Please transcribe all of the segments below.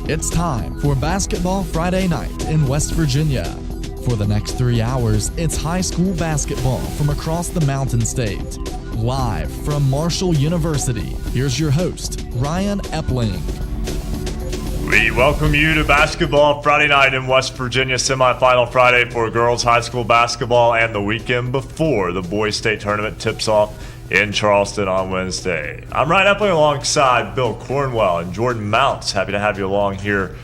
It's time for Basketball Friday Night in West Virginia. For the next 3 hours, it's high school basketball from across the Mountain State. Live from Marshall University, here's your host, Ryan Epling. We welcome you to Basketball Friday Night in West Virginia, semifinal Friday for girls high school basketball, and the weekend before the boys state tournament tips off in Charleston on Wednesday. I'm Ryan Epling alongside Bill Cornwell and Jordon Mounts. Happy to have you along here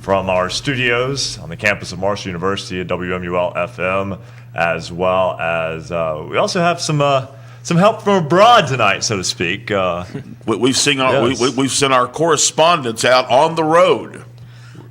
from our studios on the campus of Marshall University at WMUL-FM, as well as we also have some help from abroad tonight, so to speak. We've sent our correspondents out on the road.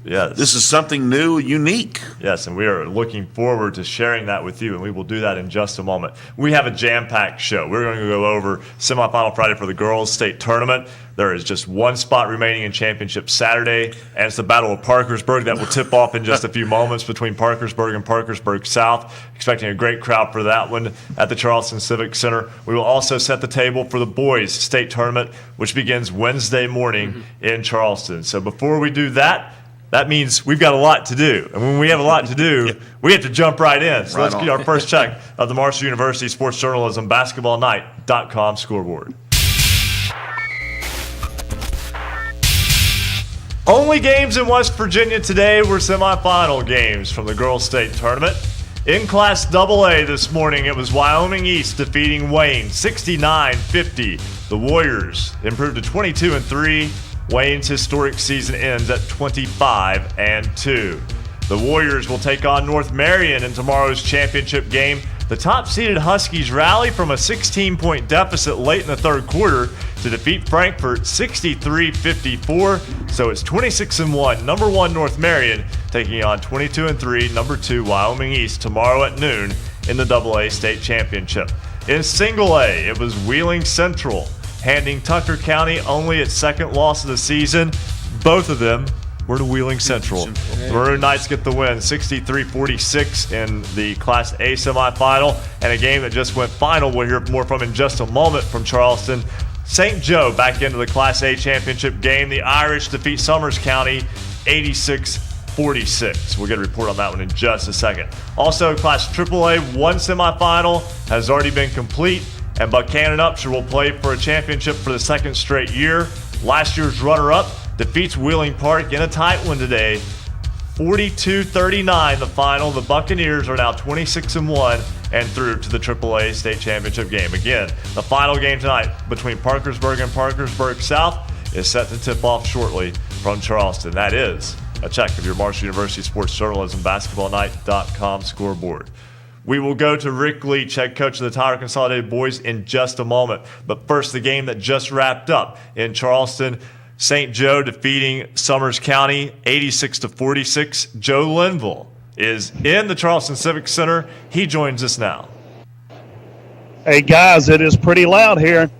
Yes. This is something new, unique. Yes, and we are looking forward to sharing that with you, and we will do that in just a moment. We have a jam-packed show. We're going to go over semifinal Friday for the girls' state tournament. There is just one spot remaining in championship Saturday, and it's the Battle of Parkersburg that will tip off in just a few moments between Parkersburg and Parkersburg South. Expecting a great crowd for that one at the Charleston Civic Center. We will also set the table for the boys' state tournament, which begins Wednesday morning in Charleston. So before we do that, that means we've got a lot to do. And when we have a lot to do, we have to jump right in. So let's get our first check of the Marshall University Sports Journalism BasketballNight.com scoreboard. Only games in West Virginia today were semifinal games from the girls' state tournament. In Class AA this morning, it was Wyoming East defeating Wayne 69-50. The Warriors improved to 22-3. Wayne's historic season ends at 25-2. The Warriors will take on North Marion in tomorrow's championship game. The top-seeded Huskies rally from a 16-point deficit late in the third quarter to defeat Frankfort 63-54. So it's 26-1, number 1 North Marion taking on 22-3, number 2 Wyoming East tomorrow at noon in the AA state championship. In single A, it was Wheeling Central handing Tucker County only its second loss of the season. Both of them were to Wheeling Central. The Maroon Knights get the win, 63-46 in the Class A semifinal, and a game that just went final. We'll hear more from in just a moment from Charleston. St. Joe back into the Class A championship game. The Irish defeat Summers County 86-46. We'll get a report on that one in just a second. Also, Class AAA, one semifinal has already been complete, and Buchanan Upshur will play for a championship for the second straight year. Last year's runner-up defeats Wheeling Park in a tight one today, 42-39 the final. The Buccaneers are now 26-1 and through to the AAA state championship game. Again, the final game tonight between Parkersburg and Parkersburg South is set to tip off shortly from Charleston. That is a check of your Marshall University Sports Journalism BasketballNight.com scoreboard. We will go to Rick Leach, head coach of the Tyler Consolidated Boys, in just a moment. But first, the game that just wrapped up in Charleston. St. Joe defeating Summers County 86-46. Joe Linville is in the Charleston Civic Center. He joins us now. Hey, guys, it is pretty loud here,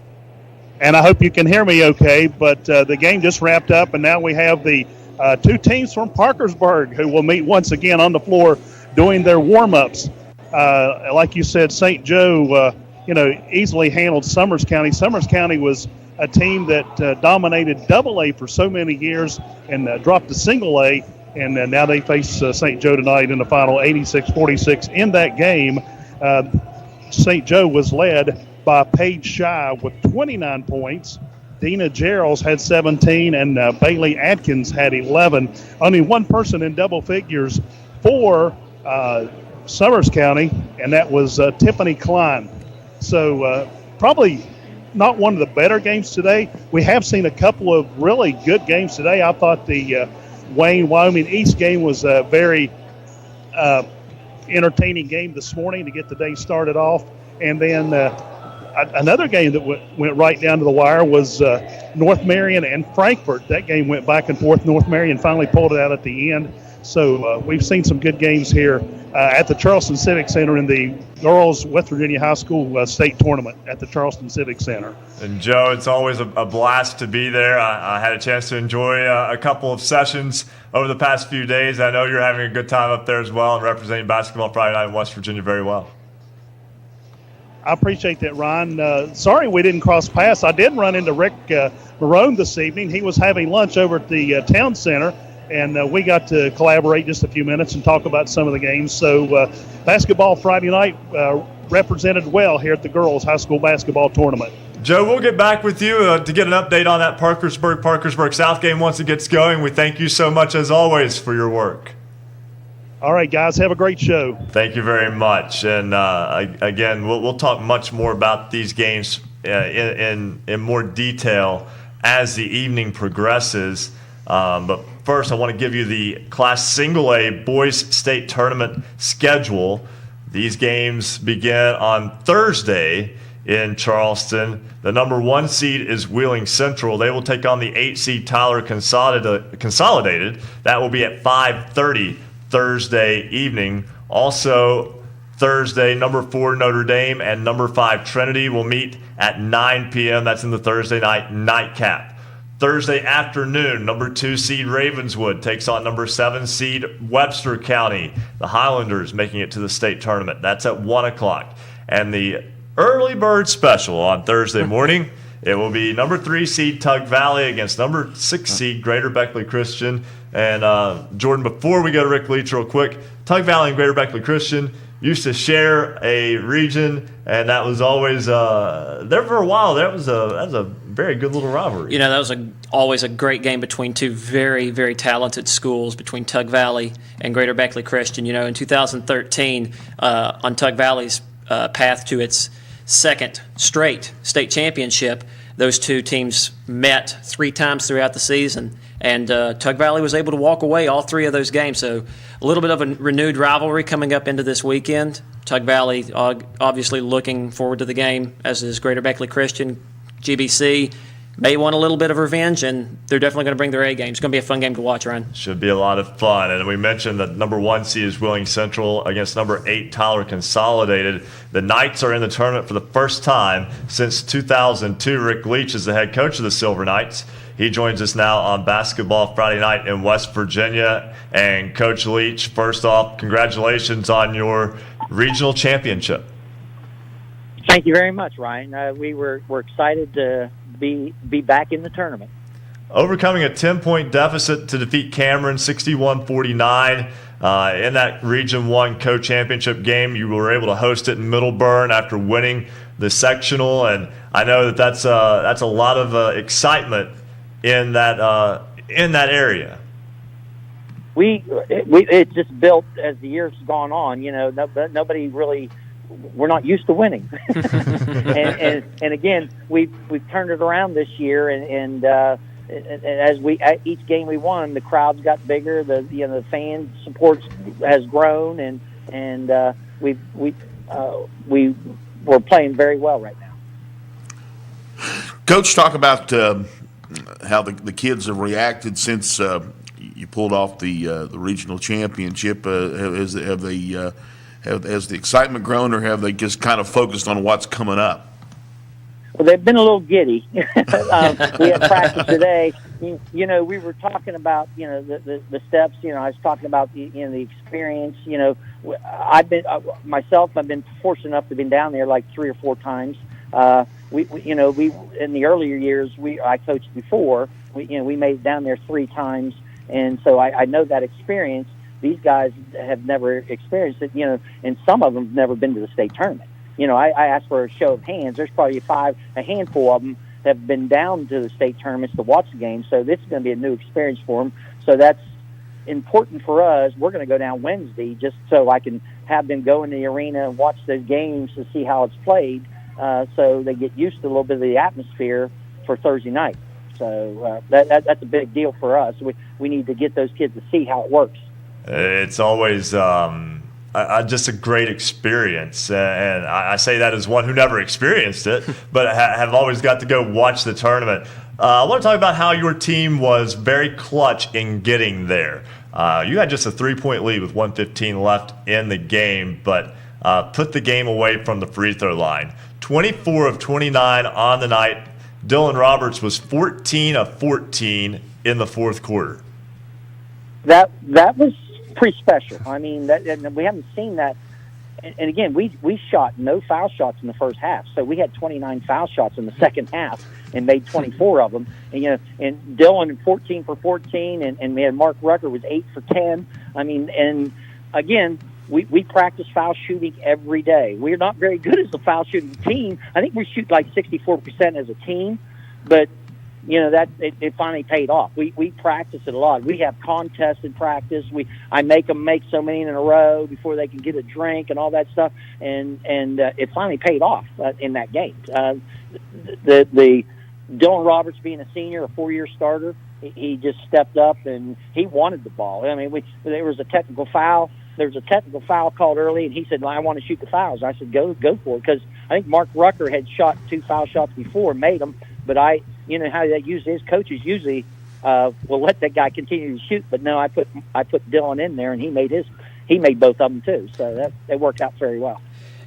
and I hope you can hear me okay. But the game just wrapped up, and now we have the two teams from Parkersburg who will meet once again on the floor doing their warm-ups. Like you said, St. Joe, easily handled Summers County. Summers County was a team that dominated AA for so many years and dropped to single A, and now they face St. Joe tonight in the final 86-46. In that game, St. Joe was led by Paige Shy with 29 points. Dina Geralds had 17, and Bailey Atkins had 11. Only one person in double figures for Summers County, and that was Tiffany Klein. So probably not one of the better games today. We have seen a couple of really good games today. I thought the Wyoming East game was a very entertaining game this morning to get the day started off. And then another game that went right down to the wire was North Marion and Frankfort. That game went back and forth. North Marion finally pulled it out at the end. So we've seen some good games here at the Charleston Civic Center in the girls West Virginia High School state tournament at the Charleston Civic Center. And Joe, it's always a blast to be there. I had a chance to enjoy a couple of sessions over the past few days. I know you're having a good time up there as well and representing Basketball Friday Night in West Virginia very well. I appreciate that, Ryan. Sorry we didn't cross paths. I did run into Rick Marone this evening. He was having lunch over at the town center, and we got to collaborate just a few minutes and talk about some of the games. So basketball Friday night represented well here at the girls' high school basketball tournament. Joe, we'll get back with you to get an update on that Parkersburg South game once it gets going. We thank you so much, as always, for your work. All right, guys, have a great show. Thank you very much. And again, we'll talk much more about these games in more detail as the evening progresses. But first, I want to give you the Class Single A Boys State Tournament schedule. These games begin on Thursday in Charleston. The number 1 seed is Wheeling Central. They will take on the 8 seed Tyler Consolidated. That will be at 5:30 Thursday evening. Also, Thursday, number 4 Notre Dame and number 5 Trinity will meet at 9 p.m. That's in the Thursday night nightcap. Thursday afternoon, number 2 seed Ravenswood takes on number 7 seed Webster County. The Highlanders making it to the state tournament. That's at 1 o'clock. And the early bird special on Thursday morning, it will be number 3 seed Tug Valley against number 6 seed Greater Beckley Christian. And Jordan, before we go to Rick Leach real quick, Tug Valley and Greater Beckley Christian used to share a region, and that was always there for a while. That was a very good little rivalry. That was always a great game between two very, very talented schools, between Tug Valley and Greater Beckley Christian. In 2013, on Tug Valley's path to its second straight state championship, those two teams met 3 times throughout the season, and Tug Valley was able to walk away all 3 of those games. So a little bit of a renewed rivalry coming up into this weekend. Tug Valley obviously looking forward to the game, as is Greater Beckley Christian. GBC may want a little bit of revenge, and they're definitely going to bring their A game. It's going to be a fun game to watch, Ryan. Should be a lot of fun. And we mentioned that number 1 seed is Wheeling Central against number 8 Tyler Consolidated. The Knights are in the tournament for the first time since 2002. Rick Leach is the head coach of the Silver Knights. He joins us now on Basketball Friday Night in West Virginia. And Coach Leach, first off, congratulations on your regional championship. Thank you very much, Ryan. We're excited to be back in the tournament. Overcoming a 10-point deficit to defeat Cameron 61-49 in that Region 1 co-championship game. You were able to host it in Middleburn after winning the sectional, and I know that's a lot of excitement in that area. It's just built as the years gone on. Nobody really. We're not used to winning, and again, we've turned it around this year, and as each game we won, the crowds got bigger, the fan support has grown, and we're playing very well right now. Coach, talk about how the kids have reacted since you pulled off the regional championship. Has the excitement grown, or have they just kind of focused on what's coming up? Well, they've been a little giddy. We had practice today. We were talking about the steps. I was talking about the experience. I've been fortunate enough to have been down there like 3 or 4 times. We in the earlier years I coached before. We made it down there 3 times, and so I know that experience. These guys have never experienced it, and some of them have never been to the state tournament. I asked for a show of hands. There's probably a handful of them have been down to the state tournaments to watch the game, so this is going to be a new experience for them. So that's important for us. We're going to go down Wednesday just so I can have them go in the arena and watch those games to see how it's played, so they get used to a little bit of the atmosphere for Thursday night. So that's a big deal for us. We need to get those kids to see how it works. It's always just a great experience, and I say that as one who never experienced it, but have always got to go watch the tournament. I want to talk about how your team was very clutch in getting there. You had just a 3-point lead with 1:15 left in the game, but put the game away from the free throw line. 24 of 29 on the night. Dylan Roberts was 14 of 14 in the fourth quarter. That was pretty special. I mean, we haven't seen that and again, we shot no foul shots in the first half, so we had 29 foul shots in the second half and made 24 of them. And and Dylan 14 for 14, and we had Mark Rucker was 8 for 10. I mean, and again, we practice foul shooting every day. We're not very good as a foul shooting team. I think we shoot like 64% as a team, but that it finally paid off. We practice it a lot. We have contests in practice. I make them make so many in a row before they can get a drink and all that stuff, and it finally paid off in that game. The Dylan Roberts being a senior, a 4-year starter, he just stepped up and he wanted the ball. I mean, there was a technical foul. There was a technical foul called early, and he said, I want to shoot the fouls. I said, go for it, because I think Mark Rucker had shot 2 foul shots before, made them, but how they use his coaches usually will let that guy continue to shoot. But no, I put Dylan in there, and he made both of them too. So that worked out very well.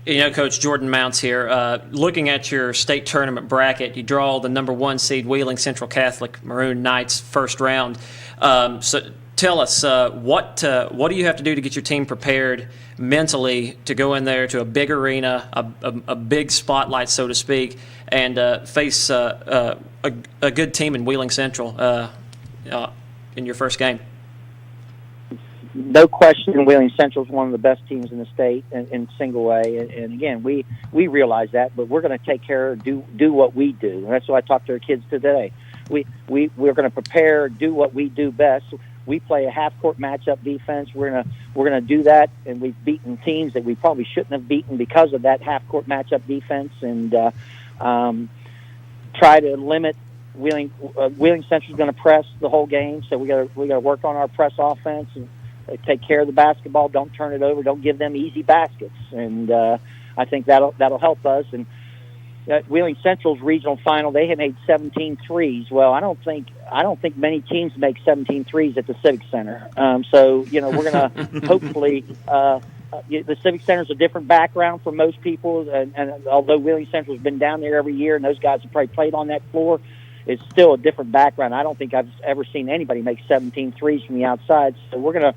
Coach Jordon Mounts here. Looking at your state tournament bracket, you draw the number 1 seed Wheeling Central Catholic Maroon Knights first round. So tell us what do you have to do to get your team prepared mentally to go in there to a big arena, a big spotlight, so to speak, and face a good team in Wheeling Central in your first game? No question, Wheeling Central is one of the best teams in the state in single A, and again, we realize that, but we're going to take care of do what we do, and that's what I talked to our kids today. We're going to prepare, do what we do best. We play a half-court matchup defense. We're gonna do that, and we've beaten teams that we probably shouldn't have beaten because of that half-court matchup defense, and try to limit Wheeling. Wheeling Central's going to press the whole game, so we got to work on our press offense and take care of the basketball. Don't turn it over. Don't give them easy baskets, and I think that'll help us. And Wheeling Central's regional final, they had made 17 threes. Well, I don't think many teams make 17 threes at the Civic Center. So we're going to hopefully. The Civic Center's a different background for most people, and although Wheeling Central's been down there every year, and those guys have probably played on that floor, it's still a different background. I don't think I've ever seen anybody make 17 threes from the outside. So we're gonna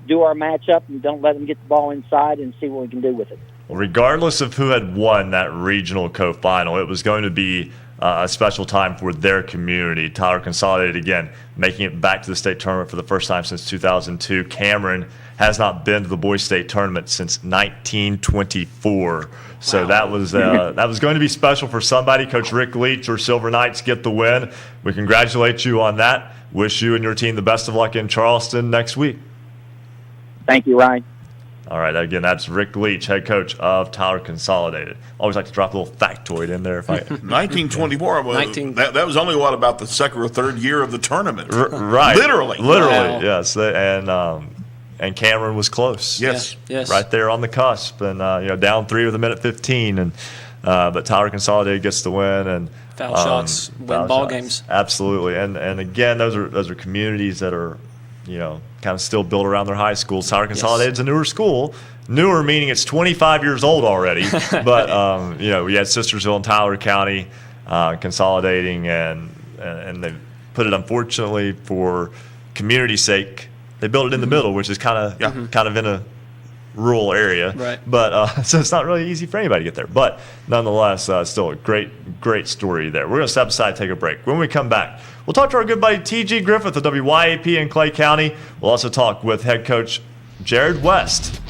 do our matchup and don't let them get the ball inside and see what we can do with it. Well, regardless of who had won that regional co-final, it was going to be a special time for their community. Tyler Consolidated, again, making it back to the state tournament for the first time since 2002. Cameron has not been to the boys' state tournament since 1924. So that was going to be special for somebody. Coach Rick Leach, your Silver Knights get the win. We congratulate you on that. Wish you and your team the best of luck in Charleston next week. Thank you, Ryan. All right, again, that's Rick Leach, head coach of Tyler Consolidated. Always like to drop a little factoid in there. 1924, that was only, about the second or third year of the tournament? Right. Literally, wow. Yes. And Cameron was close. Yes. Right there on the cusp, and down 3 with a minute 15, but Tyler Consolidated gets the win, and foul shots win ball games. Absolutely, and again, those are communities that are kind of still built around their high schools. Tyler Consolidated is a newer school. Newer meaning it's 25 years old already, but we had Sistersville and Tyler County consolidating, and they put it, unfortunately, for community's sake, they built it in the middle, which is kind of in a rural area. Right. But so it's not really easy for anybody to get there. But nonetheless, still a great story there. We're going to step aside and take a break. When we come back, we'll talk to our good buddy T.G. Griffith of WYAP in Clay County. We'll also talk with head coach Jared West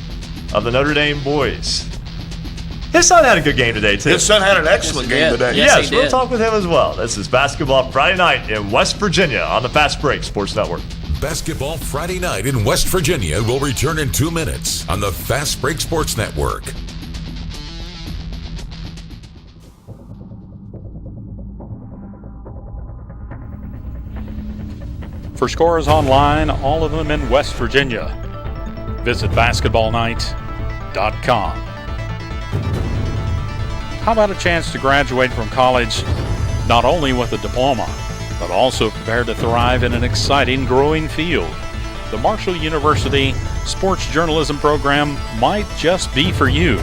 of the Notre Dame boys. His son had a good game today, too. His son had an excellent game today. Yes, we'll talk with him as well. This is Basketball Friday Night in West Virginia on the Fast Break Sports Network. Basketball Friday Night in West Virginia will return in 2 minutes on the Fast Break Sports Network. For scores online, all of them in West Virginia, visit basketballnight.com. How about a chance to graduate from college not only with a diploma, but also prepare to thrive in an exciting, growing field? The Marshall University Sports Journalism program might just be for you.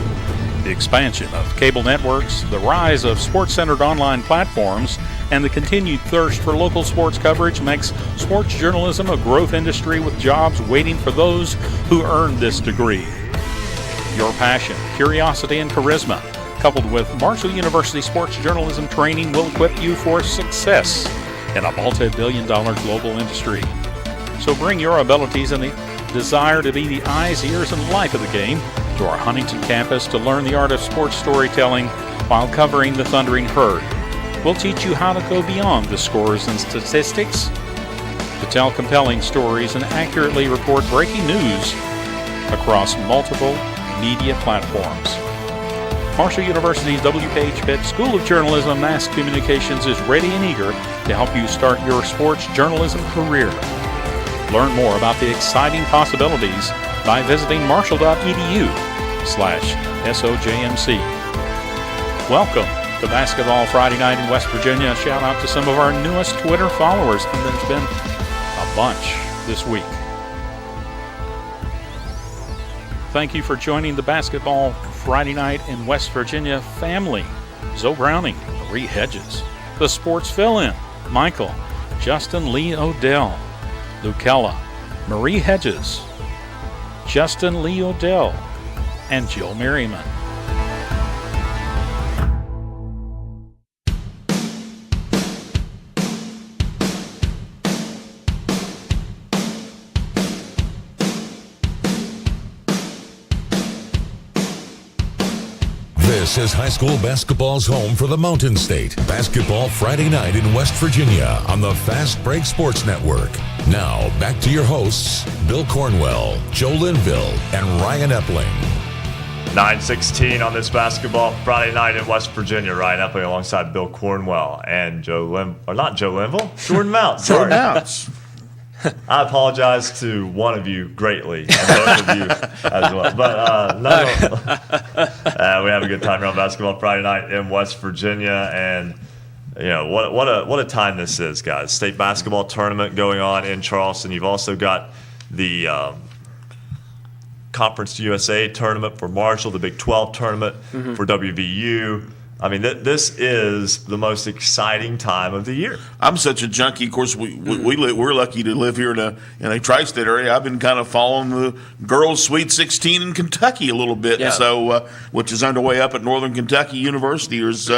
The expansion of cable networks, the rise of sports-centered online platforms, and the continued thirst for local sports coverage makes sports journalism a growth industry with jobs waiting for those who earned this degree. Your passion, curiosity, and charisma, coupled with Marshall University sports journalism training, will equip you for success in a multi-billion-dollar global industry. So bring your abilities and the desire to be the eyes, ears, and life of the game to our Huntington campus to learn the art of sports storytelling while covering the Thundering Herd. We'll teach you how to go beyond the scores and statistics to tell compelling stories and accurately report breaking news across multiple media platforms. Marshall University's W. Page Pitt School of Journalism and Mass Communications is ready and eager to help you start your sports journalism career. Learn more about the exciting possibilities by visiting marshall.edu/SOJMC. Welcome to Basketball Friday Night in West Virginia. Shout out to some of our newest Twitter followers, and there's been a bunch this week. Thank you for joining the Basketball Friday Night in West Virginia family. Zoe Browning, Marie Hedges, the sports fill-in, Michael, Justin Lee Odell, Lucella, Marie Hedges, Justin Lee Odell, and Jill Merriman. This is high school basketball's home for the Mountain State. Basketball Friday Night in West Virginia on the Fast Break Sports Network. Now, back to your hosts, Bill Cornwell, Joe Linville, and Ryan Epling. 9:16 on this Basketball Friday Night in West Virginia. Ryan Epling alongside Bill Cornwell and Jordon Mounts. Jordon Mounts. I apologize to one of you greatly, and both of you as well. But we have a good time here on Basketball Friday Night in West Virginia, and what a time this is, guys. State basketball tournament going on in Charleston. You've also got the Conference USA tournament for Marshall, the Big 12 tournament for WVU. I mean, this is the most exciting time of the year. I'm such a junkie. Of course, we're lucky to live here in a tri-state area. I've been kind of following the girls' Sweet 16 in Kentucky a little bit, which is underway up at Northern Kentucky University. There's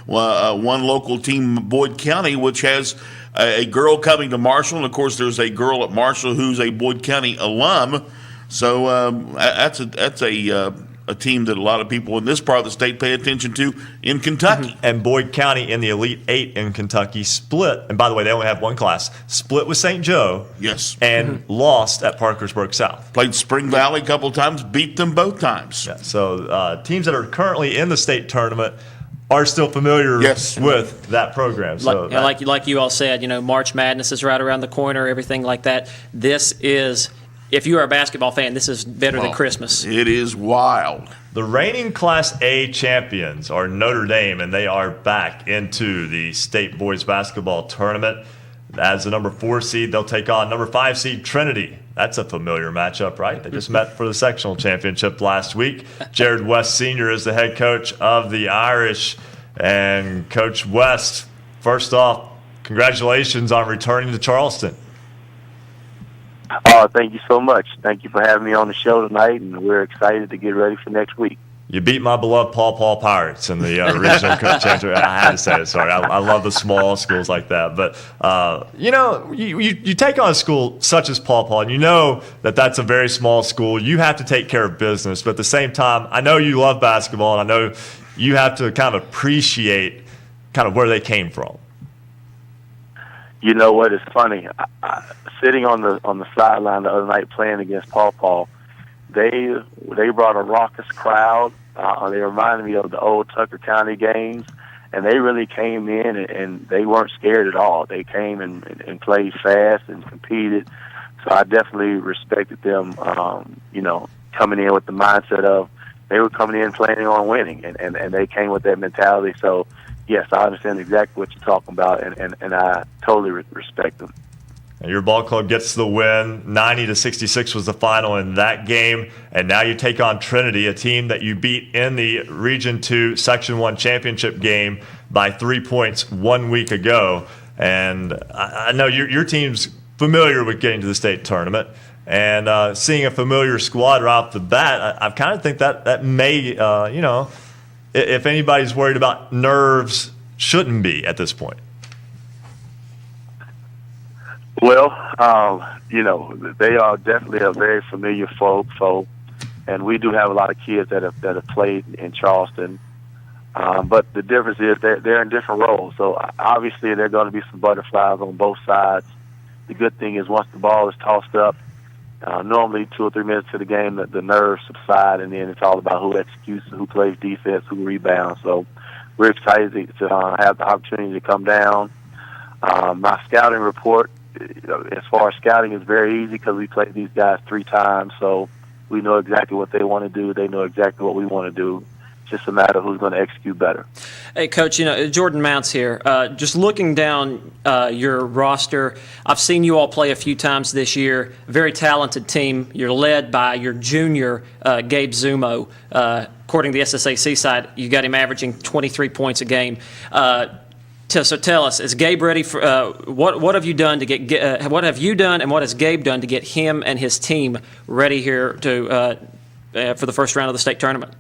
one local team, Boyd County, which has a girl coming to Marshall, and of course, there's a girl at Marshall who's a Boyd County alum. So that's a team that a lot of people in this part of the state pay attention to in Kentucky. And Boyd County in the Elite Eight in Kentucky split, and by the way, they only have one class, split with St. Joe. Yes. And lost at Parkersburg South. Played Spring Valley a couple times, beat them both times. Yeah, so teams that are currently in the state tournament are still familiar with that program. So like you all said, March Madness is right around the corner, everything like that. This is... If you are a basketball fan, this is better than Christmas. It is wild. The reigning Class A champions are Notre Dame, and they are back into the state boys basketball tournament. As the number 4 seed, they'll take on number 5 seed Trinity. That's a familiar matchup, right? They just met for the sectional championship last week. Jared West Sr. is the head coach of the Irish. And Coach West, first off, congratulations on returning to Charleston. Thank you so much. Thank you for having me on the show tonight, and we're excited to get ready for next week. You beat my beloved Paw Pirates in the regional championship. I had to say it. Sorry, I love the small schools like that. But you take on a school such as Paw, and you know that's a very small school. You have to take care of business, but at the same time, I know you love basketball, and I know you have to kind of appreciate kind of where they came from. You know what? It's funny. Sitting on the sideline the other night playing against Paw, they brought a raucous crowd. They reminded me of the old Tucker County games, and they really came in and they weren't scared at all. They came and played fast and competed. So I definitely respected them. Coming in with the mindset of they were coming in planning on winning, and they came with that mentality. So. Yes, I understand exactly what you're talking about, and I totally respect them. Your ball club gets the win. 90-66 was the final in that game, and now you take on Trinity, a team that you beat in the Region 2 Section 1 championship game by 3 points 1 week ago. And I know your team's familiar with getting to the state tournament, And seeing a familiar squad right off the bat, I kind of think that may, if anybody's worried about nerves, shouldn't be at this point. Well, they are definitely a very familiar foe, and we do have a lot of kids that have played in Charleston. But the difference is they're in different roles. So obviously there are going to be some butterflies on both sides. The good thing is once the ball is tossed up, normally 2 or 3 minutes to the game, the nerves subside, and then it's all about who executes, who plays defense, who rebounds. So we're excited to have the opportunity to come down. My scouting report, as far as scouting, is very easy because we played these guys 3 times, so we know exactly what they want to do. They know exactly what we want to do. It's just a matter of who's going to execute better. Hey, Coach, Jordon Mounts here. Just looking down your roster, I've seen you all play a few times this year. Very talented team. You're led by your junior, Gabe Zumo. According to the SSAC side, you got him averaging 23 points a game. So tell us, is Gabe ready for what have you done to get? What have you done, and what has Gabe done to get him and his team ready here to for the first round of the state tournament?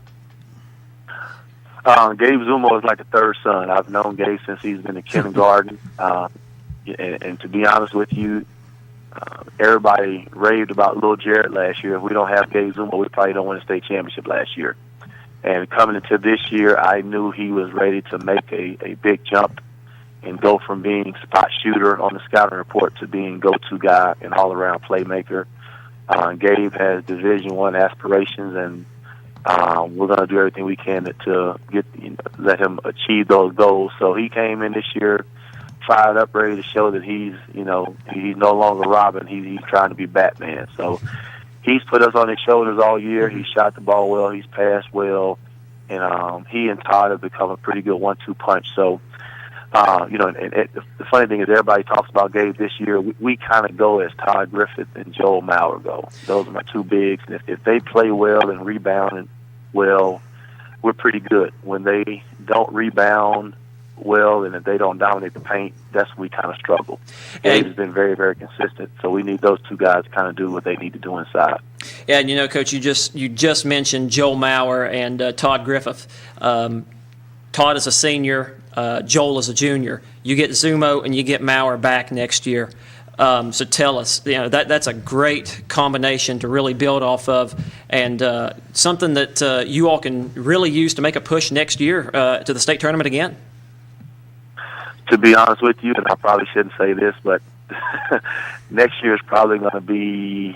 Gabe Zumo is like a third son. I've known Gabe since he's been in kindergarten, and to be honest with you, everybody raved about Lil Jarrett last year. If we don't have Gabe Zumo, we probably don't win a state championship last year. And coming into this year, I knew he was ready to make a big jump and go from being spot shooter on the scouting report to being go-to guy and all-around playmaker. Gabe has Division I aspirations, and we're going to do everything we can to let him achieve those goals. So he came in this year fired up, ready to show that he's no longer Robin. He's trying to be Batman. So he's put us on his shoulders all year. He shot the ball well. He's passed well. And he and Todd have become a pretty good 1-2 punch. So, the funny thing is everybody talks about Gabe this year. We kind of go as Todd Griffith and Joel Maurer go. Those are my 2 bigs. And if they play well and rebound well, we're pretty good. When they don't rebound well and if they don't dominate the paint, that's when we kind of struggle. Gabe has been very, very consistent. So we need those 2 guys to kind of do what they need to do inside. Yeah, and Coach, you just mentioned Joel Maurer and Todd Griffith. Todd is a senior. Joel is a junior. You get Zumo and you get Maurer back next year. So tell us, that's a great combination to really build off of, and something that you all can really use to make a push next year to the state tournament again. To be honest with you, and I probably shouldn't say this, but next year is probably going to be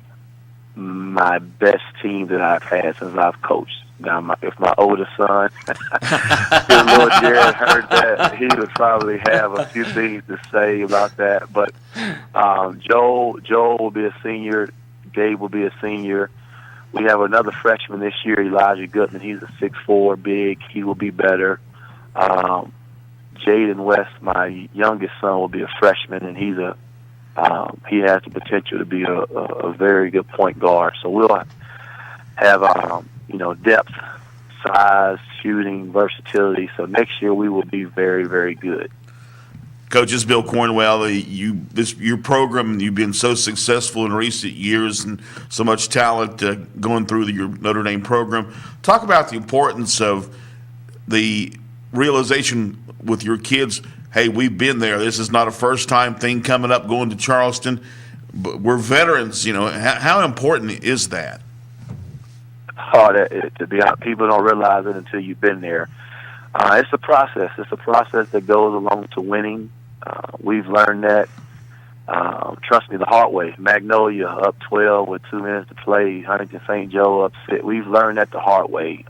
my best team that I've had since I've coached. Now, if my oldest son, if Lord Jared heard that, he would probably have a few things to say about that. But Joel will be a senior. Gabe will be a senior. We have another freshman this year, Elijah Goodman. He's a 6'4", big. He will be better. Jaden West, my youngest son, will be a freshman, and he has the potential to be a very good point guard. So we'll have depth, size, shooting, versatility. So next year we will be very, very good. Coach, this is Bill Cornwell. Your program, you've been so successful in recent years and so much talent going through your Notre Dame program. Talk about the importance of the realization with your kids, hey, we've been there. This is not a first-time thing coming up, going to Charleston. But we're veterans. How important is that? To be honest, people don't realize it until you've been there. It's a process. It's a process that goes along to winning. We've learned that, trust me, the hard way. Magnolia up 12 with 2 minutes to play. Huntington St. Joe up 6. We've learned that the hard way.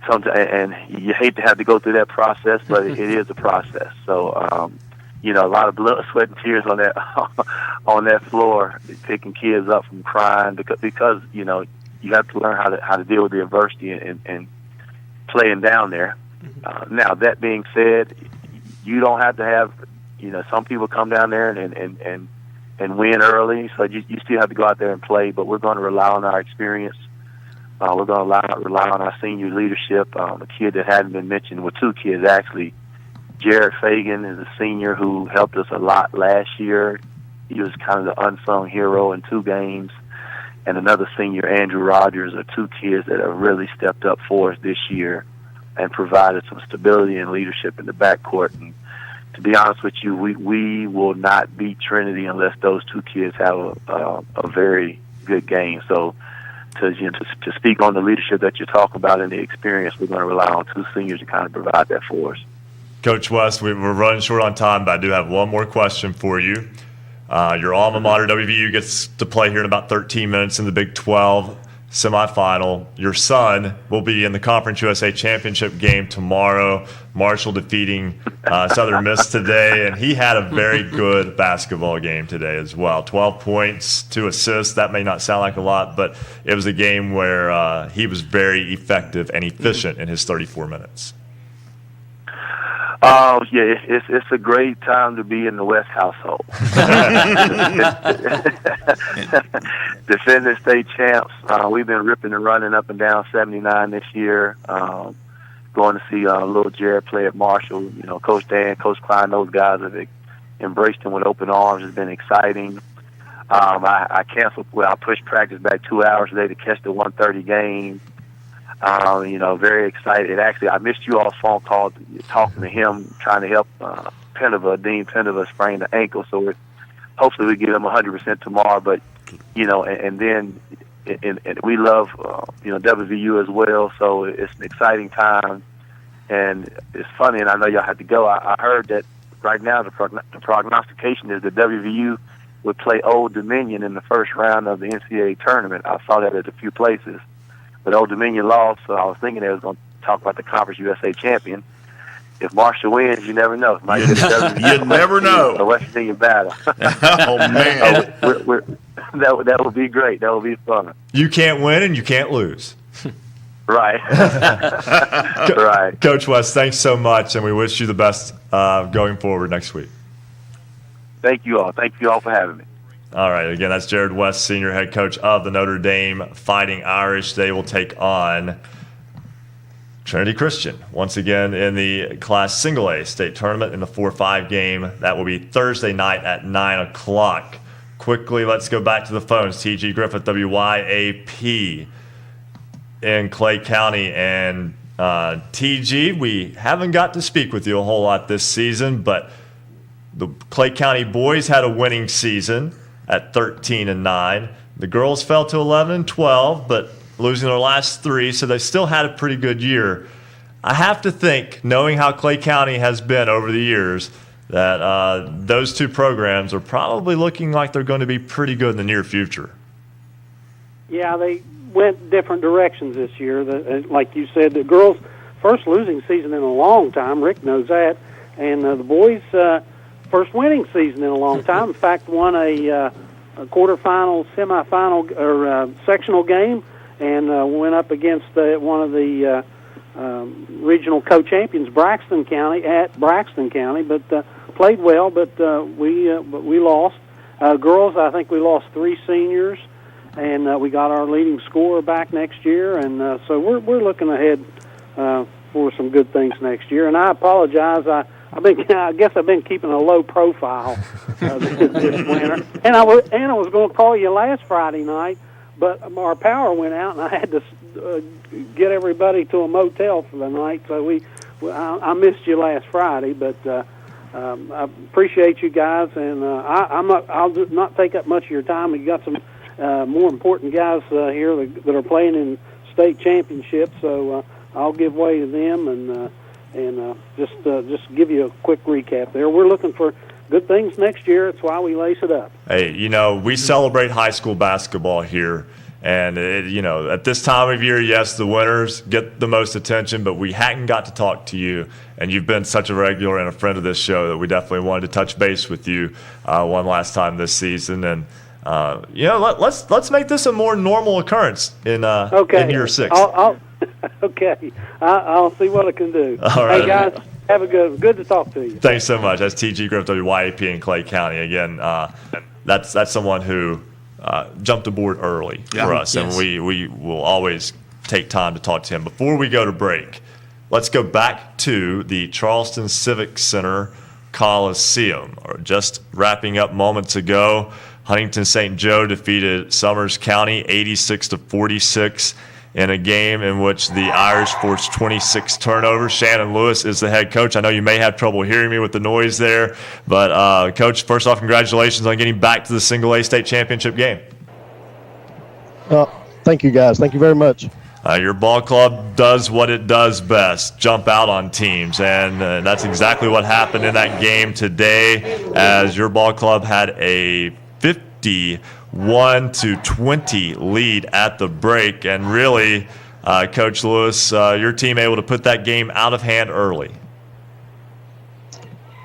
And you hate to have to go through that process, but it is a process. So, a lot of blood, sweat, and tears on that floor, picking kids up from crying because you have to learn how to deal with the adversity and playing down there. Now, that being said, you don't have to have, some people come down there and win early, so you still have to go out there and play, but we're going to rely on our experience. We're going to rely on our senior leadership. A kid that hadn't been mentioned, 2 kids actually. Jared Fagan is a senior who helped us a lot last year. he was kind of the unsung hero in 2 games. And another senior, Andrew Rogers, are 2 kids that have really stepped up for us this year and provided some stability and leadership in the backcourt. And to be honest with you, we will not beat Trinity unless those 2 kids have a very good game. So to speak on the leadership that you're talking about and the experience, we're going to rely on 2 seniors to kind of provide that for us. Coach West, we're running short on time, but I do have one more question for you. Your alma mater, WVU, gets to play here in about 13 minutes in the Big 12 semifinal. Your son will be in the Conference USA Championship game tomorrow. Marshall defeating Southern Miss today, and he had a very good basketball game today as well. 12 points, 2 assists. That may not sound like a lot, but it was a game where he was very effective and efficient in his 34 minutes. Oh, yeah, it's a great time to be in the West household. Defending state champs. We've been ripping and running up and down 79 this year. Going to see little Jared play at Marshall. You know, Coach Dan, Coach Klein, those guys have embraced him with open arms. It's been exciting. I canceled. Well, I pushed practice back 2 hours today to catch the 1:30 game. You know, very excited. Actually, I missed you all's phone call talking to him, trying to help Dean Pendova sprain the ankle. So hopefully we get him 100% tomorrow. But, you know, and then we love, WVU as well. So it's an exciting time. And it's funny, and I know y'all have to go. I heard that right now the prognostication is that WVU would play Old Dominion in the first round of the NCAA tournament. I saw that at a few places. But Old Dominion lost, so I was thinking they was going to talk about the Conference USA champion. If Marshall wins, you never know. Might get You never know. A West Virginia battle. Oh, man. That would be great. That would be fun. You can't win and you can't lose. Right. Right. Coach West, thanks so much, and we wish you the best going forward next week. Thank you all. Thank you all for having me. All right, again, that's Jared West, senior head coach of the Notre Dame Fighting Irish. They will take on Trinity Christian once again in the Class Single A state tournament in the 4-5 game. That will be Thursday night at 9 o'clock. Quickly, let's go back to the phones. TG Griffith, WYAP in Clay County. And TG, we haven't got to speak with you a whole lot this season, but the Clay County boys had a winning season at 13-9. The girls fell to 11-12, but losing their last 3, so they still had a pretty good year. I have to think, knowing how Clay County has been over the years, that those 2 programs are probably looking like they're going to be pretty good in the near future. Yeah, they went different directions this year. Like you said, the girls' first losing season in a long time. Rick knows that. And the boys' first winning season in a long time. In fact, won a quarterfinal, semifinal, or sectional game, and went up against one of the regional co-champions, Braxton County, at Braxton County. But played well, but we lost. Girls, I think we lost 3 seniors, and we got our leading scorer back next year, and so we're looking ahead for some good things next year. And I apologize. I guess I've been keeping a low profile this winter, and I was going to call you last Friday night, but our power went out, and I had to get everybody to a motel for the night. So I missed you last Friday, but I appreciate you guys, and I'll not take up much of your time. We got some more important guys here that are playing in state championships, so I'll give way to them and just give you a quick recap there. We're looking for good things next year. That's why we lace it up. Hey, we celebrate high school basketball here. And, at this time of year, yes, the winners get the most attention, but we hadn't got to talk to you. And you've been such a regular and a friend of this show that we definitely wanted to touch base with you one last time this season. And, let's make this a more normal occurrence in year 6. Okay. I'll see what I can do. All right. Hey, guys, have a good to talk to you. Thanks so much. That's TG Griffith, WYAP in Clay County. Again, that's someone who jumped aboard early for us, and we will always take time to talk to him. Before we go to break, let's go back to the Charleston Civic Center Coliseum. Or just wrapping up moments ago, Huntington St. Joe defeated Summers County 86-46 in a game in which the Irish forced 26 turnovers. Shannon Lewis is the head coach. I know you may have trouble hearing me with the noise there, but Coach, first off, congratulations on getting back to the single A state championship game. Thank you, guys. Thank you very much. Your ball club does what it does best, jump out on teams, and that's exactly what happened in that game today, as your ball club had a 51-20 lead at the break. And really, Coach Lewis, your team able to put that game out of hand early.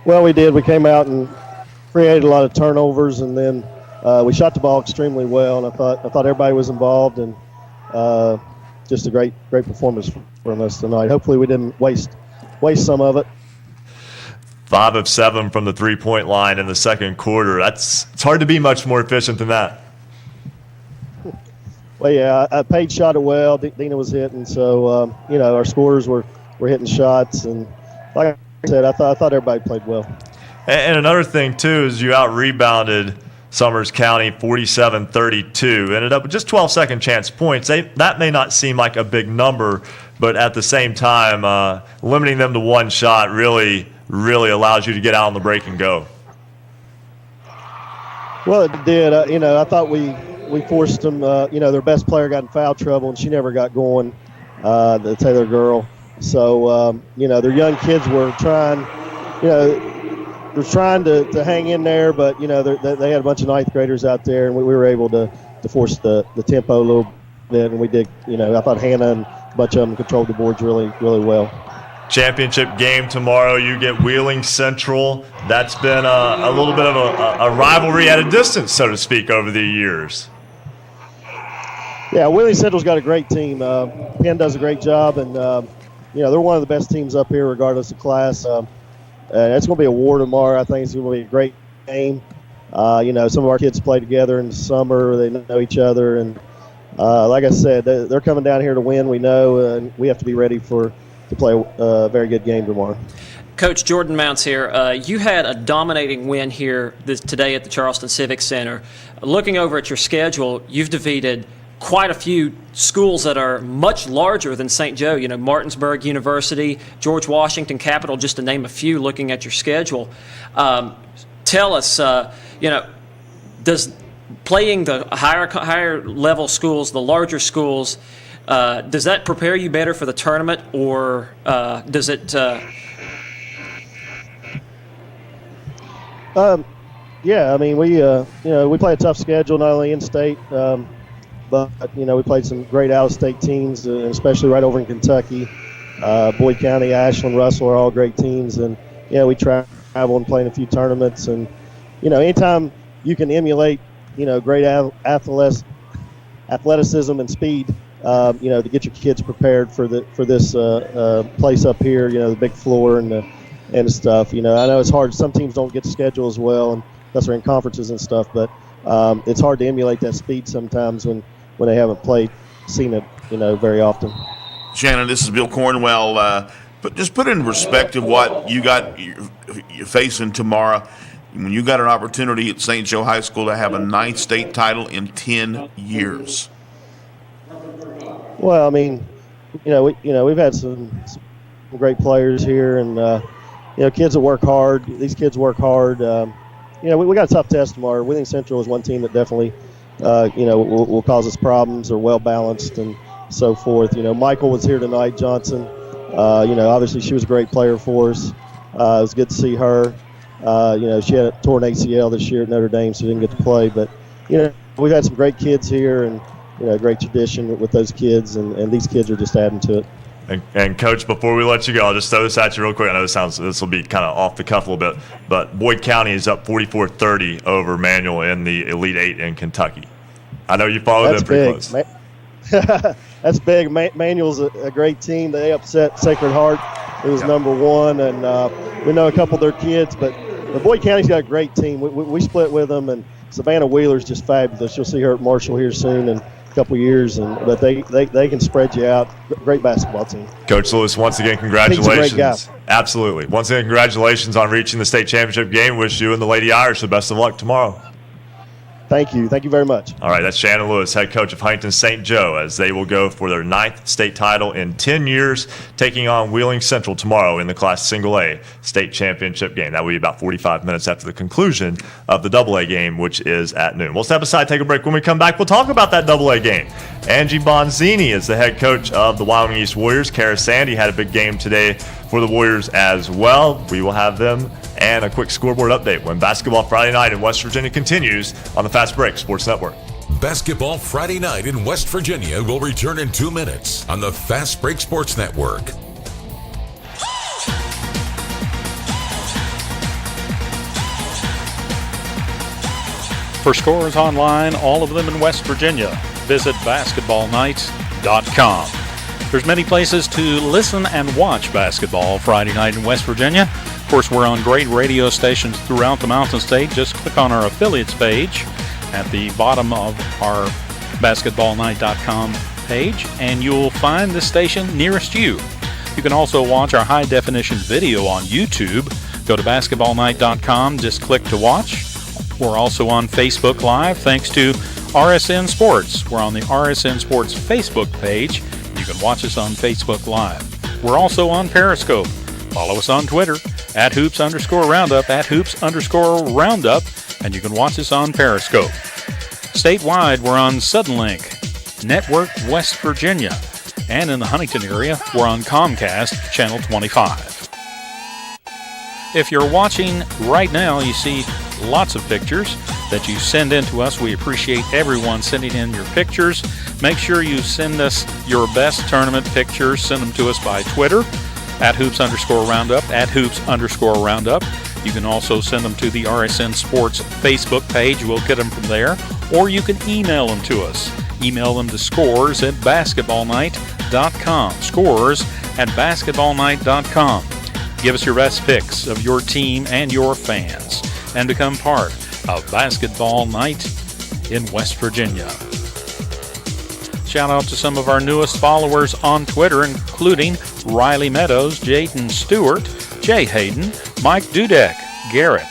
Well, we did. We came out and created a lot of turnovers, and then we shot the ball extremely well. And I thought everybody was involved, and just a great performance from us tonight. Hopefully, we didn't waste some of it. 5 of 7 from the three-point line in the second quarter. It's hard to be much more efficient than that. Well, yeah, Paige shot it well. Dina was hitting, so our scorers were hitting shots, and like I said, I thought everybody played well. And another thing too is you out-rebounded Summers County 47-32. Ended up with just 12 second chance points. That may not seem like a big number, but at the same time, limiting them to one shot really allows you to get out on the break and go. Well, it did. I thought we forced them. Their best player got in foul trouble, and she never got going, the Taylor girl. So, their young kids were trying, they're trying to hang in there, but, they had a bunch of ninth graders out there, and we were able to force the tempo a little bit, and we did. I thought Hannah and a bunch of them controlled the boards really, really well. Championship game tomorrow. You get Wheeling Central. That's been a little bit of a rivalry at a distance, so to speak, over the years. Yeah, Wheeling Central's got a great team. Penn does a great job, and they're one of the best teams up here, regardless of class. It's going to be a war tomorrow. I think it's going to be a great game. Some of our kids play together in the summer. They know each other, and like I said, they're coming down here to win. We know, and we have to be ready to play a very good game tomorrow. Coach Jordon Mounts here. You had a dominating win here today at the Charleston Civic Center. Looking over at your schedule, you've defeated quite a few schools that are much larger than St. Joe. Martinsburg University, George Washington Capital, just to name a few. Looking at your schedule, tell us, does playing the higher level schools, the larger schools, does that prepare you better for the tournament, or does it? Yeah, I mean, we play a tough schedule, not only in state, but we played some great out-of-state teams, especially right over in Kentucky. Boyd County, Ashland, Russell are all great teams, and we travel and play in a few tournaments, and anytime you can emulate great athleticism and speed. To get your kids prepared for this place up here, the big floor and stuff. I know it's hard. Some teams don't get the schedule as well, and that's they're in conferences and stuff. But it's hard to emulate that speed sometimes when they haven't seen it, very often. Shannon, this is Bill Cornwell. But just put in perspective what you're facing tomorrow. When you got an opportunity at St. Joe High School to have a ninth state title in 10 years. Well, I mean, we've had some great players here, and kids that work hard. These kids work hard. We got a tough test tomorrow. Wheeling Central is one team that definitely, will cause us problems. They're well balanced and so forth. Michael was here tonight. Johnson. Obviously she was a great player for us. It was good to see her. She had a torn ACL this year at Notre Dame, so didn't get to play. But we've had some great kids here, and great tradition with those kids, and these kids are just adding to it. And Coach, before we let you go, I'll just throw this at you real quick. I know this will be kind of off the cuff a little bit, but Boyd County is up 44-30 over Manual in the Elite Eight in Kentucky. I know you follow them pretty close. That's big. Manual's a great team. They upset Sacred Heart. It was number one, and we know a couple of their kids, but Boyd County's got a great team. We split with them, and Savannah Wheeler's just fabulous. You'll see her at Marshall here soon, and couple years, but they can spread you out. Great basketball team. Coach Lewis, once again, congratulations. He's a great guy. Absolutely. Once again, congratulations on reaching the state championship game. Wish you and the Lady Irish the best of luck tomorrow. Thank you. Thank you very much. All right, that's Shannon Lewis, head coach of Huntington St. Joe, as they will go for their 9th state title in 10 years, taking on Wheeling Central tomorrow in the Class Single A state championship game. That will be about 45 minutes after the conclusion of the AA game, which is at noon. We'll step aside, take a break. When we come back, we'll talk about that AA game. Angie Bonzini is the head coach of the Wyoming East Warriors. Kara Sandy had a big game today for the Warriors as well. We will have them and a quick scoreboard update when Basketball Friday Night in West Virginia continues on the Fast Break Sports Network. Basketball Friday Night in West Virginia will return in 2 minutes on the Fast Break Sports Network. For scores online, all of them in West Virginia, visit basketballnight.com. There's many places to listen and watch Basketball Friday Night in West Virginia. Of course, we're on great radio stations throughout the Mountain State. Just click on our affiliates page at the bottom of our basketballnight.com page, and you'll find the station nearest you. You can also watch our high-definition video on YouTube. Go to basketballnight.com, just click to watch. We're also on Facebook Live, thanks to RSN Sports. We're on the RSN Sports Facebook page. You can watch us on Facebook Live. We're also on Periscope. Follow us on Twitter, @hoops_roundup, @hoops_roundup, and you can watch us on Periscope. Statewide, we're on Suddenlink, Network West Virginia, and in the Huntington area, we're on Comcast, Channel 25. If you're watching right now, you see lots of pictures that you send in to us. We appreciate everyone sending in your pictures. Make sure you send us your best tournament pictures. Send them to us by Twitter, @hoops_roundup, @hoops_roundup. You can also send them to the RSN Sports Facebook page. We'll get them from there. Or you can email them to us. Email them to scores@basketballnight.com. Scores@basketballnight.com. Give us your best pics of your team and your fans, and become part of Basketball Night in West Virginia. Shout out to some of our newest followers on Twitter, including Riley Meadows, Jaden Stewart, Jay Hayden, Mike Dudek, Garrett,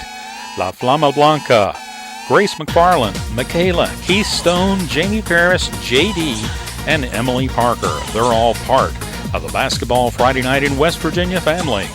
La Flama Blanca, Grace McFarland, Michaela, Keith Stone, Jamie Paris, JD, and Emily Parker. They're all part of the Basketball Friday Night in West Virginia family.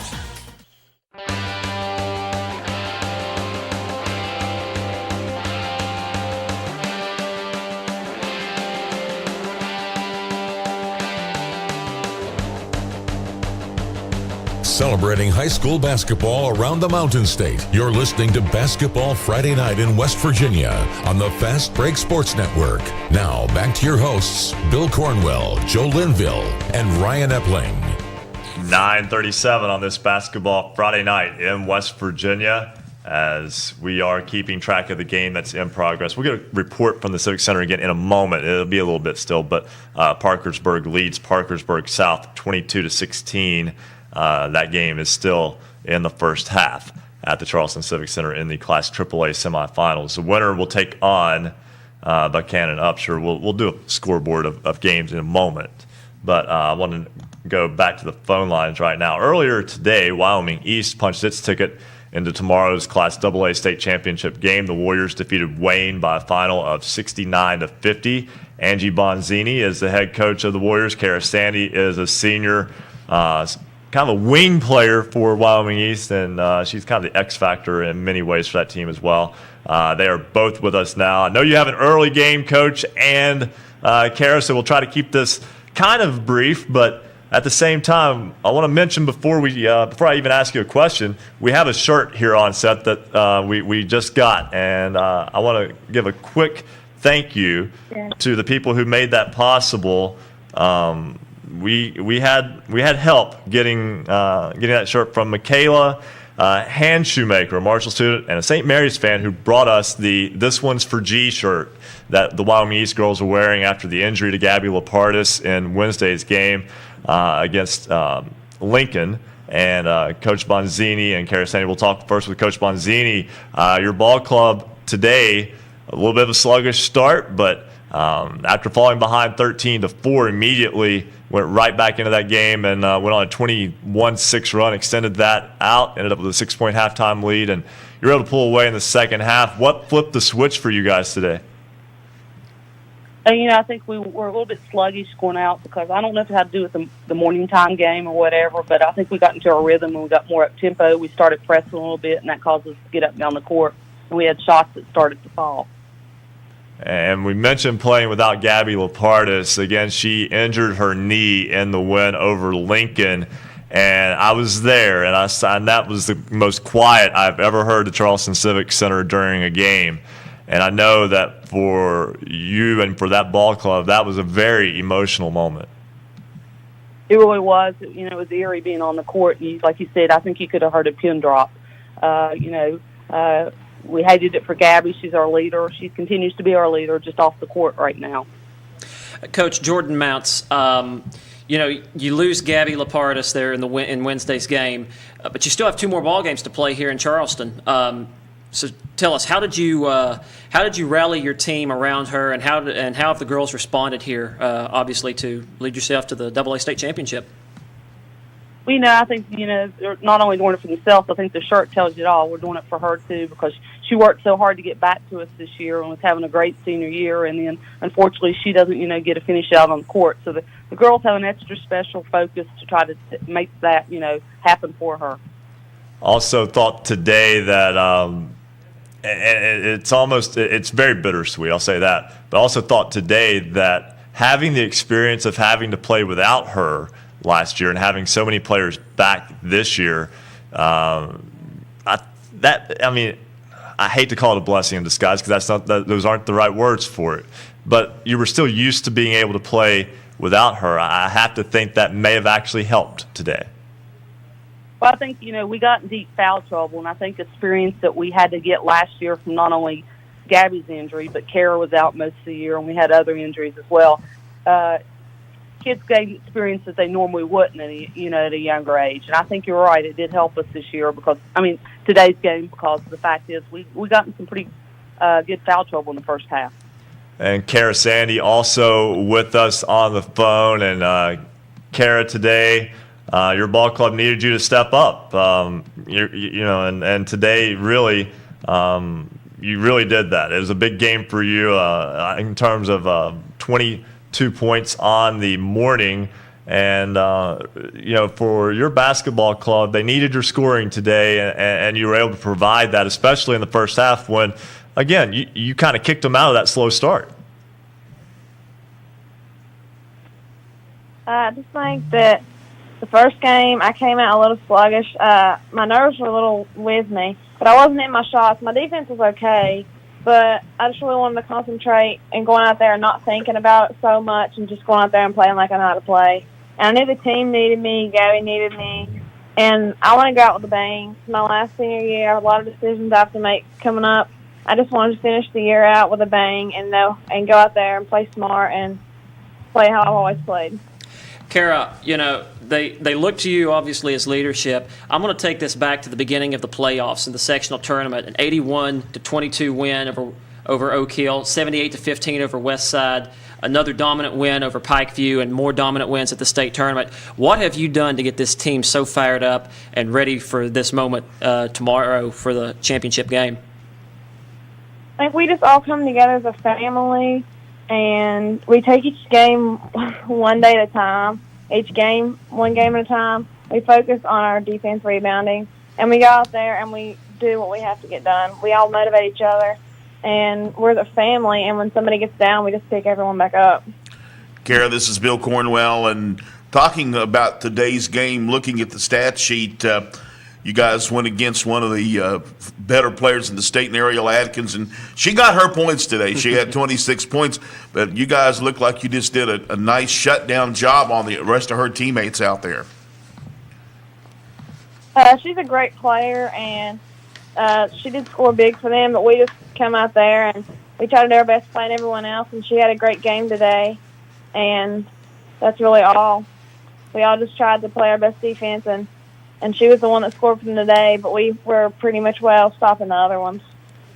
Celebrating high school basketball around the Mountain State. You're listening to Basketball Friday Night in West Virginia on the Fast Break Sports Network. Now, back to your hosts, Bill Cornwell, Joe Linville, and Ryan Epling. 9:37 on this Basketball Friday Night in West Virginia, as we are keeping track of the game that's in progress. We'll get a report from the Civic Center again in a moment. It'll be a little bit still, but Parkersburg leads Parkersburg South 22-16. That game is still in the first half at the Charleston Civic Center in the Class AAA semifinals. The winner will take on Buchanan Upshur. We'll do a scoreboard of games in a moment, but I want to go back to the phone lines right now. Earlier today, Wyoming East punched its ticket into tomorrow's Class AA state championship game. The Warriors defeated Wayne by a final of 69-50. Angie Bonzini is the head coach of the Warriors. Kara Sandy is a senior, kind of a wing player for Wyoming East, and she's kind of the X factor in many ways for that team as well. They are both with us now. I know you have an early game, Coach and Kara, so we'll try to keep this kind of brief, but at the same time, I want to mention before I even ask you a question, we have a shirt here on set that we just got, and I want to give a quick thank you to the people who made that possible. We had help getting that shirt from Michaela, hand shoemaker, a Marshall student, and a St. Mary's fan who brought us the "This One's for G" shirt that the Wyoming East girls were wearing after the injury to Gabby Lapardis in Wednesday's game against Lincoln. And Coach Bonzini and Kara Sandy, we'll talk first with Coach Bonzini. Your ball club today, a little bit of a sluggish start, but After falling behind 13-4 immediately, went right back into that game and went on a 21-6 run, extended that out, ended up with a 6-point halftime lead, and you were able to pull away in the second half. What flipped the switch for you guys today? I think we were a little bit sluggish going out because I don't know if it had to do with the morning time game or whatever, but I think we got into our rhythm and we got more up-tempo. We started pressing a little bit, and that caused us to get up and down the court, and we had shots that started to fall. And we mentioned playing without Gabby Lapardis. Again, she injured her knee in the win over Lincoln, and I was there, and that was the most quiet I've ever heard the Charleston Civic Center during a game. And I know that for you and for that ball club, that was a very emotional moment. It really was. It was eerie being on the court. Like you said, I think you could have heard a pin drop. We hated it for Gabby. She's our leader. She continues to be our leader just off the court right now. Coach Jordon Mounts, you lose Gabby Lapardis there in Wednesday's game, but you still have 2 more ball games to play here in Charleston. So tell us, how did you rally your team around her, and how have the girls responded here, obviously, to lead yourself to the AA state championship? I think, they're not only doing it for themselves, I think the shirt tells you it all. We're doing it for her, too, because she worked so hard to get back to us this year and was having a great senior year, and then, unfortunately, she doesn't, get a finish out on the court. So the girls have an extra special focus to try to make that, happen for her. Also thought today that it's very bittersweet, I'll say that, but also thought today that having the experience of having to play without her last year and having so many players back this year, I hate to call it a blessing in disguise because those aren't the right words for it, but you were still used to being able to play without her. I have to think that may have actually helped today. Well, I think, we got in deep foul trouble, and I think the experience that we had to get last year from not only Gabby's injury, but Kara was out most of the year, and we had other injuries as well. Kids gained experience that they normally wouldn't at a younger age. And I think you're right, it did help us this year today's game, because the fact is we got in some pretty good foul trouble in the first half. And Kara Sandy also with us on the phone. And Kara, today, your ball club needed you to step up. And today really, you really did that. It was a big game for you in terms of 22 points on the morning. And, for your basketball club, they needed your scoring today, and you were able to provide that, especially in the first half when, again, you kind of kicked them out of that slow start. I just think that the first game, I came out a little sluggish. My nerves were a little with me, but I wasn't hitting my shots. My defense was okay, but I just really wanted to concentrate and going out there and not thinking about it so much and just going out there and playing like I know how to play. And I knew the team needed me, Gabby needed me, and I want to go out with a bang. It's my last senior year. I have a lot of decisions I have to make coming up. I just wanted to finish the year out with a bang and go out there and play smart and play how I've always played. Kara, they look to you, obviously, as leadership. I'm going to take this back to the beginning of the playoffs in the sectional tournament, an 81-22 win over Oak Hill, 78-15 over West Side, another dominant win over Pikeview, and more dominant wins at the state tournament. What have you done to get this team so fired up and ready for this moment tomorrow for the championship game? I think we just all come together as a family, and we take each game one day at a time, one game at a time. We focus on our defense rebounding, and we go out there and we do what we have to get done. We all motivate each other, and we're the family, and when somebody gets down, we just pick everyone back up. Kara, this is Bill Cornwell, and talking about today's game, looking at the stat sheet, you guys went against one of the better players in the state, Ariel Adkins, and she got her points today. She had 26 points, but you guys look like you just did a nice shutdown job on the rest of her teammates out there. She's a great player, and she did score big for them, but we just come out there and we try to do our best playing everyone else, and she had a great game today, and that's really all. We all just tried to play our best defense, and she was the one that scored for them today, but we were pretty much well stopping the other ones.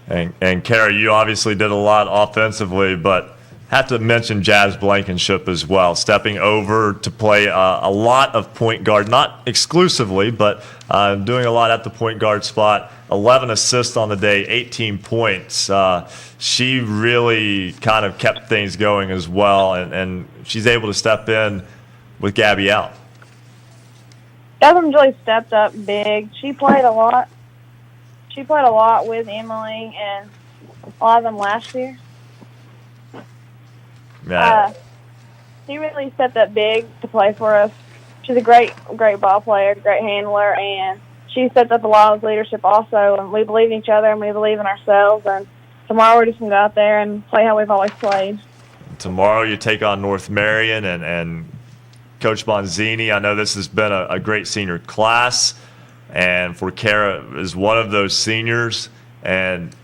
And Kara, you obviously did a lot offensively, but Have to mention Jazz Blankenship as well, stepping over to play a lot of point guard, not exclusively, but doing a lot at the point guard spot. 11 assists on the day, 18 points. She really kind of kept things going as well, and she's able to step in with Gabby out. Jasmine really stepped up big. She played a lot. She played a lot with Emily and a lot of them last year. Yeah. She really stepped up big to play for us. She's a great ball player, great handler, and she stepped up a lot of leadership also. And we believe in each other and we believe in ourselves. And tomorrow we're just going to go out there and play how we've always played. Tomorrow you take on North Marion and Coach Bonzini. I know this has been a great senior class, and for Kara is one of those seniors. And,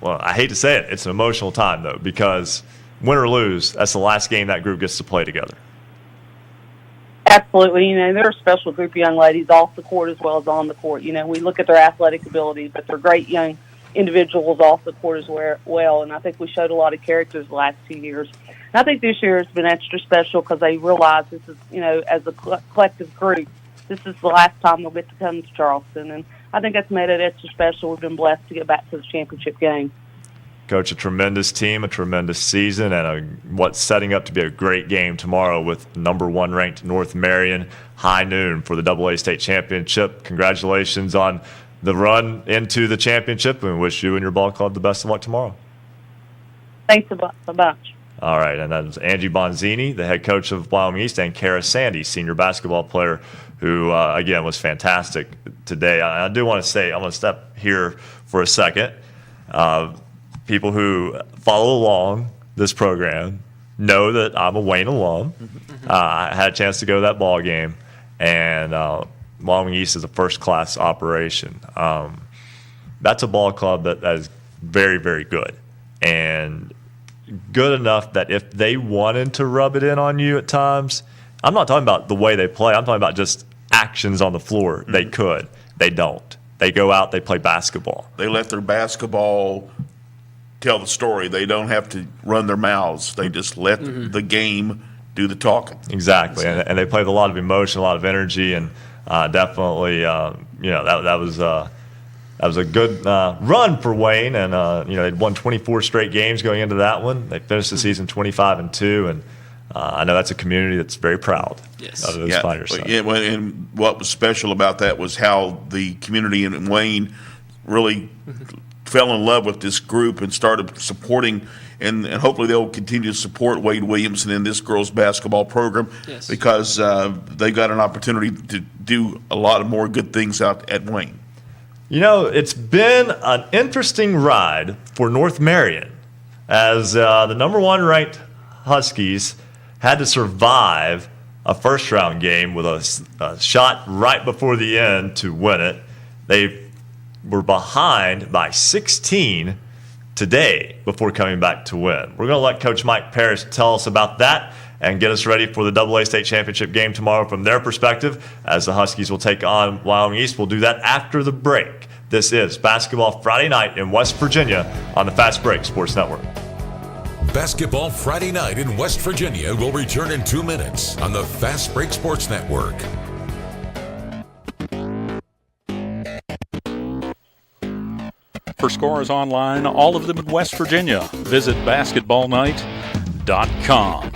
well, I hate to say it, it's an emotional time, though, because win or lose, that's the last game that group gets to play together. Absolutely. They're a special group of young ladies off the court as well as on the court. We look at their athletic ability, but they're great young individuals off the court as well. And I think we showed a lot of characters the last 2 years. And I think this year has been extra special because they realize this is, as a collective group, this is the last time they'll get to come to Charleston. And I think that's made it extra special. We've been blessed to get back to the championship game. Coach, a tremendous team, a tremendous season, and what's setting up to be a great game tomorrow with number 1 ranked North Marion, high noon for the AA State Championship. Congratulations on the run into the championship, and wish you and your ball club the best of luck tomorrow. Thanks a bunch. All right, and that was Angie Bonzini, the head coach of Wyoming East, and Kara Sandy, senior basketball player, who, again, was fantastic today. I do want to say, I'm going to step here for a second. People who follow along this program know that I'm a Wayne alum. I had a chance to go to that ball game, and Wyoming East is a first-class operation. That's a ball club that is very, very good, and good enough that if they wanted to rub it in on you at times, I'm not talking about the way they play. I'm talking about just actions on the floor. They could. They don't. They go out, they play basketball. They let their basketball tell the story. They don't have to run their mouths. They just let the game do the talking. Exactly, and they play with a lot of emotion, a lot of energy, and definitely, that was a good run for Wayne, and they'd won 24 straight games going into that one. They finished the season 25-2, and I know that's a community that's very proud of those fighters. Yeah, and what was special about that was how the community in Wayne really fell in love with this group and started supporting, and hopefully they'll continue to support Wade Williamson in this girls basketball program because they got an opportunity to do a lot of more good things out at Wayne. It's been an interesting ride for North Marion as the number 1 ranked Huskies had to survive a first-round game with a shot right before the end to win it. They were behind by 16 today before coming back to win. We're going to let Coach Mike Parrish tell us about that and get us ready for the AA State Championship game tomorrow from their perspective as the Huskies will take on Wyoming East. We'll do that after the break. This is Basketball Friday Night in West Virginia on the Fast Break Sports Network. Basketball Friday Night in West Virginia will return in 2 minutes on the Fast Break Sports Network. For scores online, all of them in West Virginia, visit basketballnight.com.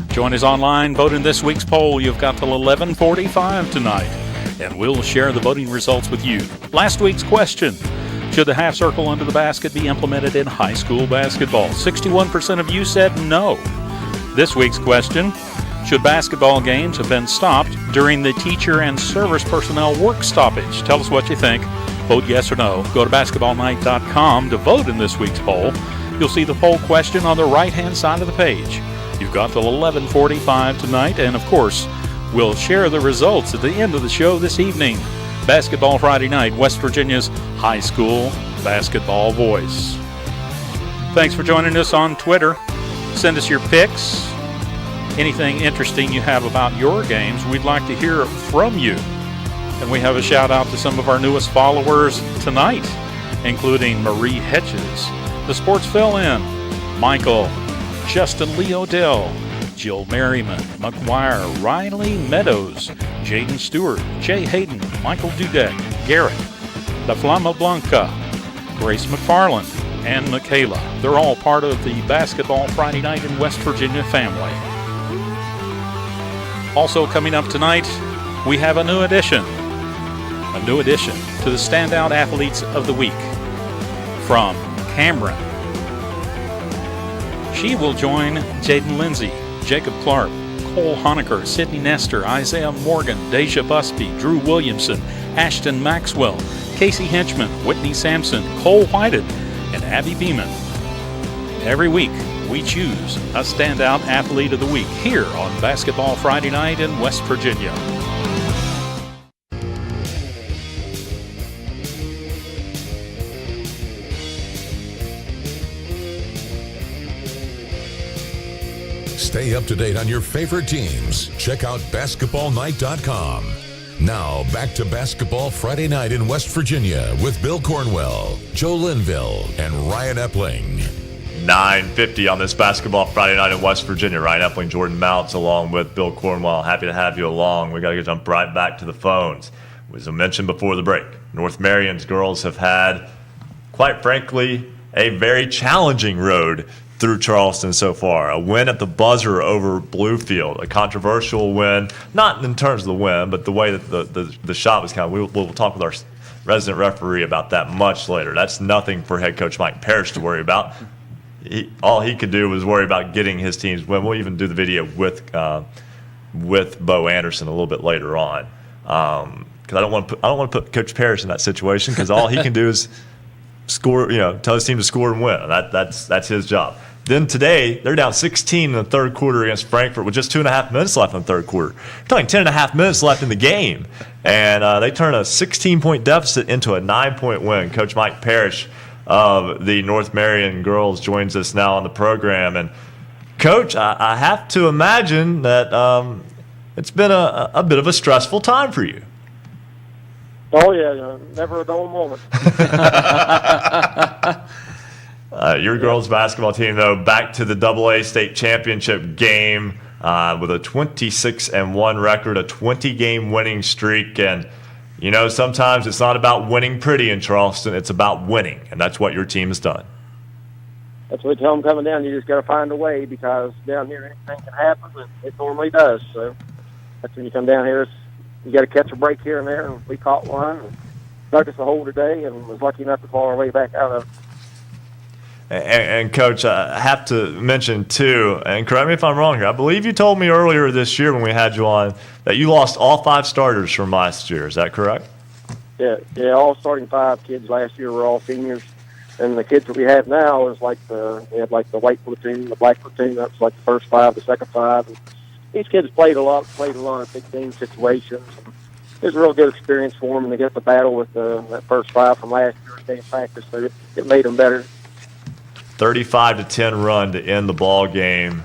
Join us online, vote in this week's poll. You've got till 11:45 tonight, and we'll share the voting results with you. Last week's question: should the half circle under the basket be implemented in high school basketball? 61% of you said no. This week's question: should basketball games have been stopped during the teacher and service personnel work stoppage? Tell us what you think. Vote yes or no. Go to basketballnight.com to vote in this week's poll. You'll see the poll question on the right-hand side of the page. You've got till 11:45 tonight, and of course, we'll share the results at the end of the show this evening. Basketball Friday Night, West Virginia's high school basketball voice. Thanks for joining us on Twitter. Send us your pics, anything interesting you have about your games. We'd like to hear from you. And we have a shout out to some of our newest followers tonight, including Marie Hedges, the Sports Fill-In, Michael, Justin Lee Odell, Jill Merriman, McGuire, Riley Meadows, Jaden Stewart, Jay Hayden, Michael Dudek, Garrett, La Flama Blanca, Grace McFarland, and Michaela. They're all part of the Basketball Friday Night in West Virginia family. Also coming up tonight, we have a new addition to the Standout Athletes of the Week from Cameron. She will join Jaden Lindsay, Jacob Clark, Cole Honecker, Sydney Nestor, Isaiah Morgan, Deja Busby, Drew Williamson, Ashton Maxwell, Casey Henchman, Whitney Sampson, Cole Whited, and Abby Beeman. Every week, we choose a Standout Athlete of the Week here on Basketball Friday Night in West Virginia. Stay up to date on your favorite teams. Check out basketballnight.com. Now, back to Basketball Friday Night in West Virginia with Bill Cornwell, Joe Linville, and Ryan Epling. 9:50 on this Basketball Friday Night in West Virginia. Ryan Epling, Jordon Mounts, along with Bill Cornwell. Happy to have you along. We got to jump right back to the phones. As I mentioned before the break, North Marion's girls have had, quite frankly, a very challenging road through Charleston so far. A win at the buzzer over Bluefield, a controversial win, not in terms of the win, but the way that the shot was counted. We'll talk with our resident referee about that much later. That's nothing for head coach Mike Parrish to worry about. All he could do was worry about getting his team's win. We'll even do the video with Bo Anderson a little bit later on, because I don't want to put Coach Parrish in that situation, because all he can do is score. Tell his team to score and win. That's his job. Then today, they're down 16 in the third quarter against Frankfort with just 2.5 minutes left in the third quarter. We're talking 10.5 minutes left in the game. And they turn a 16-point deficit into a 9-point win. Coach Mike Parrish of the North Marion girls joins us now on the program. And, Coach, I have to imagine that it's been a bit of a stressful time for you. Oh, yeah, never a dull moment. Your girls' basketball team, though, back to the AA state championship game with a 26-1 record, a 20-game winning streak. And, sometimes it's not about winning pretty in Charleston. It's about winning, and that's what your team has done. That's what we tell them coming down. You just got to find a way, because down here anything can happen, and it normally does. So that's when you come down here. You got to catch a break here and there, and we caught one. And dug us a hole today, and was lucky enough to fall our way back out of it. And Coach, I have to mention, too, and correct me if I'm wrong here, I believe you told me earlier this year when we had you on that you lost all 5 starters from last year. Is that correct? Yeah, all starting 5 kids last year were all seniors. And the kids that we have now is like we had like the white platoon, the black platoon. That's like the first 5, the second 5. And these kids played a lot of big game situations. It was a real good experience for them, and they get the battle with that first 5 from last year's day of practice. So it made them better. 35-10 run to end the ball game.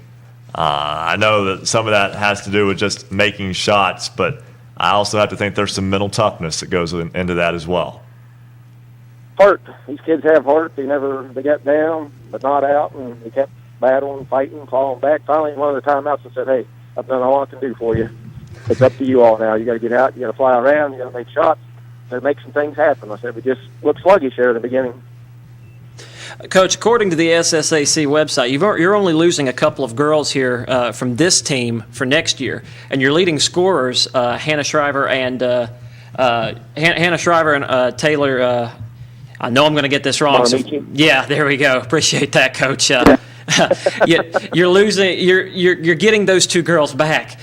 I know that some of that has to do with just making shots, but I also have to think there's some mental toughness that goes into that as well. Heart. These kids have heart. They got down, but not out, and they kept battling, fighting, falling back. Finally, one of the timeouts, I said, "Hey, I've done all I can do for you. It's up to you all now. You got to get out. You got to fly around. You got to make shots. And make some things happen." I said, "We just looked sluggish there at the beginning." Coach, according to the SSAC website, you're only losing a couple of girls here from this team for next year, and your leading scorers, Hannah Shriver and Taylor. I know I'm going to get this wrong. So, yeah, there we go. Appreciate that, Coach. You're losing. You're getting those 2 girls back,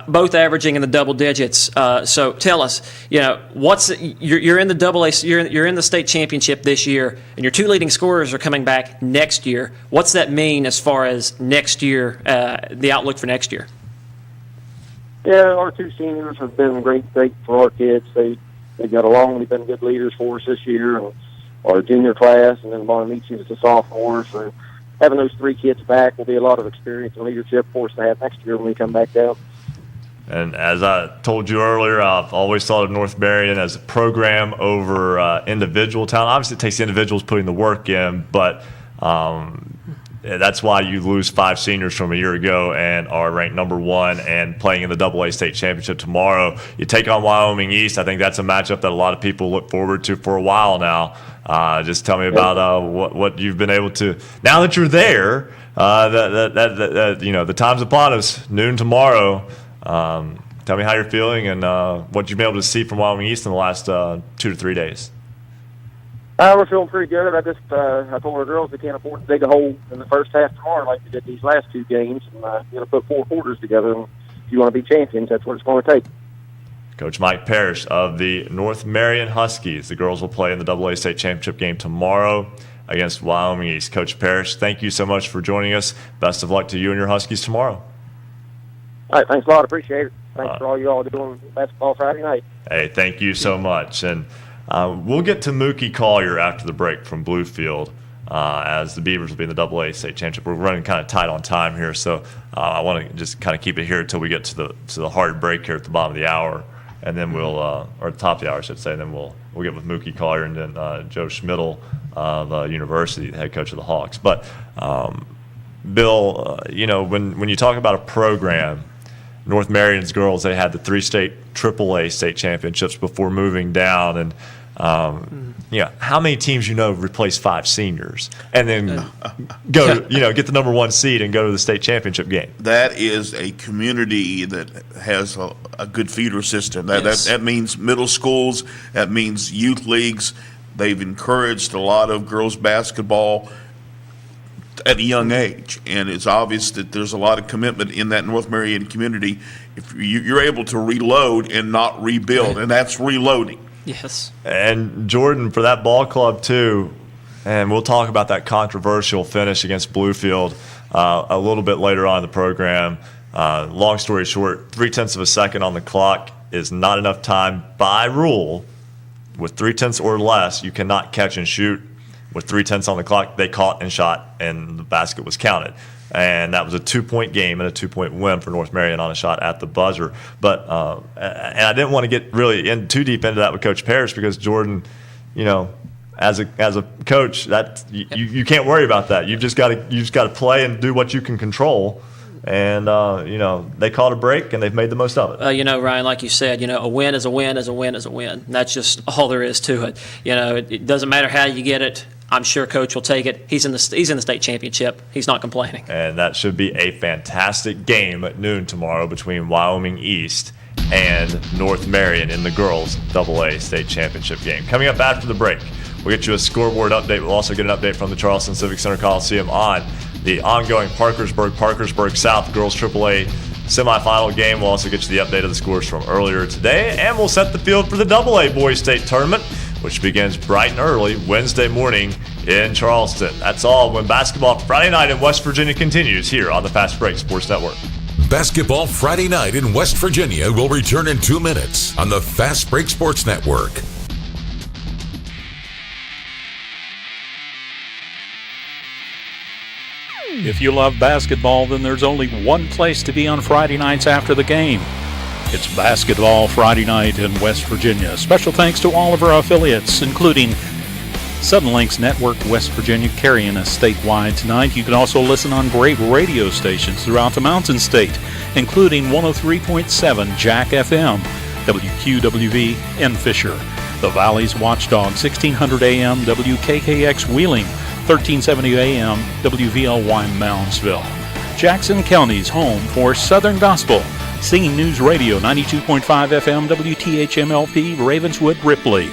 both averaging in the double digits. So tell us, you're in the AA. You're in the state championship this year, and your 2 leading scorers are coming back next year. What's that mean as far as next year, the outlook for next year? Yeah, our 2 seniors have been great for our kids. They got along. They've been good leaders for us this year. And our junior class, and then Bonamici is a sophomore. So having those 3 kids back will be a lot of experience and leadership for us to have next year when we come back down. And as I told you earlier, I've always thought of North Marion as a program over individual talent. Obviously, it takes the individuals putting the work in, but that's why you lose 5 seniors from a year ago and are ranked number 1 and playing in the AA state championship tomorrow. You take on Wyoming East. I think that's a matchup that a lot of people look forward to for a while now. Just tell me about what you've been able to, now that you're there, the time's upon us, noon tomorrow. Tell me how you're feeling and what you've been able to see from Wyoming East in the last 2 to 3 days. We're feeling pretty good. I told our girls they can't afford to dig a hole in the first half tomorrow like they did these last 2 games. And going to put 4 quarters together. And if you want to be champions, that's what it's going to take. Coach Mike Parrish of the North Marion Huskies. The girls will play in the AA state championship game tomorrow against Wyoming East. Coach Parrish, thank you so much for joining us. Best of luck to you and your Huskies tomorrow. All right, thanks a lot. Appreciate it. Thanks for all you all doing basketball Friday night. Hey, thank you so much. And we'll get to Mookie Collier after the break from Bluefield as the Beavers will be in the AA state championship. We're running kind of tight on time here, so I want to just kind of keep it here until we get to the hard break here at the bottom of the hour, and then we'll or the top of the hour, I should say. And then we'll get with Mookie Collier and then Joe Schmidl of University, the head coach of the Hawks. But Bill, when you talk about a program, North Marion's girls, they had the 3 state AAA state championships before moving down, and how many teams replace 5 seniors and then go get the number 1 seed and go to the state championship game? That is a community that has a good feeder system. That means middle schools. That means youth leagues. They've encouraged a lot of girls basketball at a young age, and it's obvious that there's a lot of commitment in that North Marion community. If you're able to reload and not rebuild, and that's reloading. Yes. And Jordan, for that ball club too, and we'll talk about that controversial finish against Bluefield a little bit later on in the program. Long story short, 0.3 of a second on the clock is not enough time by rule. With 0.3 or less, you cannot catch and shoot. With 0.3 on the clock, they caught and shot, and the basket was counted. And that was a 2-point game and a 2-point win for North Marion on a shot at the buzzer. But and I didn't want to get really too deep into that with Coach Parrish because Jordan, as a coach, that you can't worry about that. You just got to play and do what you can control. And they caught a break and they've made the most of it. Ryan, like you said, a win is a win is a win is a win. And that's just all there is to it. It doesn't matter how you get it. I'm sure Coach will take it. He's in the state championship. He's not complaining. And that should be a fantastic game at noon tomorrow between Wyoming East and North Marion in the girls' AA state championship game. Coming up after the break, we'll get you a scoreboard update. We'll also get an update from the Charleston Civic Center Coliseum on the ongoing Parkersburg South girls AAA semifinal game. We'll also get you the update of the scores from earlier today, and we'll set the field for the AA boys state tournament, which begins bright and early Wednesday morning in Charleston. That's all when Basketball Friday Night in West Virginia continues here on the Fast Break Sports Network. Basketball Friday Night in West Virginia will return in 2 minutes on the Fast Break Sports Network. If you love basketball, then there's only one place to be on Friday nights after the game. It's Basketball Friday Night in West Virginia. Special thanks to all of our affiliates, including Suddenlinks Network West Virginia, carrying us statewide tonight. You can also listen on great radio stations throughout the Mountain State, including 103.7 Jack FM, WQWV in Fisher, the Valley's Watchdog, 1600 AM WKKX Wheeling, 1370 AM WVLY Moundsville. Jackson County's home for Southern Gospel, Singing News Radio, 92.5 FM WTHMLP Ravenswood Ripley.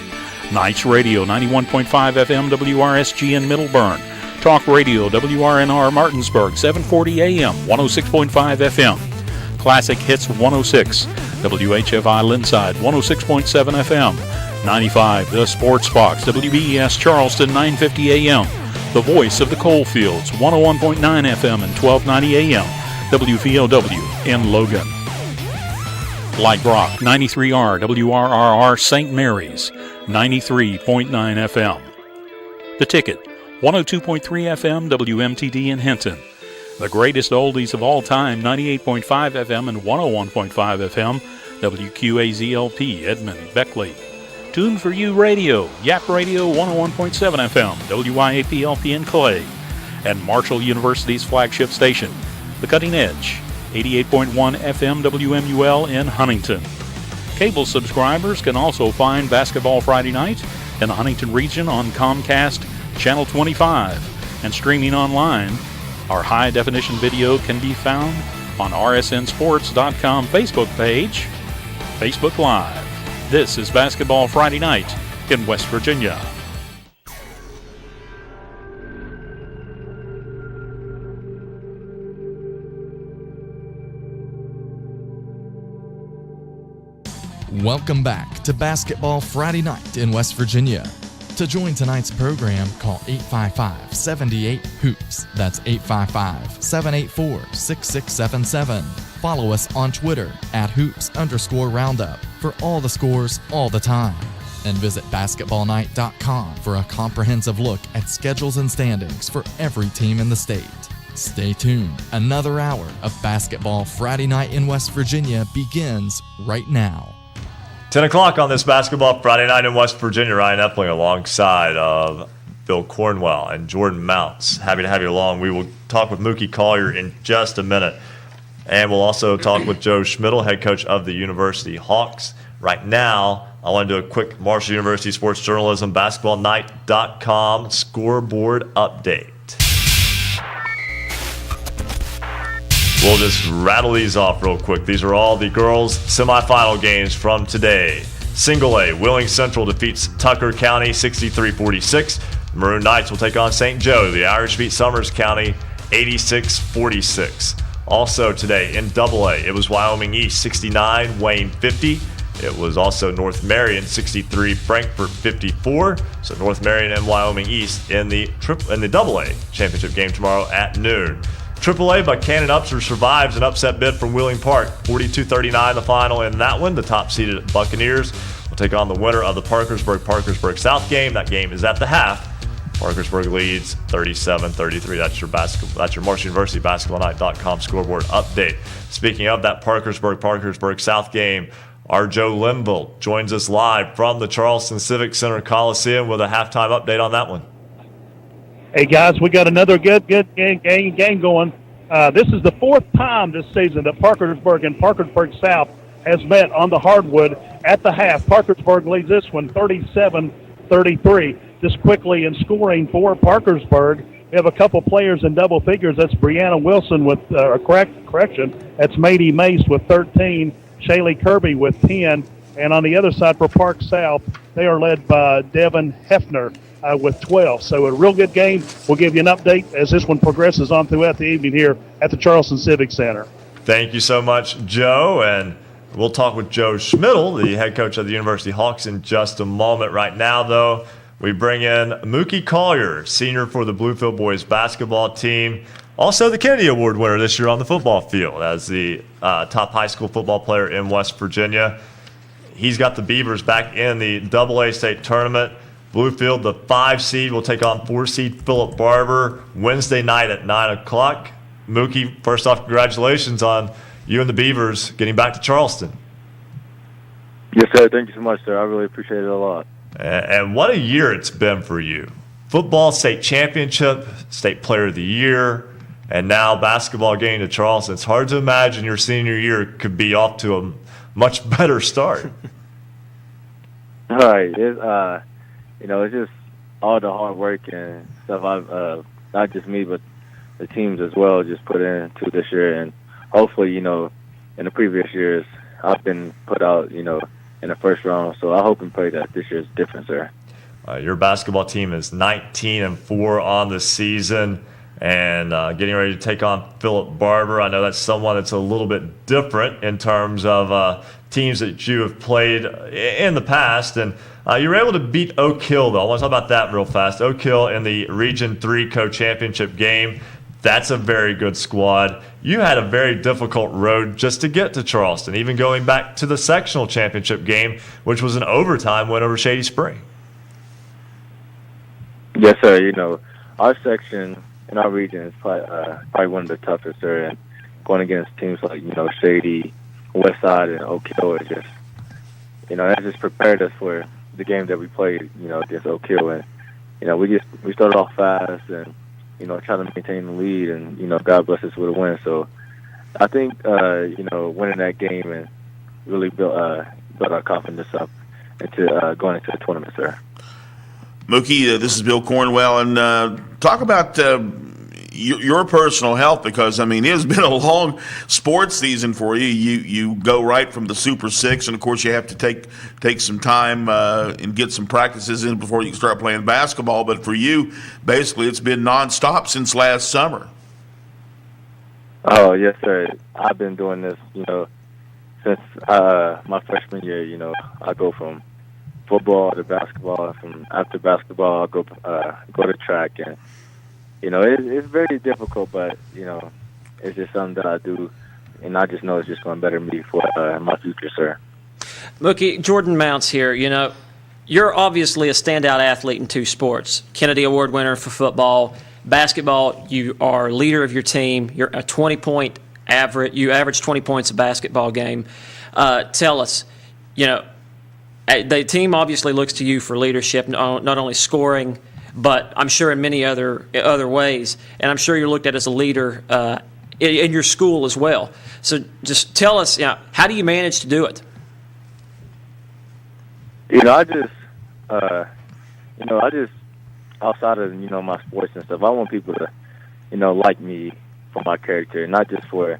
Knights Radio, 91.5 FM WRSG in Middleburn. Talk Radio WRNR Martinsburg, 740 AM 106.5 FM. Classic Hits 106 WHFI Linside, 106.7 FM. 95 The Sports Fox WBES Charleston, 950 AM. The Voice of the Coalfields, 101.9 FM and 1290 AM, WVOW in Logan. Light Rock, 93R, WRRR St. Mary's, 93.9 FM. The Ticket, 102.3 FM, WMTD in Hinton. The Greatest Oldies of All Time, 98.5 FM and 101.5 FM, WQAZLP, Edmond, Beckley. Tune for You Radio, Yap Radio 101.7 FM, WYAPLP in Clay. and Marshall University's flagship station, The Cutting Edge, 88.1 FM WMUL in Huntington. Cable subscribers can also find Basketball Friday Night in the Huntington region on Comcast Channel 25 and streaming online. Our high-definition video can be found on rsnsports.com Facebook page, Facebook Live. This is Basketball Friday Night in West Virginia. Welcome back to Basketball Friday Night in West Virginia. To join tonight's program, call 855-78-HOOPS. That's 855-784-6677. Follow us on Twitter @hoops_roundup for all the scores all the time. And visit basketballnight.com for a comprehensive look at schedules and standings for every team in the state. Stay tuned. Another hour of Basketball Friday Night in West Virginia begins right now. 10 o'clock on this Basketball Friday Night in West Virginia. Ryan Epling alongside of Bill Cornwell and Jordon Mounts. Happy to have you along. We will talk with Mookie Collier in just a minute. And we'll also talk with Joe Schmidl, head coach of the University Hawks. Right now, I want to do a quick Marshall University Sports Journalism BasketballNight.com scoreboard update. We'll just rattle these off real quick. These are all the girls' semifinal games from today. Single A, Wheeling Central defeats Tucker County 63-46. Maroon Knights will take on St. Joe. The Irish beat Summers County 86-46. Also today in Double A, it was Wyoming East 69, Wayne 50. It was also North Marion 63, Frankfort 54. So North Marion and Wyoming East in the Double A championship game tomorrow at noon. AAA Buchanan Upser survives an upset bid from Wheeling Park. 42-39 the final in that one. The top-seeded Buccaneers will take on the winner of the Parkersburg South game. That game is at the half. Parkersburg leads 37-33. That's your Marshall University BasketballNight.com scoreboard update. Speaking of that Parkersburg South game, our Joe Linville joins us live from the Charleston Civic Center Coliseum with a halftime update on that one. Hey, guys, we got another good game going. This is the fourth time this season that Parkersburg and Parkersburg South has met on the hardwood at the half. Parkersburg leads this one 37-33. Just quickly in scoring for Parkersburg, we have a couple players in double figures. That's Brianna Wilson with correction. That's Mady Mace with 13, Shaylee Kirby with 10. And on the other side for Park South, they are led by Devin Hefner with 12. So a real good game. We'll give you an update as this one progresses on throughout the evening here at the Charleston Civic Center. Thank you so much, Joe. And we'll talk with Joe Schmidl, the head coach of the University Hawks, in just a moment. Right now, though, we bring in Mookie Collier, senior for the Bluefield boys basketball team. Also the Kennedy Award winner this year on the football field as the top high school football player in West Virginia. He's got the Beavers back in the AA state tournament. Bluefield, the 5 seed, will take on 4 seed Philip Barber Wednesday night at 9 o'clock. Mookie, first off, congratulations on you and the Beavers getting back to Charleston. Yes, sir. Thank you so much, sir. I really appreciate it a lot. And what a year it's been for you. Football state championship, state player of the year, and now basketball getting to Charleston. It's hard to imagine your senior year could be off to a much better start. All right. It's just all the hard work and stuff I've, not just me, but the teams as well, just put into this year. And hopefully, in the previous years, I've been put out, in the first round. So I hope and pray that this year is different, sir. Your basketball team is 19-4 on the season and getting ready to take on Philip Barber. I know that's someone that's a little bit different in terms of teams that you have played in the past. And you were able to beat Oak Hill, though. I want to talk about that real fast. Oak Hill in the Region 3 co-championship game. That's a very good squad. You had a very difficult road just to get to Charleston, even going back to the sectional championship game, which was an overtime win over Shady Spring. Yes, sir. Our section in our region is probably one of the toughest, sir. And going against teams like, Shady, Westside, and Oak Hill is just, that just prepared us for the game that we played, against Oak Hill. And, we started off fast and try to maintain the lead, and God bless us with a win. So I think winning that game and really built our confidence up into going into the tournament, sir. Mookie, this is Bill Cornwell, and talk about your personal health, because it has been a long sports season for you. You go right from the Super Six, and of course you have to take some time and get some practices in before you can start playing basketball. But for you, basically, it's been nonstop since last summer. Oh yes, sir. I've been doing this, since my freshman year. I go from football to basketball. From after basketball, I go to track, and it's very difficult, but it's just something that I do, and I just know it's just going to better me for my future, sir. Mookie, Jordon Mounts here. You're obviously a standout athlete in two sports. Kennedy Award winner for football. Basketball, you are leader of your team. You're a 20-point average. You average 20 points a basketball game. Tell us, the team obviously looks to you for leadership, not only scoring, but I'm sure in many other ways. And I'm sure you're looked at as a leader in your school as well. So just tell us, how do you manage to do it? I just outside of my sports and stuff, I want people to like me for my character, not just for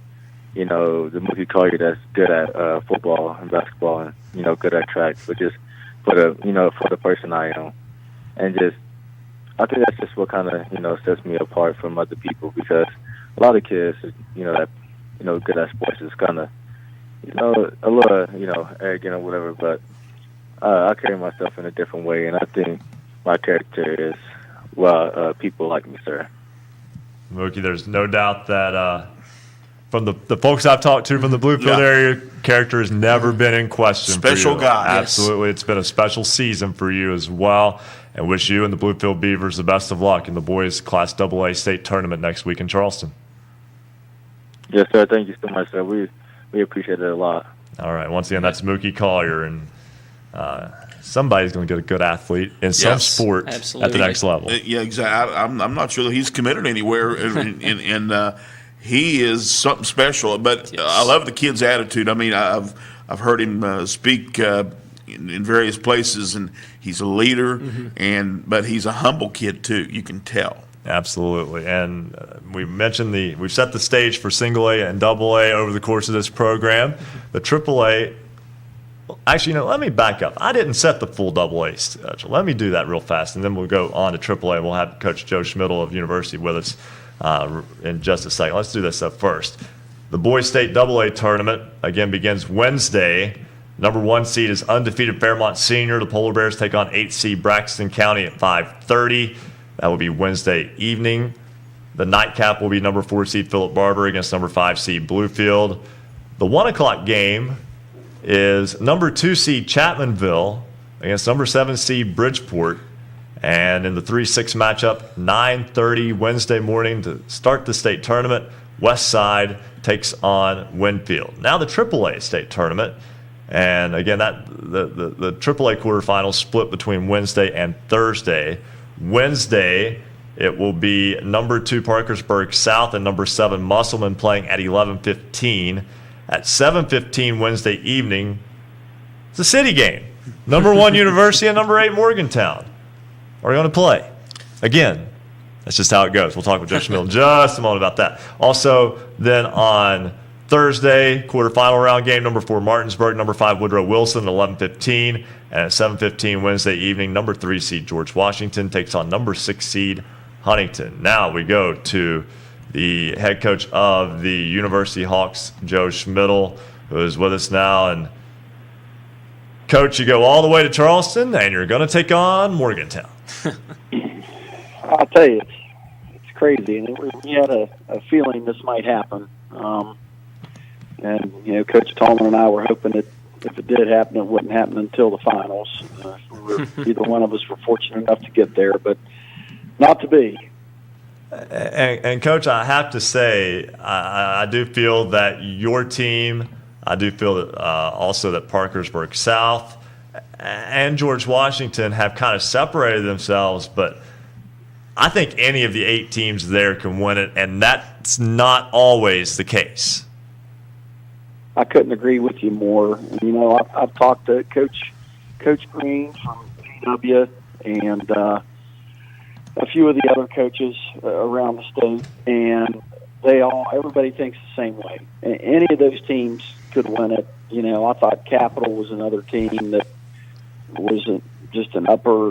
the Mookie Collier that's good at football and basketball and good at track, but just for the person I am. And just I think that's just what kind of sets me apart from other people, because a lot of kids that good at sports is kind of a little arrogant or whatever, but I carry myself in a different way, and I think my character is people like me, sir. Mookie, there's no doubt that from the folks I've talked to from the Bluefield area, character has never been in question. Special for you. guy. Absolutely. It's been a special season for you as well. And wish you and the Bluefield Beavers the best of luck in the boys Class AA state tournament next week in Charleston. Yes, sir. Thank you so much, sir. We appreciate it a lot. All right. Once again, that's Mookie Collier, and somebody's going to get a good athlete in some sport at the next level. Yeah, exactly. I'm not sure that he's committed anywhere, and he is something special. But I love the kid's attitude. I've heard him speak in various places, and he's a leader, but he's a humble kid too. You can tell. Absolutely, and we've set the stage for single A and double A over the course of this program. The triple A. Actually, let me back up. I didn't set the full double A schedule. Let me do that real fast, and then we'll go on to triple A. We'll have Coach Joe Schmidl of University with us in just a second. Let's do this up first. The boys state double A tournament again begins Wednesday. Number 1 seed is undefeated Fairmont Senior. The Polar Bears take on 8 seed Braxton County at 5:30. That will be Wednesday evening. The nightcap will be number 4 seed Philip Barber against number 5 seed Bluefield. The 1 o'clock game is number 2 seed Chapmanville against number 7 seed Bridgeport. And in the 3-6 matchup, 9:30 Wednesday morning to start the state tournament, West Side takes on Winfield. Now the AAA state tournament, and again, the AAA quarterfinals split between Wednesday and Thursday. Wednesday, it will be number 2 Parkersburg South and number 7 Musselman playing at 11:15. At 7:15 Wednesday evening, it's a city game. Number 1 University and number 8 Morgantown are going to play. Again, that's just how it goes. We'll talk with Joe Schmidt in just a moment about that. Also, then on Thursday, quarterfinal round game, number 4 Martinsburg, number 5 Woodrow Wilson at 11:15. And at 7:15 Wednesday evening, number 3 seed George Washington takes on number 6 seed Huntington. Now we go to the head coach of the University Hawks, Joe Schmidl, who is with us now. And Coach, you go all the way to Charleston, and you're going to take on Morgantown. I'll tell you, it's crazy. And we had a feeling this might happen. And Coach Tallman and I were hoping that if it did happen, it wouldn't happen until the finals. Either one of us were fortunate enough to get there, but not to be. And Coach, I have to say, I do feel that your team, I do feel that also that Parkersburg South and George Washington have kind of separated themselves, but I think any of the 8 teams there can win it, and that's not always the case. I couldn't agree with you more. You know, I've talked to Coach Green from PW and a few of the other coaches around the state, and everybody thinks the same way. Any of those teams could win it. You know, I thought Capital was another team that was just an upper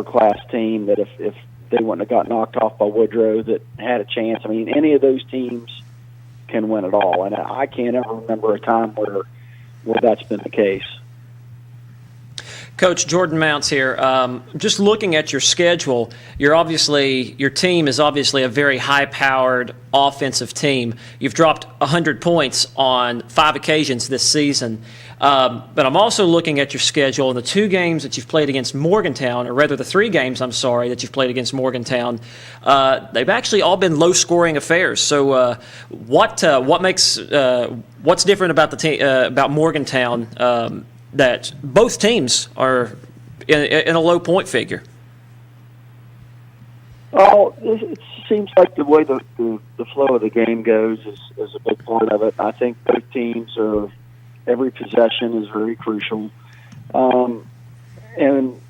class team that if they wouldn't have got knocked off by Woodrow, that had a chance. I mean, any of those teams can win it all, and I can't ever remember a time where that's been the case. Coach Jordon Mounts here. Just looking at your schedule, your team is obviously a very high-powered offensive team. You've dropped 100 points on 5 occasions this season. But I'm also looking at your schedule, and the 2 games that you've played against Morgantown, or rather the 3 games, that you've played against Morgantown, they've actually all been low-scoring affairs. So what's different about about Morgantown that both teams are in a low point figure? Oh, it seems like the way the flow of the game goes is a big part of it. I think both teams every possession is very crucial. And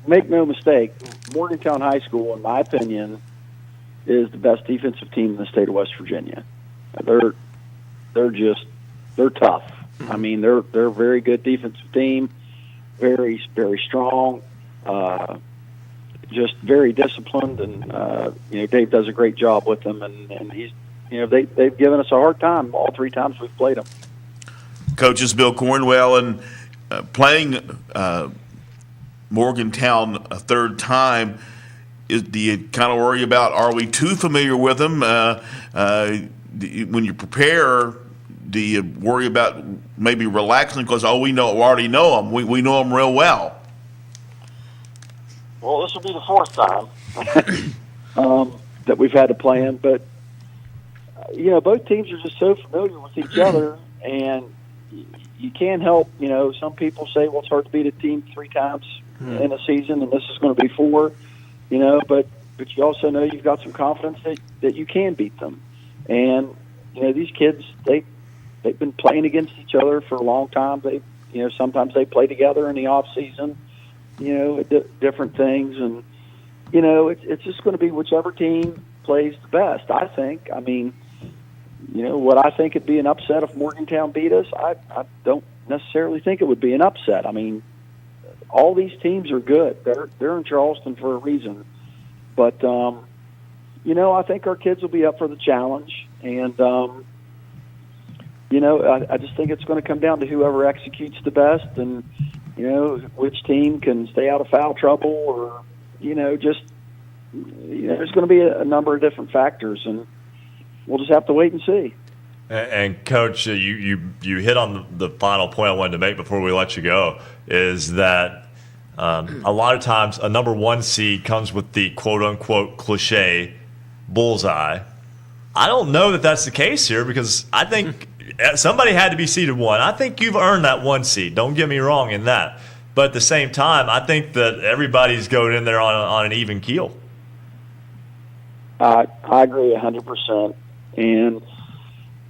make no mistake, Morgantown High School, in my opinion, is the best defensive team in the state of West Virginia. They're tough. I mean, they're a very good defensive team, very, very strong, just very disciplined, and Dave does a great job with them, and he's, they've given us a hard time all 3 times we've played them. Coaches Bill Cornwell, and playing Morgantown a 3rd time, do you kind of worry about, are we too familiar with them? When you prepare, do you worry about maybe relaxing because, we already know them. We know them real well. Well, this will be the 4th time that we've had to play them. But, both teams are just so familiar with each other, and you can't help, some people say, well, it's hard to beat a team 3 times in a season, and this is going to be 4, but you also know you've got some confidence that you can beat them. And, these kids, they've been playing against each other for a long time. Sometimes they play together in the off season, different things. And, it's just going to be whichever team plays the best, I think. I mean, would I think it'd be an upset if Morgantown beat us? I don't necessarily think it would be an upset. I mean, all these teams are good. They're in Charleston for a reason. But, I think our kids will be up for the challenge. And, I just think it's going to come down to whoever executes the best and, which team can stay out of foul trouble or, there's going to be a number of different factors, and we'll just have to wait and see. And Coach, you hit on the final point I wanted to make before we let you go, is that a lot of times a number 1 seed comes with the quote-unquote cliche bullseye. I don't know that that's the case here, because I think somebody had to be seeded 1. I think you've earned that 1 seed. Don't get me wrong in that. But at the same time, I think that everybody's going in there on an even keel. I agree 100%. And,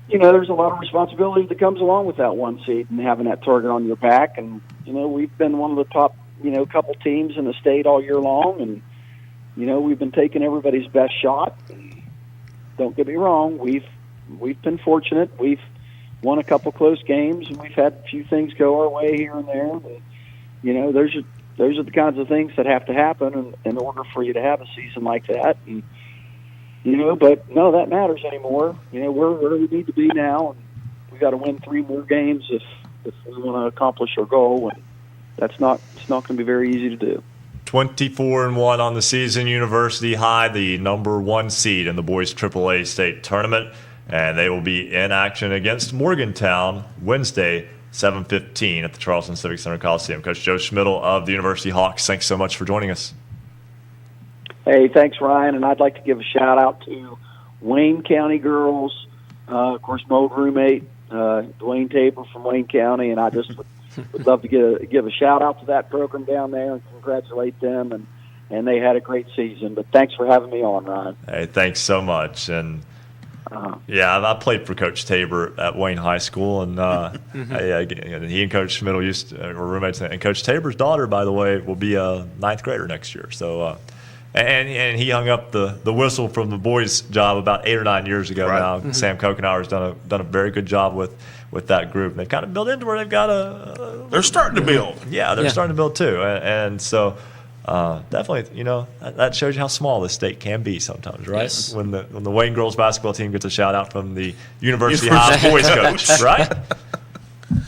there's a lot of responsibility that comes along with that 1 seed and having that target on your back. And, we've been one of the top, couple teams in the state all year long. And, we've been taking everybody's best shot. Don't get me wrong. We've been fortunate. We've won a couple close games, and we've had a few things go our way here and there. But, those are the kinds of things that have to happen in order for you to have a season like that. And, but none of that matters anymore. We're where we need to be now, and we got to win 3 more games if we want to accomplish our goal. And it's not going to be very easy to do. 24-1 on the season. University High, the number 1 seed in the boys AAA state tournament, and they will be in action against Morgantown Wednesday, 7:15 at the Charleston Civic Center Coliseum. Coach Joe Schmidl of the University Hawks, thanks so much for joining us. Hey, thanks, Ryan, and I'd like to give a shout-out to Wayne County girls, of course, my old roommate, Dwayne Tabor from Wayne County, and I just would love to give a shout-out to that program down there and congratulate them. And and they had a great season. But thanks for having me on, Ryan. Hey, thanks so much. And yeah, I played for Coach Tabor at Wayne High School, and he and Coach Schmidl were roommates. And Coach Tabor's daughter, by the way, will be a ninth grader next year. So, and he hung up the whistle from the boys' job about 8 or 9 years ago. Right. Now, Sam Kokenauer's done a very good job with that group. And they've kind of built into where they've got they're starting to build. Yeah, they're starting to build too, and so. Definitely, that shows you how small this state can be sometimes, right? Yes. When the Wayne girls basketball team gets a shout out from the University High boys coach, right?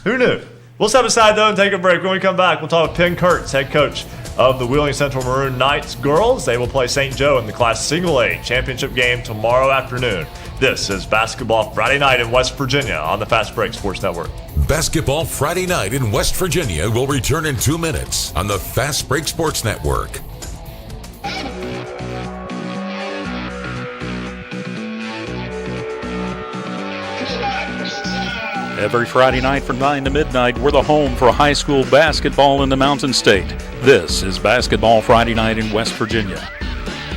Who knew? We'll step aside though and take a break. When we come back, we'll talk with Penn Kurtz, head coach of the Wheeling Central Maroon Knights girls. They will play St. Joe in the Class Single A championship game tomorrow afternoon. This is Basketball Friday Night in West Virginia on the Fast Break Sports Network. Basketball Friday Night in West Virginia will return in 2 minutes on the Fast Break Sports Network. Every Friday night from 9 to midnight, we're the home for high school basketball in the Mountain State. This is Basketball Friday Night in West Virginia.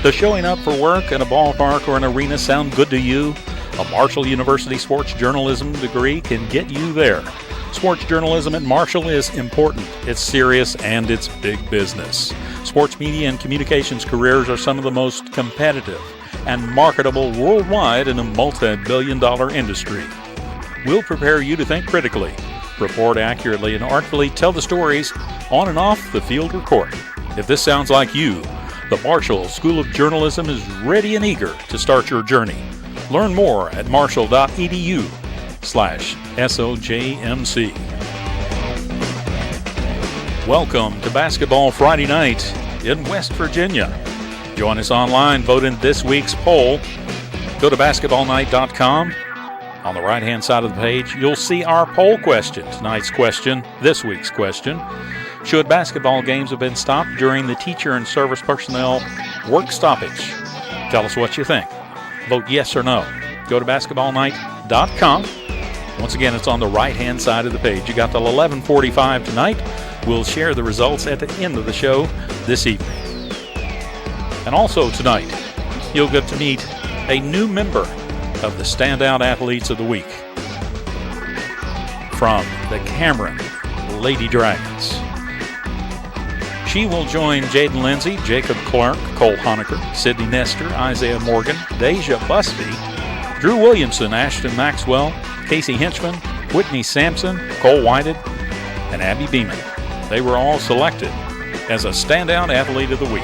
Does showing up for work at a ballpark or an arena sound good to you? A Marshall University sports journalism degree can get you there. Sports journalism at Marshall is important, it's serious, and it's big business. Sports media and communications careers are some of the most competitive and marketable worldwide in a multi-billion-dollar industry. We'll prepare you to think critically, report accurately, and artfully tell the stories on and off the field or court. If this sounds like you, the Marshall School of Journalism is ready and eager to start your journey. Learn more at marshall.edu/SOJMC. Welcome to Basketball Friday Night in West Virginia. Join us online, vote in this week's poll. Go to basketballnight.com. On the right-hand side of the page, you'll see our poll question. Tonight's question, this week's question. Should basketball games have been stopped during the teacher and service personnel work stoppage? Tell us what you think. Vote yes or no. Go to basketballnight.com. Once again, it's on the right-hand side of the page. You got till 11:45 tonight. We'll share the results at the end of the show this evening. And also tonight, you'll get to meet a new member of the Standout Athletes of the Week from the Cameron Lady Dragons. She will join Jaden Lindsay, Jacob Clark, Cole Honecker, Sydney Nestor, Isaiah Morgan, Deja Busby, Drew Williamson, Ashton Maxwell, Casey Hinchman, Whitney Sampson, Cole Whited, and Abby Beeman. They were all selected as a Standout Athlete of the Week.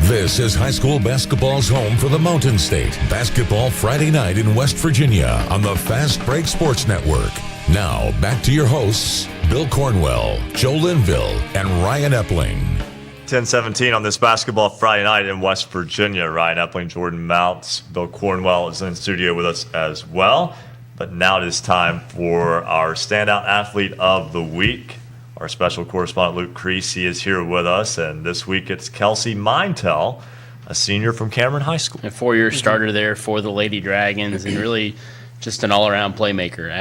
This is high school basketball's home for the Mountain State. Basketball Friday Night in West Virginia on the Fast Break Sports Network. Now, back to your hosts, Bill Cornwell, Joe Linville, and Ryan Epling. 10:17 on this Basketball Friday Night in West Virginia. Ryan Epling, Jordon Mounts, Bill Cornwell is in the studio with us as well. But now it is time for our Standout Athlete of the Week. Our special correspondent Luke Creasy is here with us, and this week it's Kelsey Mintel, a senior from Cameron High School. A 4-year starter there for the Lady Dragons, and really just an all-around playmaker.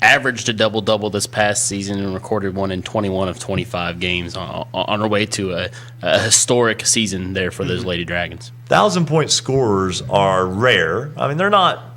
Averaged a double-double this past season and recorded one in 21 of 25 games on her way to a historic season there for those Lady Dragons. 1,000-point scorers are rare. I mean, they're not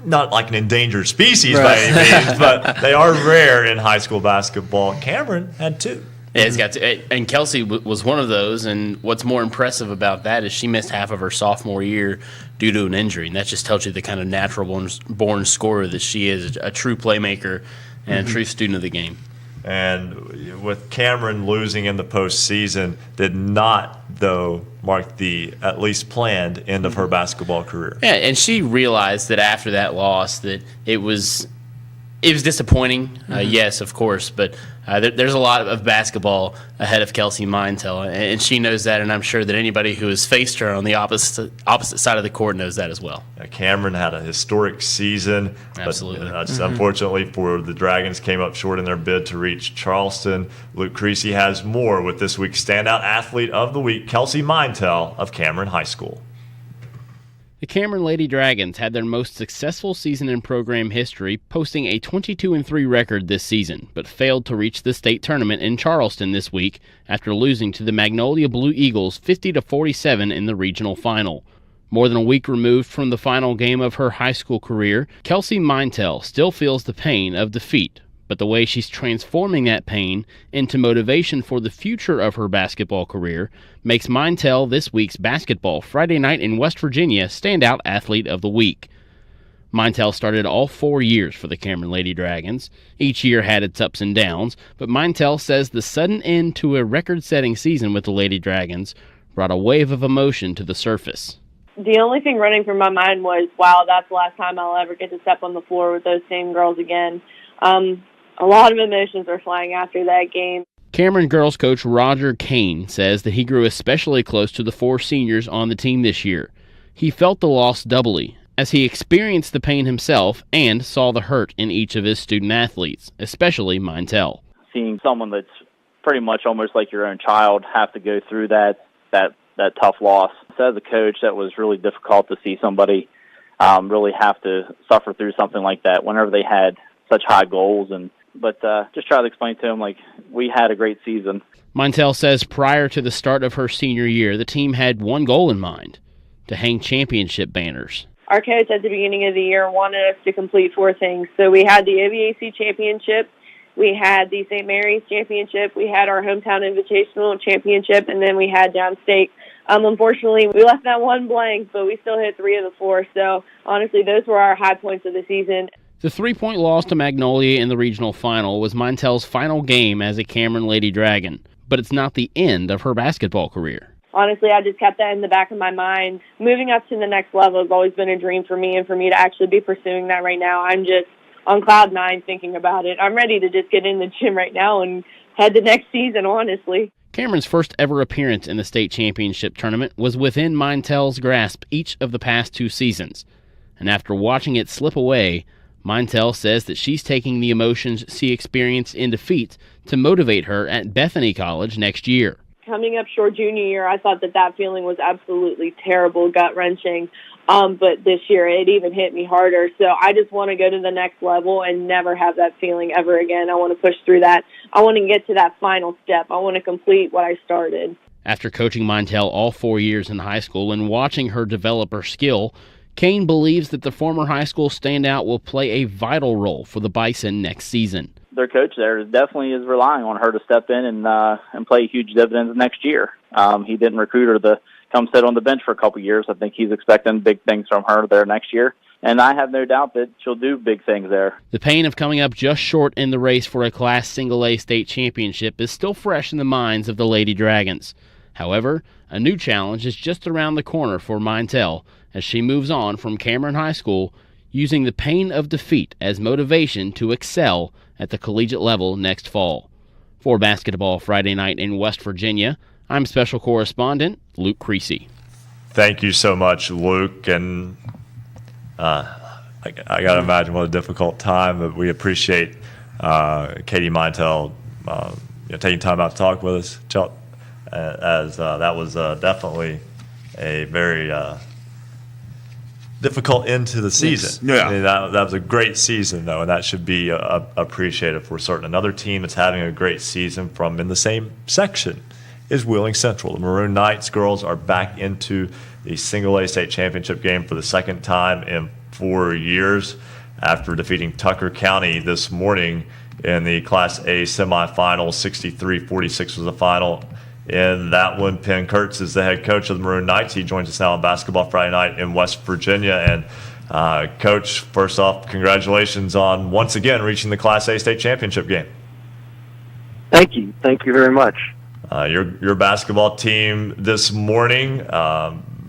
like an endangered species by any means, but they are rare in high school basketball. Cameron had 2. Yeah, he's got to, and Kelsey was one of those. And what's more impressive about that is she missed half of her sophomore year due to an injury, and that just tells you the kind of natural born scorer that she is, a true playmaker and a true student of the game. And with Cameron losing in the postseason, did not, though, mark the at least planned end of her basketball career. Yeah, and she realized that after that loss that it was It was disappointing, yes, of course, but there's a lot of basketball ahead of Kelsey Mintel, and she knows that, and I'm sure that anybody who has faced her on the opposite side of the court knows that as well. Cameron had a historic season. Absolutely. But, unfortunately for the Dragons, came up short in their bid to reach Charleston. Luke Creasy has more with this week's Standout Athlete of the Week, Kelsey Mintel of Cameron High School. The Cameron Lady Dragons had their most successful season in program history, posting a 22-3 record this season, but failed to reach the state tournament in Charleston this week after losing to the Magnolia Blue Eagles 50-47 in the regional final. More than a week removed from the final game of her high school career, Kelsey Mintel still feels the pain of defeat, but the way she's transforming that pain into motivation for the future of her basketball career makes Mintel this week's Basketball Friday Night in West Virginia Standout Athlete of the Week. Mintel started all 4 years for the Cameron Lady Dragons. Each year had its ups and downs, but Mintel says the sudden end to a record-setting season with the Lady Dragons brought a wave of emotion to the surface. The only thing running through my mind was, wow, that's the last time I'll ever get to step on the floor with those same girls again. A lot of emotions are flying after that game. Cameron girls coach Roger Kane says that he grew especially close to the 4 seniors on the team this year. He felt the loss doubly, as he experienced the pain himself and saw the hurt in each of his student athletes, especially Mintel. Seeing someone that's pretty much almost like your own child have to go through that tough loss. So as a coach, that was really difficult to see somebody really have to suffer through something like that whenever they had such high goals. But just try to explain to him, like, we had a great season. Mintel says prior to the start of her senior year, the team had one goal in mind, to hang championship banners. Our coach at the beginning of the year wanted us to complete 4 things. So we had the OVAC championship, we had the St. Mary's championship, we had our hometown invitational championship, and then we had downstate. Unfortunately, we left that one blank, but we still hit 3 of the 4. So honestly, those were our high points of the season. The 3-point loss to Magnolia in the regional final was Mintel's final game as a Cameron Lady Dragon, but it's not the end of her basketball career. Honestly, I just kept that in the back of my mind. Moving up to the next level has always been a dream for me, and for me to actually be pursuing that right now, I'm just on cloud 9 thinking about it. I'm ready to just get in the gym right now and head to next season, honestly. Cameron's first ever appearance in the state championship tournament was within Mintel's grasp each of the past 2 seasons, and after watching it slip away, Mintel says that she's taking the emotions she experienced in defeat to motivate her at Bethany College next year. Coming up short junior year, I thought that feeling was absolutely terrible, gut-wrenching. But this year, it even hit me harder. So I just want to go to the next level and never have that feeling ever again. I want to push through that. I want to get to that final step. I want to complete what I started. After coaching Mintel all 4 years in high school and watching her develop her skill, Kane believes that the former high school standout will play a vital role for the Bison next season. Their coach there definitely is relying on her to step in and play huge dividends next year. He didn't recruit her to come sit on the bench for a couple years. I think he's expecting big things from her there next year, and I have no doubt that she'll do big things there. The pain of coming up just short in the race for a Class Single-A state championship is still fresh in the minds of the Lady Dragons. However, a new challenge is just around the corner for Mintel as she moves on from Cameron High School, using the pain of defeat as motivation to excel at the collegiate level next fall. For Basketball Friday Night in West Virginia, I'm Special Correspondent Luke Creasy. Thank you so much, Luke. And I got to imagine what a difficult time, but we appreciate Katie Mintel taking time out to talk with us, as that was definitely a very difficult end to the season. Yeah. I mean, that was a great season, though, and that should be appreciated for certain. Another team that's having a great season from in the same section is Wheeling Central. The Maroon Knights girls are back into the Single-A state championship game for the second time in 4 years after defeating Tucker County this morning in the Class A semifinal. 63-46 was the final. In that one, Penn Kurtz is the head coach of the Maroon Knights. He joins us now on Basketball Friday Night in West Virginia. And Coach, first off, congratulations on once again reaching the Class A state championship game. Thank you. Thank you very much. Your basketball team this morning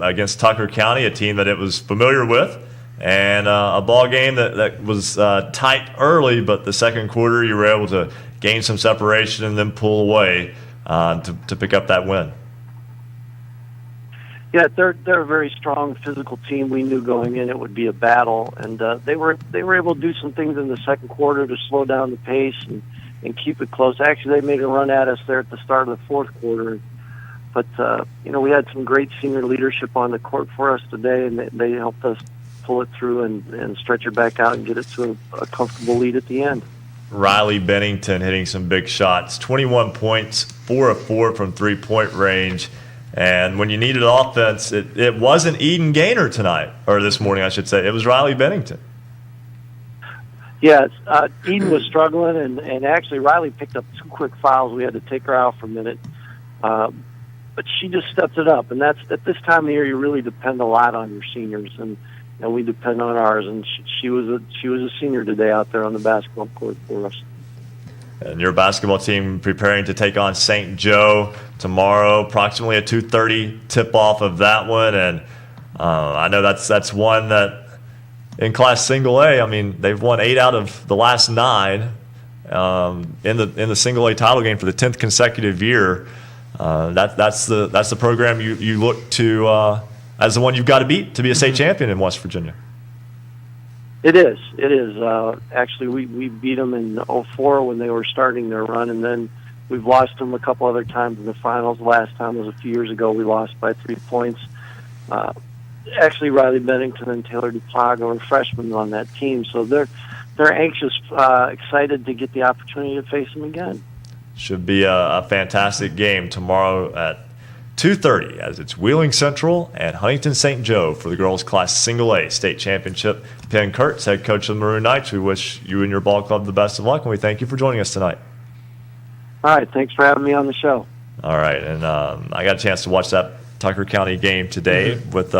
against Tucker County, a team that it was familiar with, and a ball game that was tight early, but the second quarter you were able to gain some separation and then pull away to pick up that win. Yeah, they're a very strong physical team. We knew going in it would be a battle, and they were able to do some things in the second quarter to slow down the pace and keep it close. Actually, they made a run at us there at the start of the fourth quarter, but we had some great senior leadership on the court for us today, and they helped us pull it through and stretch it back out and get it to a comfortable lead at the end. Riley Bennington hitting some big shots, 21 points, 4 of 4 from three-point range. And when you needed offense, it wasn't Eden Gaynor tonight, or this morning, I should say. It was Riley Bennington. Yeah, Eden was struggling, and actually Riley picked up 2 quick fouls. We had to take her out for a minute. But she just stepped it up, and that's at this time of the year you really depend a lot on your seniors, and we depend on ours. And she was a senior today out there on the basketball court for us. And your basketball team preparing to take on St. Joe tomorrow, approximately a 2:30 tip-off of that one. And I know that's one that in Class Single A, I mean, they've won 8 out of the last 9 in the Single A title game for the 10th consecutive year. That's the program you look to as the one you've got to beat to be a state champion in West Virginia. It is. Actually, we beat them in 2004 when they were starting their run, and then we've lost them a couple other times in the finals. The last time was a few years ago. We lost by 3 points. Actually, Riley Bennington and Taylor DuPlaga are freshmen on that team, so they're anxious, excited to get the opportunity to face them again. Should be a fantastic game tomorrow at 2:30 as it's Wheeling Central and Huntington St. Joe for the girls' Class Single A state championship. Penn Kurtz, head coach of the Maroon Knights, we wish you and your ball club the best of luck, and we thank you for joining us tonight. All right, thanks for having me on the show. All right, and I got a chance to watch that Tucker County game today with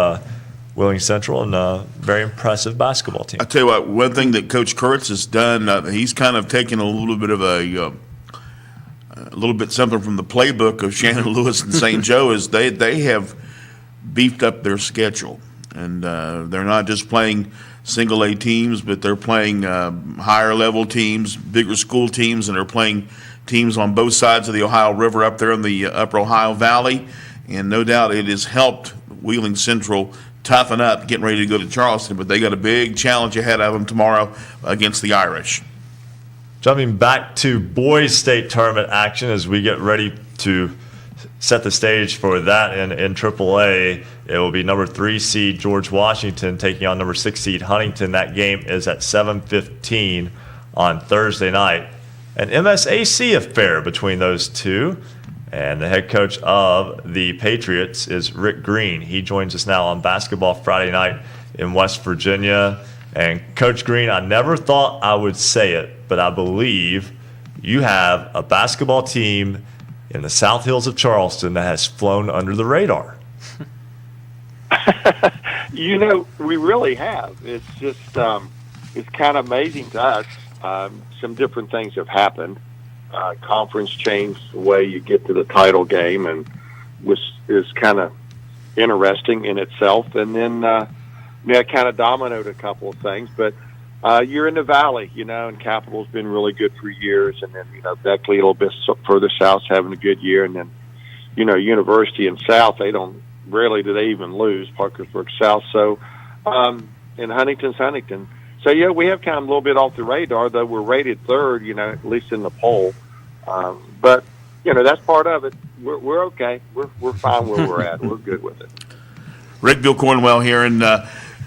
Wheeling Central and a very impressive basketball team. I tell you what, one thing that Coach Kurtz has done, he's kind of taken a little bit of a little bit something from the playbook of Shannon Lewis and St. Joe is they have beefed up their schedule, and they're not just playing single A teams, but they're playing higher level teams, bigger school teams, and they're playing teams on both sides of the Ohio River up there in the Upper Ohio Valley, and no doubt it has helped Wheeling Central toughen up, getting ready to go to Charleston, but they got a big challenge ahead of them tomorrow against the Irish. Jumping back to boys state tournament action as we get ready to set the stage for that in AAA. It will be number 3 seed George Washington taking on number 6 seed Huntington. That game is at 7:15 on Thursday night. An MSAC affair between those two. And the head coach of the Patriots is Rick Green. He joins us now on Basketball Friday Night in West Virginia. And Coach Green, I never thought I would say it, but I believe you have a basketball team in the South Hills of Charleston that has flown under the radar. We really have. It's just, it's kind of amazing to us. Some different things have happened. Conference changed the way you get to the title game, and is kind of interesting in itself. And then, it kind of dominoed a couple of things. But you're in the Valley, and Capital's been really good for years. And then, Beckley a little bit further south's having a good year. And then, University and South, rarely do they even lose, Parkersburg South. So, and Huntington's Huntington. So, yeah, we have kind of a little bit off the radar, though we're rated 3rd, at least in the poll. But, that's part of it. We're okay. We're fine where we're at. We're good with it. Rick, Bill Cornwell here, and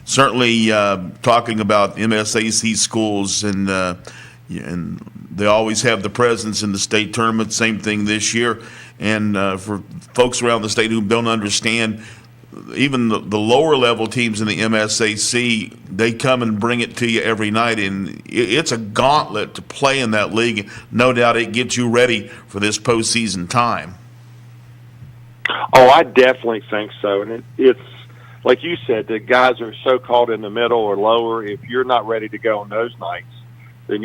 certainly talking about MSAC schools, and they always have the presence in the state tournament. Same thing this year. And for folks around the state who don't understand, even the lower level teams in the MSAC, they come and bring it to you every night, and it's a gauntlet to play in that league. No doubt it gets you ready for this postseason time. Oh, I definitely think so. And it's like you said, the guys are so caught in the middle or lower. If you're not ready to go on those nights, then,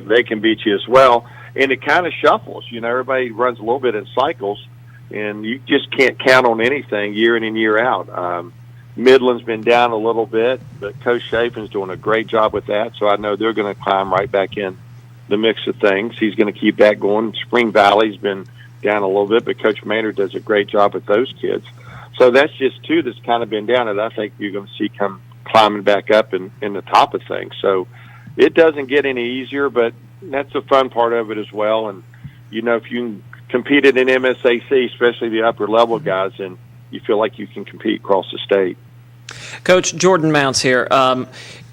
they can beat you as well. And it kind of shuffles. Everybody runs a little bit in cycles, and you just can't count on anything year in and year out. Midland's been down a little bit, but Coach Chafin's doing a great job with that, so I know they're going to climb right back in the mix of things. He's going to keep that going. Spring Valley's been down a little bit, but Coach Maynard does a great job with those kids. So that's just two that's kind of been down that I think you're going to see come climbing back up in the top of things. So it doesn't get any easier, but that's the fun part of it as well. And, you know, if you compete in an MSAC, especially the upper level guys, then you feel like you can compete across the state. Coach, Jordon Mounts here.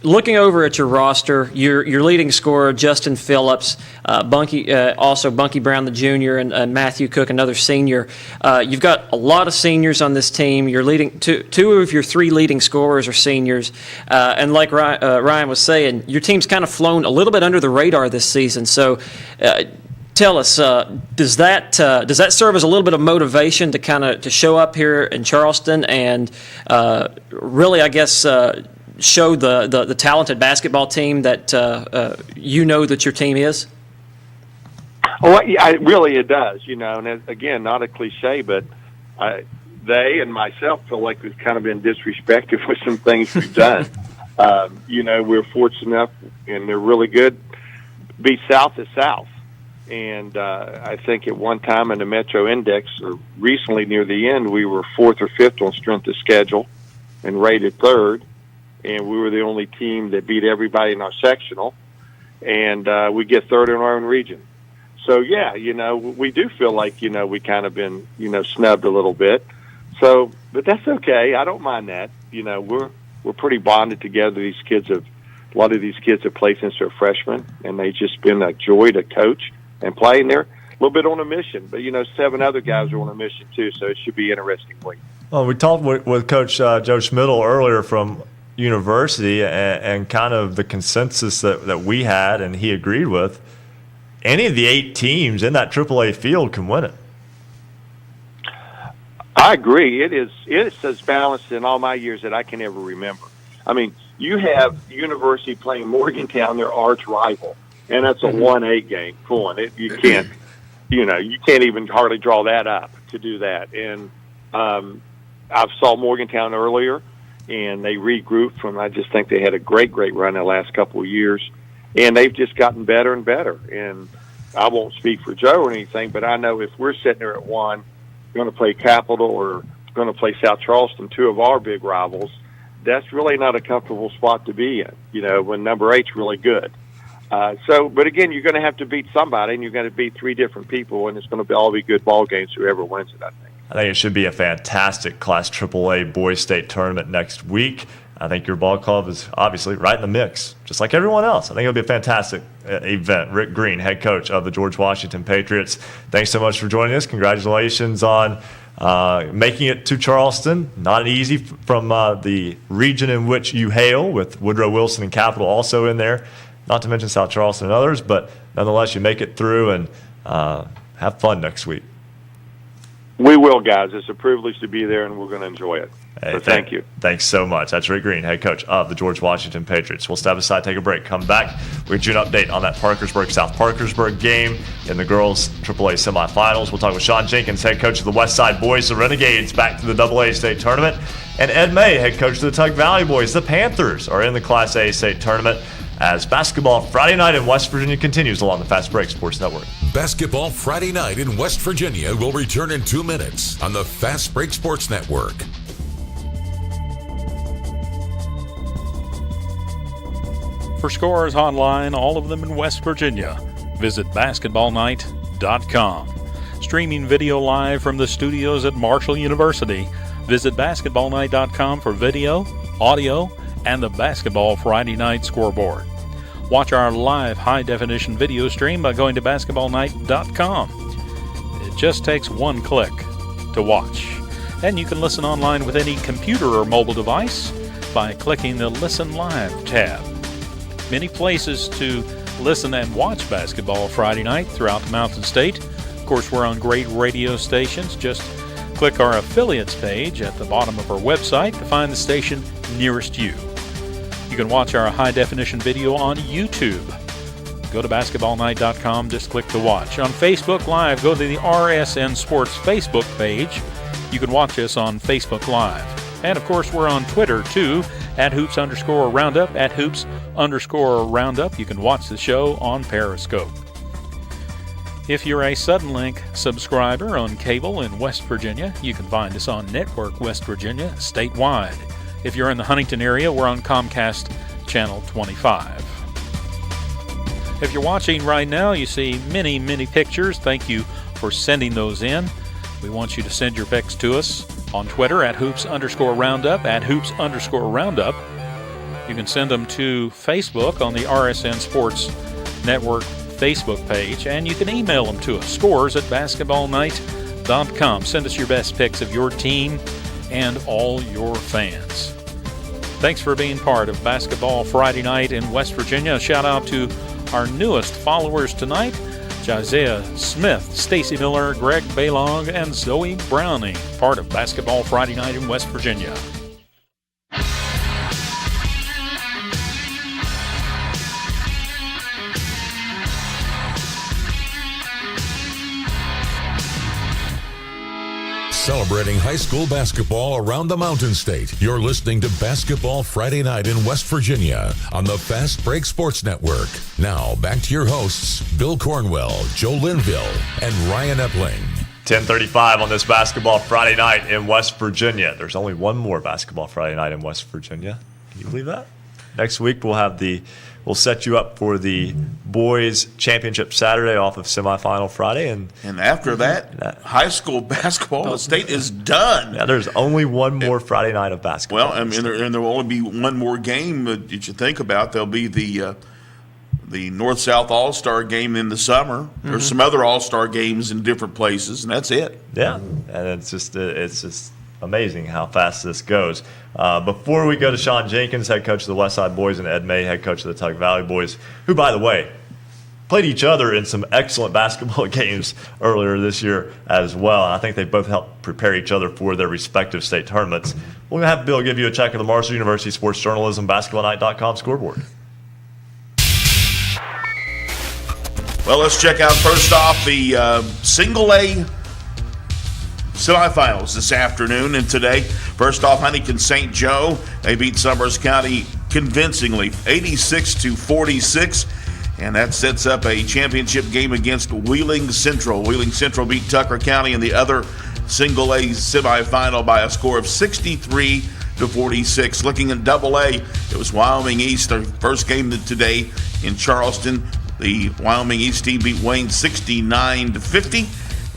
Looking over at your roster, your leading scorer, Justin Phillips, also Bunky Brown, the junior, and Matthew Cook, another senior. You've got a lot of seniors on this team. You're leading two of your three leading scorers are seniors. And like Ryan was saying, your team's kind of flown a little bit under the radar this season. So tell us, does that serve as a little bit of motivation to kind of to show up here in Charleston and really, I guess, show the talented basketball team that you know that your team is? Oh, yeah, really it does, you know. And again, not a cliche, but they and myself feel like we've kind of been disrespected with some things we've done. You know, we're fortunate enough, and they're really good, be South to South. And I think at one time in the Metro Index, or recently near the end, we were 4th or 5th on strength of schedule and rated 3rd. And we were the only team that beat everybody in our sectional. And we get 3rd in our own region. So, yeah, you know, we do feel like, you know, we kind of been, you know, snubbed a little bit. So, but that's okay. I don't mind that. You know, we're pretty bonded together. A lot of these kids have played since they're freshmen, and they've just been a joy to coach and play, and they're a little bit on a mission. But, you know, 7 other guys are on a mission, too, so it should be an interesting week. Well, we talked with Coach Joe Schmidl earlier from University and kind of the consensus that we had and he agreed with. Any of the 8 teams in that AAA field can win it. I agree. It's as balanced in all my years that I can ever remember. I mean, you have University playing Morgantown, their arch rival, and that's a 1-8 game. Come on, you can't even hardly draw that up to do that. And I saw Morgantown earlier, and they regrouped from. I just think they had a great run the last couple of years, and they've just gotten better and better. And I won't speak for Joe or anything, but I know if we're sitting there at 1, going to play Capital or going to play South Charleston, 2 of our big rivals, that's really not a comfortable spot to be in, you know, when number 8's really good. But again, you're going to have to beat somebody, and you're going to beat 3 different people, and it's going to all be good ball games, whoever wins it, I think. I think it should be a fantastic Class AAA Boys State tournament next week. I think your ball club is obviously right in the mix, just like everyone else. I think it'll be a fantastic event. Rick Green, head coach of the George Washington Patriots, thanks so much for joining us. Congratulations on making it to Charleston. Not easy from the region in which you hail, with Woodrow Wilson and Capital also in there, not to mention South Charleston and others, but nonetheless, you make it through and have fun next week. We will, guys. It's a privilege to be there, and we're going to enjoy it. Hey, so thank you. Thanks so much. That's Rick Green, head coach of the George Washington Patriots. We'll step aside, take a break, come back. We'll get you an update on that Parkersburg-South Parkersburg game in the girls' AAA semifinals. We'll talk with Sean Jenkins, head coach of the West Side Boys, the Renegades, back to the AA state tournament. And Ed May, head coach of the Tug Valley Boys, the Panthers, are in the Class A state tournament as Basketball Friday Night in West Virginia continues along the Fast Break Sports Network. Basketball Friday Night in West Virginia will return in 2 minutes on the Fast Break Sports Network. For scores online, all of them in West Virginia, visit basketballnight.com. Streaming video live from the studios at Marshall University, visit basketballnight.com for video, audio, and the Basketball Friday Night scoreboard. Watch our live high-definition video stream by going to basketballnight.com. It just takes 1 click to watch. And you can listen online with any computer or mobile device by clicking the Listen Live tab. Many places to listen and watch Basketball Friday Night throughout the Mountain State. Of course, we're on great radio stations. Just click our affiliates page at the bottom of our website to find the station nearest you. You can watch our high-definition video on YouTube. Go to basketballnight.com, just click to watch. On Facebook Live, go to the RSN Sports Facebook page. You can watch us on Facebook Live. And, of course, we're on Twitter, too, at @hoops_roundup, at @hoops_roundup. You can watch the show on Periscope. If you're a Suddenlink subscriber on cable in West Virginia, you can find us on Network West Virginia statewide. If you're in the Huntington area, we're on Comcast Channel 25. If you're watching right now, you see many, many pictures. Thank you for sending those in. We want you to send your pics to us on Twitter at @hoops_roundup, at @hoops_roundup. You can send them to Facebook on the RSN Sports Network Facebook page, and you can email them to us, scores@basketballnight.com. Send us your best pics of your team and all your fans. Thanks for being part of Basketball Friday Night in West Virginia. A shout out to our newest followers tonight, Josiah Smith, Stacy Miller, Greg Baylong, and Zoe Browning, part of Basketball Friday Night in West Virginia. Celebrating high school basketball around the Mountain State. You're listening to Basketball Friday Night in West Virginia on the Fast Break Sports Network. Now, back to your hosts, Bill Cornwell, Joe Linville, and Ryan Epling. 10:35 on this Basketball Friday Night in West Virginia. There's only one more Basketball Friday Night in West Virginia. Can you believe that? Next week we'll set you up for the boys championship Saturday off of semifinal Friday, and after that, high school basketball, the state is done. Yeah, there's only one more Friday night of basketball. Well, I mean, there will only be one more game that you think about. There'll be the North-South All-Star game in the summer. Mm-hmm. There's some other All-Star games in different places, and that's it. Yeah, and it's just amazing how fast this goes. Before we go to Sean Jenkins, head coach of the Westside Boys, and Ed May, head coach of the Tug Valley Boys, who, by the way, played each other in some excellent basketball games earlier this year as well. And I think they both helped prepare each other for their respective state tournaments. We're going to have Bill give you a check of the Marshall University Sports Journalism BasketballNight.com scoreboard. Well, let's check out first off the single A semifinals this afternoon and today. First off, Huntington St. Joe. They beat Summers County convincingly, 86-46, and that sets up a championship game against Wheeling Central. Wheeling Central beat Tucker County in the other single A semifinal by a score of 63-46. Looking at double A, it was Wyoming East, their first game today in Charleston. The Wyoming East team beat Wayne 69-50.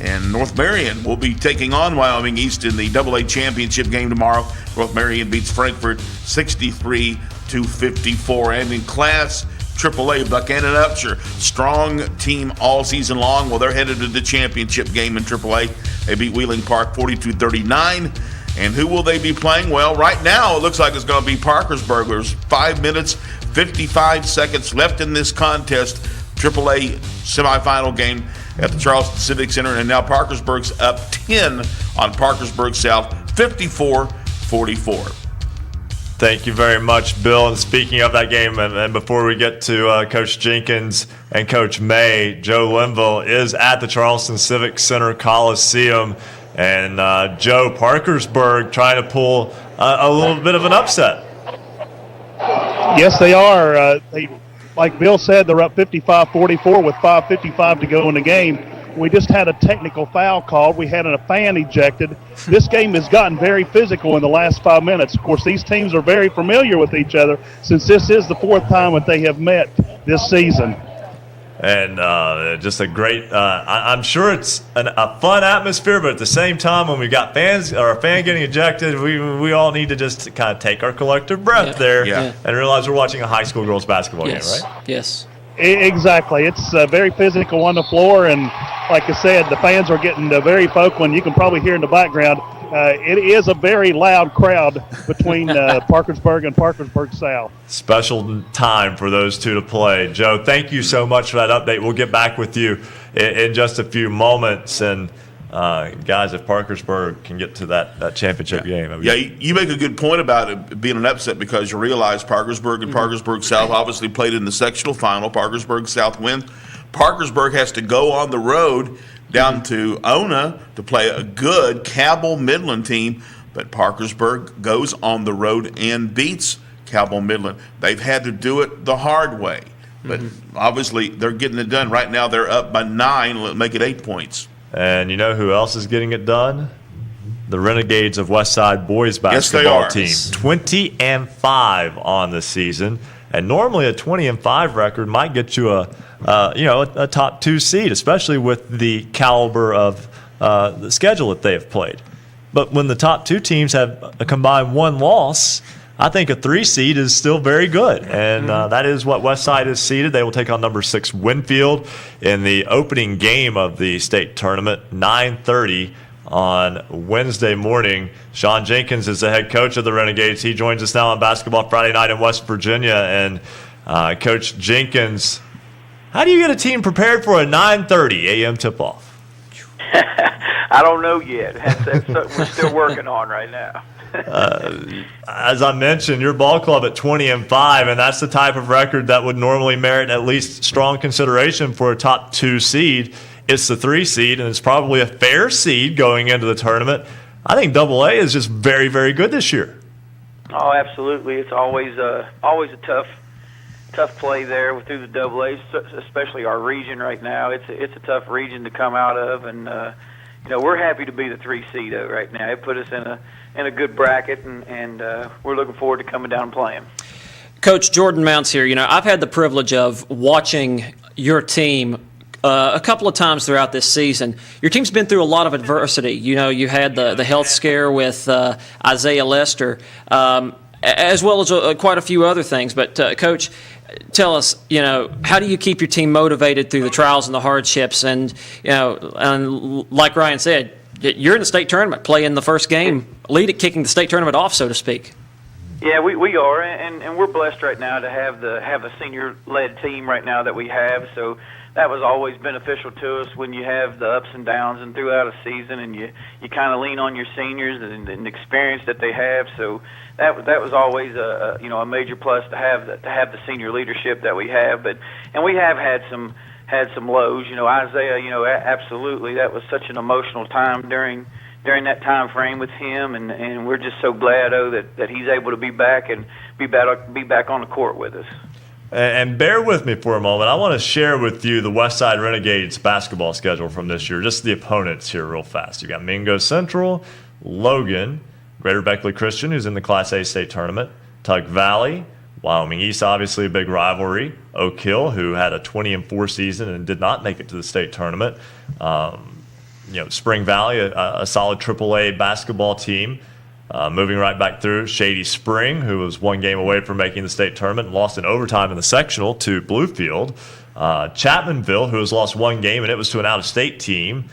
And North Marion will be taking on Wyoming East in the AA championship game tomorrow. North Marion beats Frankfort 63-54. And in Class AAA, Buchanan Upshur, strong team all season long. Well, they're headed to the championship game in AAA. They beat Wheeling Park 42-39. And who will they be playing? Well, right now it looks like it's going to be Parkersburg. There's 5 minutes, 55 seconds left in this contest. AAA semifinal game at the Charleston Civic Center, and now Parkersburg's up 10 on Parkersburg South, 54-44. Thank you very much, Bill. And speaking of that game, and before we get to Coach Jenkins and Coach May, Joe Linville is at the Charleston Civic Center Coliseum, and Joe, Parkersburg trying to pull a little bit of an upset. Yes, they are. Like Bill said, they're up 55-44 with 5:55 to go in the game. We just had a technical foul called. We had a fan ejected. This game has gotten very physical in the last 5 minutes. Of course, these teams are very familiar with each other since this is the fourth time that they have met this season. And just a great, I'm sure it's a fun atmosphere, but at the same time, when we've got fans or a fan getting ejected, we all need to just kind of take our collective breath there and realize we're watching a high school girls basketball game, right? Yes. Exactly. It's very physical on the floor, and like I said, the fans are getting very vocal, and you can probably hear in the background. It is a very loud crowd between Parkersburg and Parkersburg South. Special time for those two to play. Joe, thank you so much for that update. We'll get back with you in just a few moments. And, guys, if Parkersburg can get to that championship game. You make a good point about it being an upset because you realize Parkersburg and Parkersburg South obviously played in the sectional final. Parkersburg South wins. Parkersburg has to go on the road down to Ona to play a good Cabell Midland team. but Parkersburg goes on the road and beats Cowboy Midland. They've had to do it the hard way, but obviously they're getting it done. Right now they're up by 9, make it 8 points. And you know who else is getting it done? The Renegades of Westside boys basketball team. 20-5 on the season. And normally a 20-5 record might get you a top 2 seed, especially with the caliber of the schedule that they have played. But when the top 2 teams have a combined 1 loss, I think a 3 seed is still very good, and that is what Westside is seeded. They will take on number 6 Winfield in the opening game of the state tournament, 9:30 on Wednesday morning. Sean Jenkins is the head coach of the Renegades. He joins us now on Basketball Friday Night in West Virginia. And Coach Jenkins, how do you get a team prepared for a 9:30 a.m. tip-off? I don't know yet. That's something we're still working on right now. As I mentioned, your ball club at 20-5, and that's the type of record that would normally merit at least strong consideration for a top 2 seed. It's the 3 seed, and it's probably a fair seed going into the tournament. I think AA is just very, very good this year. Oh, absolutely. It's always a tough play there through the AA, especially our region right now. It's a tough region to come out of, and we're happy to be the 3 seed right now. It put us in a good bracket, and we're looking forward to coming down and playing. Coach Jordon Mounts here. I've had the privilege of watching your team a couple of times throughout this season. Your team's been through a lot of adversity. You had the health scare with Isaiah Lester, as well as quite a few other things. But, Coach, tell us, how do you keep your team motivated through the trials and the hardships? And, and like Ryan said, you're in the state tournament, playing the first game, kicking the state tournament off, so to speak. Yeah, we are, and we're blessed right now to have a senior-led team right now that we have. So that was always beneficial to us when you have the ups and downs and throughout a season, and you kind of lean on your seniors and the experience that they have. So that was always a major plus to have the senior leadership that we have. And we have had some lows. Isaiah, absolutely, that was such an emotional time during that time frame with him, and we're just so glad that he's able to be back and be back on the court with us. And bear with me for a moment. I want to share with you the Westside Renegades basketball schedule from this year, just the opponents here real fast. You got Mingo Central, Logan, Greater Beckley Christian, who's in the Class A state tournament, Tug Valley, Wyoming East, obviously a big rivalry, Oak Hill, who had a 20-4 season and did not make it to the state tournament, Spring Valley, a solid AAA basketball team. Moving right back through, Shady Spring, who was 1 game away from making the state tournament and lost in overtime in the sectional to Bluefield. Chapmanville, who has lost 1 game, and it was to an out-of-state team.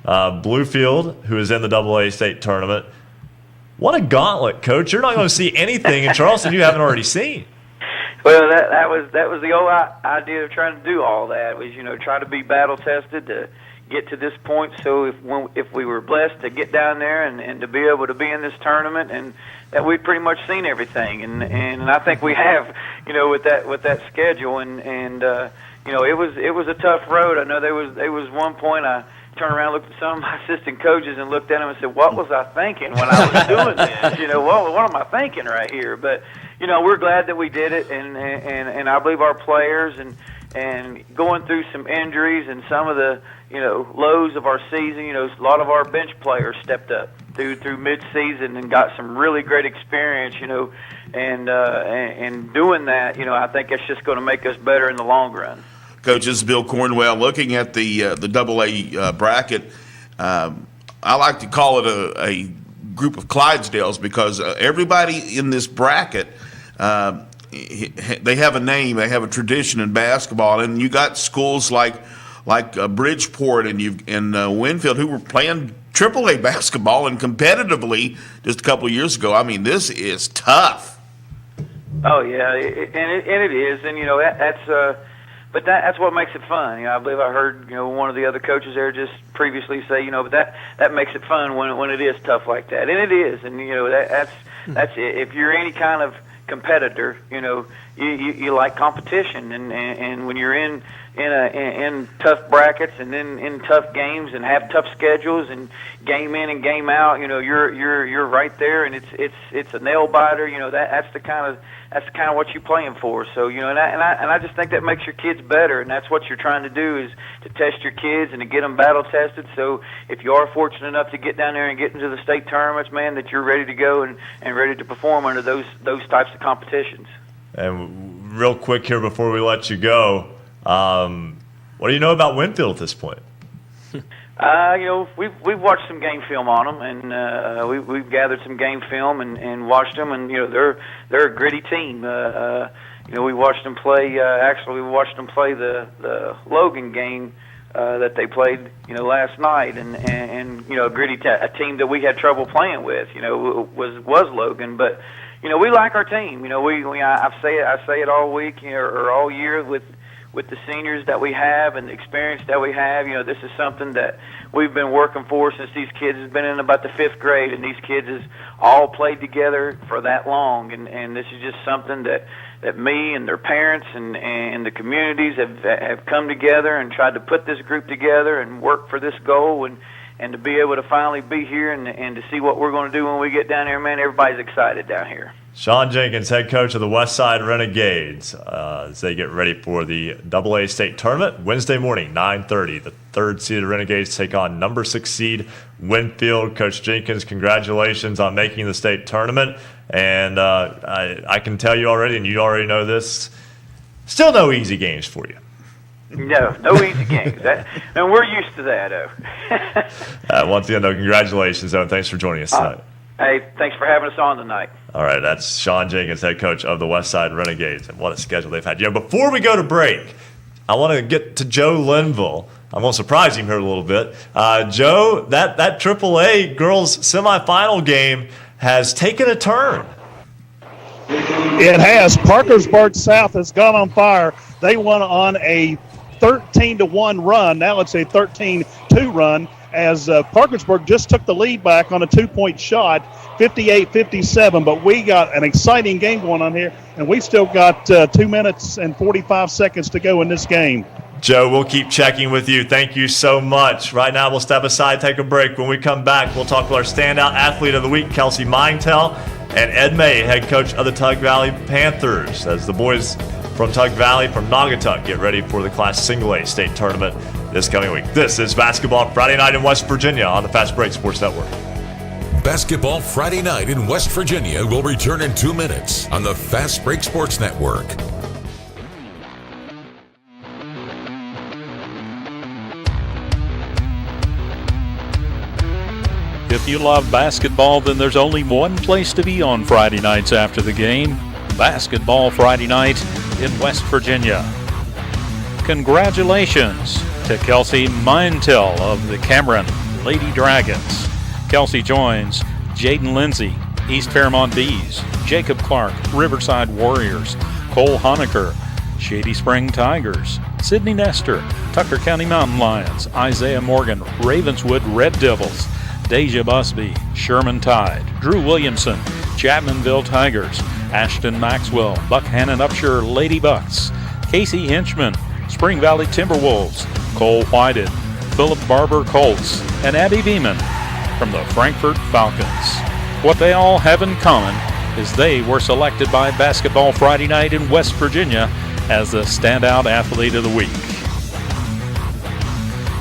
Bluefield, who is in the AA state tournament. What a gauntlet, Coach. You're not going to see anything in Charleston you haven't already seen. Well, that was the old idea of trying to do all that, was, try to be battle-tested to get to this point. So if we were blessed to get down there and to be able to be in this tournament, and that we'd pretty much seen everything, and I think we have, with that schedule, and it was a tough road. I know there was one point I turned around, looked at some of my assistant coaches, and looked at them and said, "What was I thinking when I was doing this? What am I thinking right here?" But we're glad that we did it, and I believe our players and going through some injuries and some of the lows of our season, a lot of our bench players stepped up through mid-season and got some really great experience, and doing that, I think it's just going to make us better in the long run. Coach, this is Bill Cornwell. Looking at the AA bracket, I like to call it a group of Clydesdales, because everybody in this bracket, they have a name, they have a tradition in basketball, and you got schools like Bridgeport and Winfield, who were playing AAA basketball and competitively just a couple of years ago. I mean, this is tough. Oh yeah, and it is, and but that's what makes it fun. I believe I heard one of the other coaches there just previously say, but that makes it fun when it is tough like that, and it is, and that's it. If you're any kind of competitor, you like competition, and when you're in tough brackets and in tough games and have tough schedules and game in and game out, you're right there, and it's a nail biter. That's the kind of what you're playing for. So and I just think that makes your kids better, and that's what you're trying to do, is to test your kids and to get them battle tested. So if you are fortunate enough to get down there and get into the state tournaments, man, that you're ready to go and ready to perform under those types of competitions. And real quick here before we let you go, what do you know about Winfield at this point? We've watched some game film on them, and we've gathered some game film and watched them, and they're a gritty team. We watched them play. Actually, we watched them play the Logan game that they played, last night, and a gritty a team that we had trouble playing with. Was Logan, but we like our team. I say it all week or all year with the seniors that we have and the experience that we have. This is something that we've been working for since these kids has been in about the 5th grade, and these kids has all played together for that long, and this is just something that me and their parents and the communities have come together and tried to put this group together and work for this goal, and to be able to finally be here and to see what we're going to do when we get down here, man, everybody's excited down here. Sean Jenkins, head coach of the Westside Renegades, as they get ready for the AA State Tournament. Wednesday morning, 9:30. The 3rd-seeded Renegades take on number 6 seed Winfield. Coach Jenkins, congratulations on making the state tournament. And I can tell you already, and you already know this, still no easy games for you. No easy games. And we're used to that, though. Once again, though, congratulations, though, and thanks for joining us tonight. Hey, thanks for having us on tonight. All right, that's Sean Jenkins, head coach of the Westside Renegades, and what a schedule they've had. Before we go to break, I want to get to Joe Linville. I'm going to surprise him here a little bit. Joe, that AAA girls semifinal game has taken a turn. It has. Parkersburg South has gone on fire. They won on a 13-1 run. Now it's a 13-2 run, as Parkersburg just took the lead back on a 2-point shot, 58-57. But we got an exciting game going on here, and we still got 2 minutes and 45 seconds to go in this game. Joe, we'll keep checking with you. Thank you so much. Right now, we'll step aside, take a break. When we come back, we'll talk with our standout athlete of the week, Kelsey Mintel, and Ed May, head coach of the Tug Valley Panthers, as the boys from Tug Valley, from Naugatuck, get ready for the Class Single A State Tournament this coming week. This is Basketball Friday Night in West Virginia on the Fast Break Sports Network. Basketball Friday Night in West Virginia will return in 2 minutes on the Fast Break Sports Network. If you love basketball, then there's only one place to be on Friday nights after the game. Basketball Friday Night in West Virginia. Congratulations to Kelsey Mintel of the Cameron Lady Dragons. Kelsey joins Jaden Lindsay, East Fairmont Bees, Jacob Clark, Riverside Warriors, Cole Honecker, Shady Spring Tigers, Sydney Nestor, Tucker County Mountain Lions, Isaiah Morgan, Ravenswood Red Devils, Deja Busby, Sherman Tide, Drew Williamson, Chapmanville Tigers, Ashton Maxwell, Buckhannon Upshur Lady Bucks, Casey Hinchman, Spring Valley Timberwolves, Cole Whited, Philip Barber Colts, and Abby Beeman from the Frankfort Falcons. What they all have in common is they were selected by Basketball Friday Night in West Virginia as the Standout Athlete of the Week.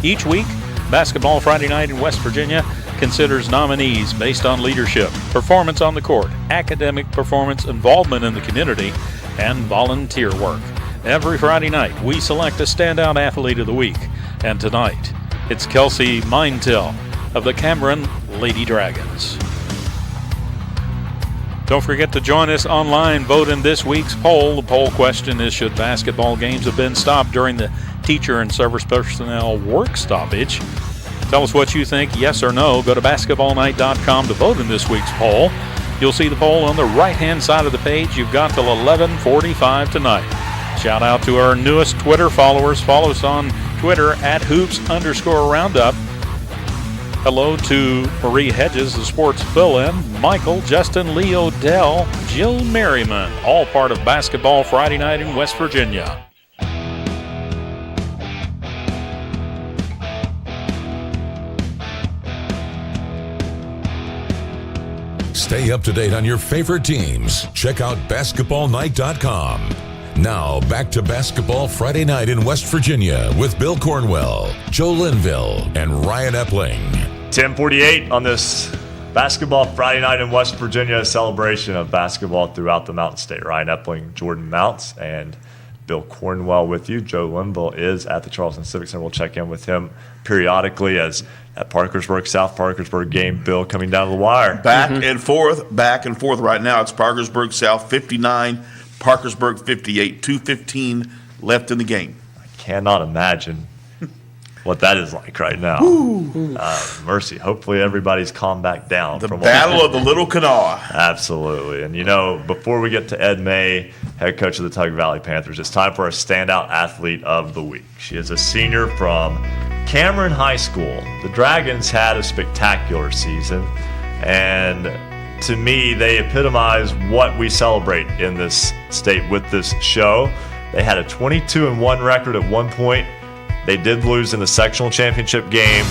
Each week, Basketball Friday Night in West Virginia considers nominees based on leadership, performance on the court, academic performance, involvement in the community, and volunteer work. Every Friday night, we select a Standout Athlete of the Week, and tonight, it's Kelsey Mintel of the Cameron Lady Dragons. Don't forget to join us online. Vote in this week's poll. The poll question is, should basketball games have been stopped during the teacher and service personnel work stoppage? Tell us what you think, yes or no. Go to basketballnight.com to vote in this week's poll. You'll see the poll on the right-hand side of the page. You've got till 11:45 tonight. Shout out to our newest Twitter followers. Follow us on Twitter at @hoops_roundup. Hello to Marie Hedges, the sports fill-in, Michael, Justin, Lee Odell, Jill Merriman, all part of Basketball Friday Night in West Virginia. Stay up to date on your favorite teams. Check out basketballnight.com. Now, back to Basketball Friday Night in West Virginia with Bill Cornwell, Joe Linville, and Ryan Epling. 10:48 on this Basketball Friday Night in West Virginia, celebration of basketball throughout the Mountain State. Ryan Epling, Jordon Mounts, and Bill Cornwell with you. Joe Linville is at the Charleston Civic Center. We'll check in with him periodically as that Parkersburg-South Parkersburg game, Bill, coming down the wire. Back and forth right now. It's Parkersburg-South 59, Parkersburg 58, 2:15 left in the game. I cannot imagine what that is like right now. Mercy. Hopefully everybody's calmed back down. The Battle of the Little Kanawha. Absolutely. And, before we get to Ed May, head coach of the Tug Valley Panthers, it's time for our Standout Athlete of the Week. She is a senior from Cameron High School. The Dragons had a spectacular season, and to me, they epitomize what we celebrate in this state with this show. They had a 22-1 record at one point. They did lose in the sectional championship game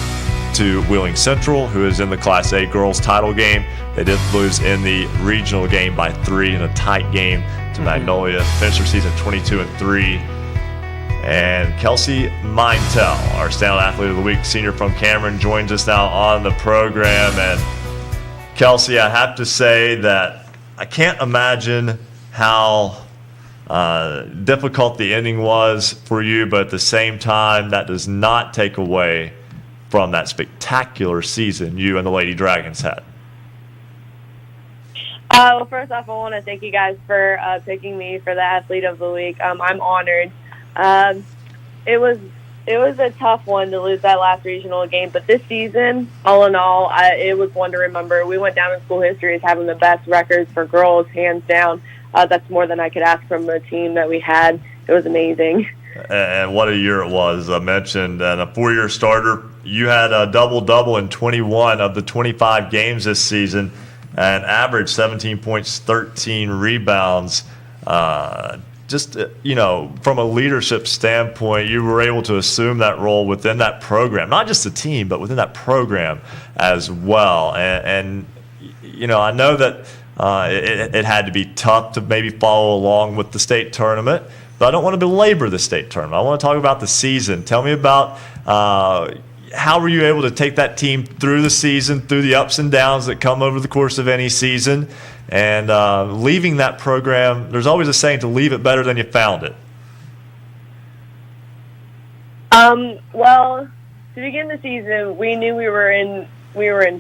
to Wheeling Central, who is in the Class A girls title game. They did lose in the regional game by 3 in a tight game to Magnolia. Finished their season 22-3. And Kelsey Mintel, our Standout Athlete of the Week, senior from Cameron, joins us now on the program. And Kelsey, I have to say that I can't imagine how difficult the ending was for you, but at the same time, that does not take away from that spectacular season you and the Lady Dragons had. Well, first off, I want to thank you guys for picking me for the Athlete of the Week. I'm honored. It was a tough one to lose that last regional game, but this season, all in all, it was one to remember. We went down in school history as having the best records for girls, hands down. That's more than I could ask from the team that we had. It was amazing. And what a year it was. I mentioned, and a 4-year starter, you had a double-double in 21 of the 25 games this season, and averaged 17 points, 13 rebounds. From a leadership standpoint, you were able to assume that role within that program, not just the team, but within that program as well. And I know that it had to be tough to maybe follow along with the state tournament, but I don't want to belabor the state tournament. I want to talk about the season. Tell me about how were you able to take that team through the season, through the ups and downs that come over the course of any season, and leaving that program. There's always a saying to leave it better than you found it. Well, to begin the season, we knew we were in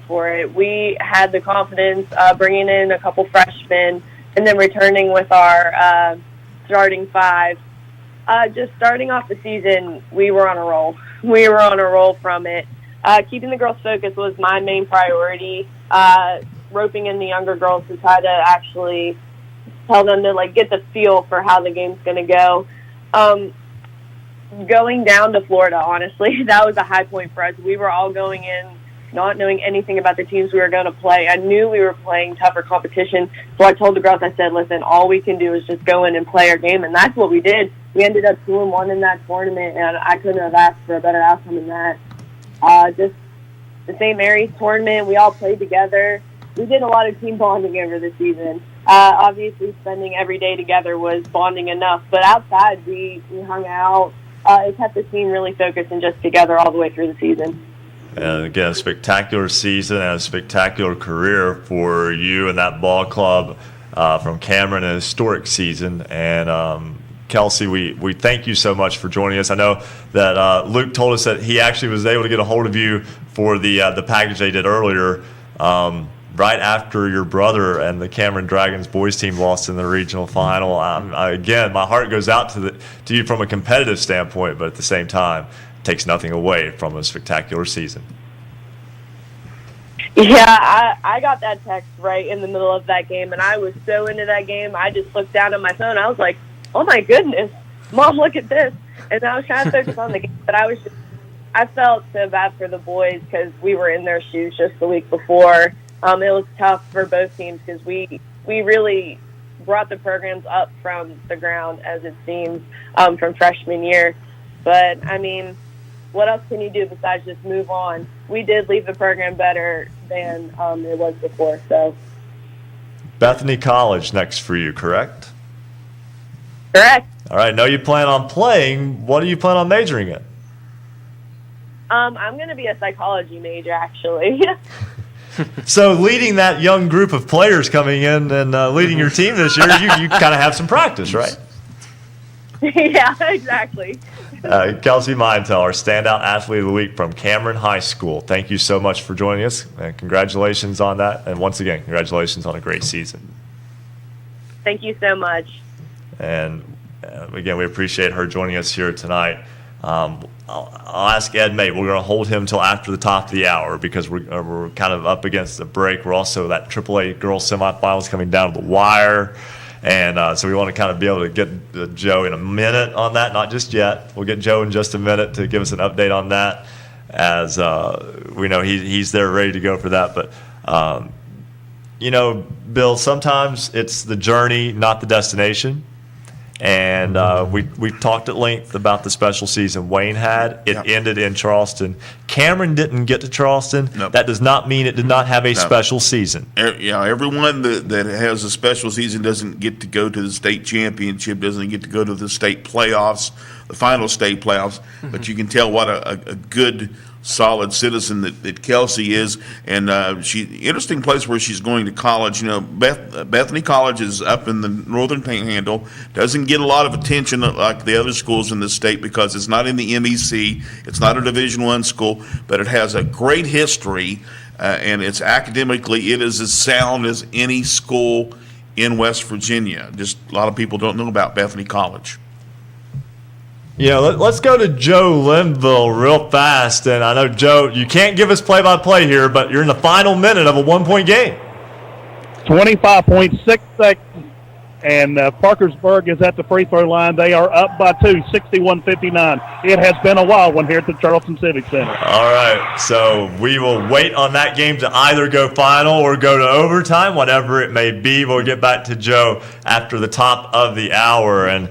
for it. We had the confidence bringing in a couple freshmen and then returning with our starting five. Just starting off the season, we were on a roll. We were on a roll from it. Keeping the girls focused was my main priority. Roping in the younger girls to try to actually tell them to get the feel for how the game's going to go. Going down to Florida, honestly, that was a high point for us. We were all going in not knowing anything about the teams we were going to play. I knew we were playing tougher competition, so I told the girls, I said, listen, all we can do is just go in and play our game, and that's what we did. We ended up 2-1 in that tournament, and I couldn't have asked for a better outcome than that. Just the St. Mary's tournament, we all played together. We did a lot of team bonding over the season. Obviously, spending every day together was bonding enough, but outside, we hung out. It kept the team really focused and just together all the way through the season. And again, a spectacular season and a spectacular career for you and that ball club from Cameron, a historic season. And Kelsey, we thank you so much for joining us. I know that Luke told us that he actually was able to get a hold of you for the package they did earlier, right after your brother and the Cameron Dragons boys team lost in the regional final. Again, my heart goes out to you from a competitive standpoint, but at the same time, takes nothing away from a spectacular season. Yeah, I got that text right in the middle of that game, and I was so into that game. I just looked down at my phone. I was like, oh, my goodness, Mom, look at this. And I was trying to focus on the game, but I I felt so bad for the boys because we were in their shoes just the week before. It was tough for both teams because we really brought the programs up from the ground, as it seems, from freshman year. But, I mean, what else can you do besides just move on? We did leave the program better than it was before. So, Bethany College next for you, correct? Correct. All right. Know you plan on playing. What do you plan on majoring in? I'm going to be a psychology major, actually. So leading that young group of players coming in and leading your team this year, you kind of have some practice, right? Yeah, exactly. Kelsey Mintel, our standout athlete of the week from Cameron High School. Thank you so much for joining us, and congratulations on that. And once again, congratulations on a great season. Thank you so much. And again, we appreciate her joining us here tonight. I'll ask Ed May. We're going to hold him until after the top of the hour because we're kind of up against the break. We're also that AAA girls semifinals coming down to the wire. And so we want to kind of be able to get Joe in a minute on that. Not just yet. We'll get Joe in just a minute to give us an update on that, as we know he's there ready to go for that. But, Bill, sometimes it's the journey, not the destination. And we talked at length about the special season Wayne had. It ended in Charleston. Cameron didn't get to Charleston. Nope. That does not mean it did not have a special season. Everyone that has a special season doesn't get to go to the state championship, doesn't get to go to the state playoffs, the final state playoffs. Mm-hmm. But you can tell what a good, solid citizen that Kelsey is, and interesting place where she's going to college. Bethany College is up in the northern Panhandle. Doesn't get a lot of attention like the other schools in the state because it's not in the MEC. It's not a Division I school, but it has a great history, and it's academically it is as sound as any school in West Virginia. Just a lot of people don't know about Bethany College. Let's go to Joe Linville real fast. And I know, Joe, you can't give us play-by-play here, but you're in the final minute of a one-point game. 25.6 seconds, and Parkersburg is at the free throw line. They are up by 2, 61-59. It has been a wild one here at the Charleston Civic Center. All right, so we will wait on that game to either go final or go to overtime, whatever it may be. We'll get back to Joe after the top of the hour. And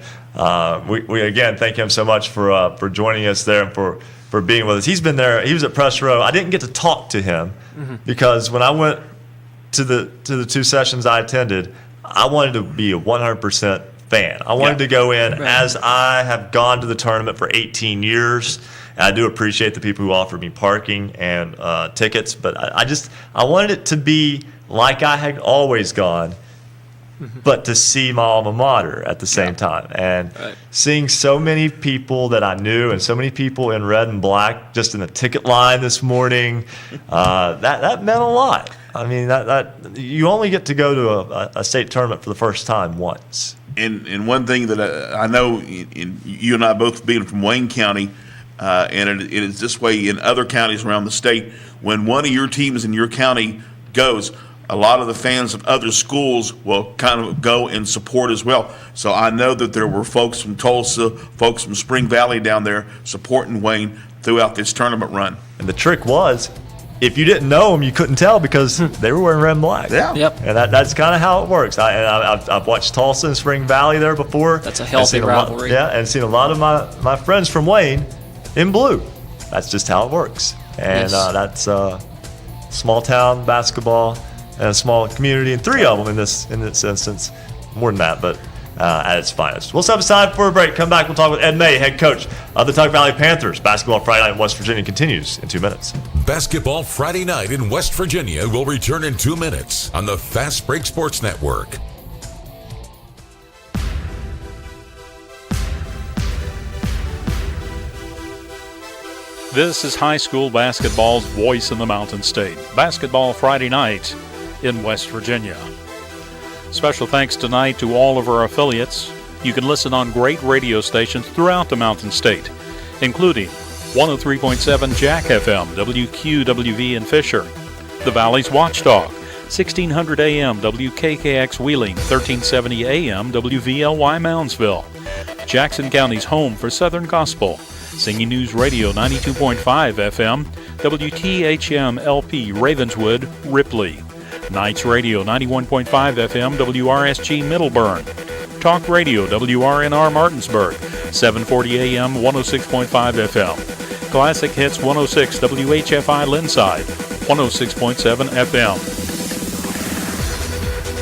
we again thank him so much for joining us there and for being with us. He's been there. He was at press row. I didn't get to talk to him because when I went to the two sessions I attended, I wanted to be a 100% fan. I wanted to go in as I have gone to the tournament for 18 years. And I do appreciate the people who offered me parking and tickets, but I wanted it to be like I had always gone. But to see my alma mater at the same time. And seeing so many people that I knew and so many people in red and black just in the ticket line this morning, that meant a lot. I mean, that you only get to go to a state tournament for the first time once. And one thing that I know, you and I both being from Wayne County, and it is this way in other counties around the state, when one of your teams in your county goes, a lot of the fans of other schools will kind of go and support as well. So I know that there were folks from Tulsa, folks from Spring Valley down there supporting Wayne throughout this tournament run. And the trick was, if you didn't know them, you couldn't tell because they were wearing red and black. Yeah. Yep. And that's kind of how it works. I've watched Tulsa and Spring Valley there before. That's a healthy rivalry. And seen a lot of my friends from Wayne in blue. That's just how it works. And that's small town basketball. And a small community, and three of them in this instance, more than that, but at its finest. We'll step aside for a break. Come back. We'll talk with Ed May, head coach of the Tug Valley Panthers. Basketball Friday night in West Virginia continues in 2 minutes. Basketball Friday night in West Virginia will return in 2 minutes on the Fast Break Sports Network. This is high school basketball's voice in the Mountain State. Basketball Friday night in West Virginia. Special thanks tonight to all of our affiliates. You can listen on great radio stations throughout the Mountain State, including 103.7 Jack FM, WQWV in Fisher, the Valley's Watchdog, 1600 AM, WKKX Wheeling, 1370 AM, WVLY Moundsville, Jackson County's home for Southern Gospel, Singing News Radio 92.5 FM, WTHM LP Ravenswood, Ripley. Knights Radio 91.5 FM, WRSG Middleburn. Talk Radio WRNR Martinsburg, 740 AM, 106.5 FM. Classic Hits 106 WHFI Linside, 106.7 FM.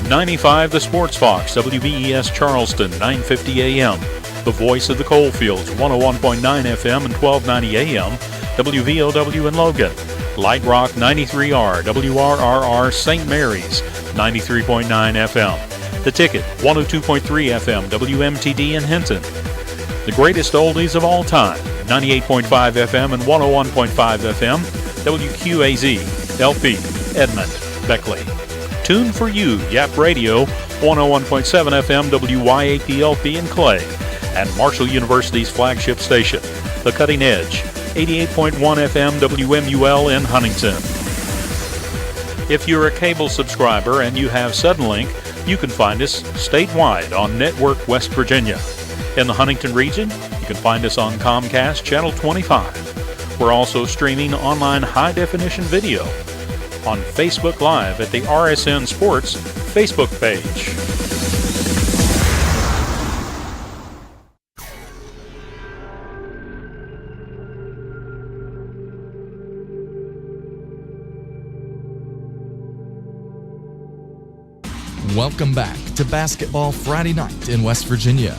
95 The Sports Fox, WBES Charleston, 950 AM. The Voice of the Coalfields, 101.9 FM and 1290 AM. WVOW in Logan. Light Rock 93R, WRRR St. Mary's, 93.9 FM. The Ticket, 102.3 FM, WMTD in Hinton. The Greatest Oldies of All Time, 98.5 FM and 101.5 FM, WQAZ, LP, Edmond, Beckley. Tune for You, Yap Radio, 101.7 FM, WYAPLP in Clay. And Marshall University's flagship station, The Cutting Edge, 88.1 FM WMUL in Huntington. If you're a cable subscriber and you have Suddenlink, you can find us statewide on Network West Virginia. In the Huntington region, you can find us on Comcast Channel 25. We're also streaming online high-definition video on Facebook Live at the RSN Sports Facebook page. Welcome back to Basketball Friday Night in West Virginia.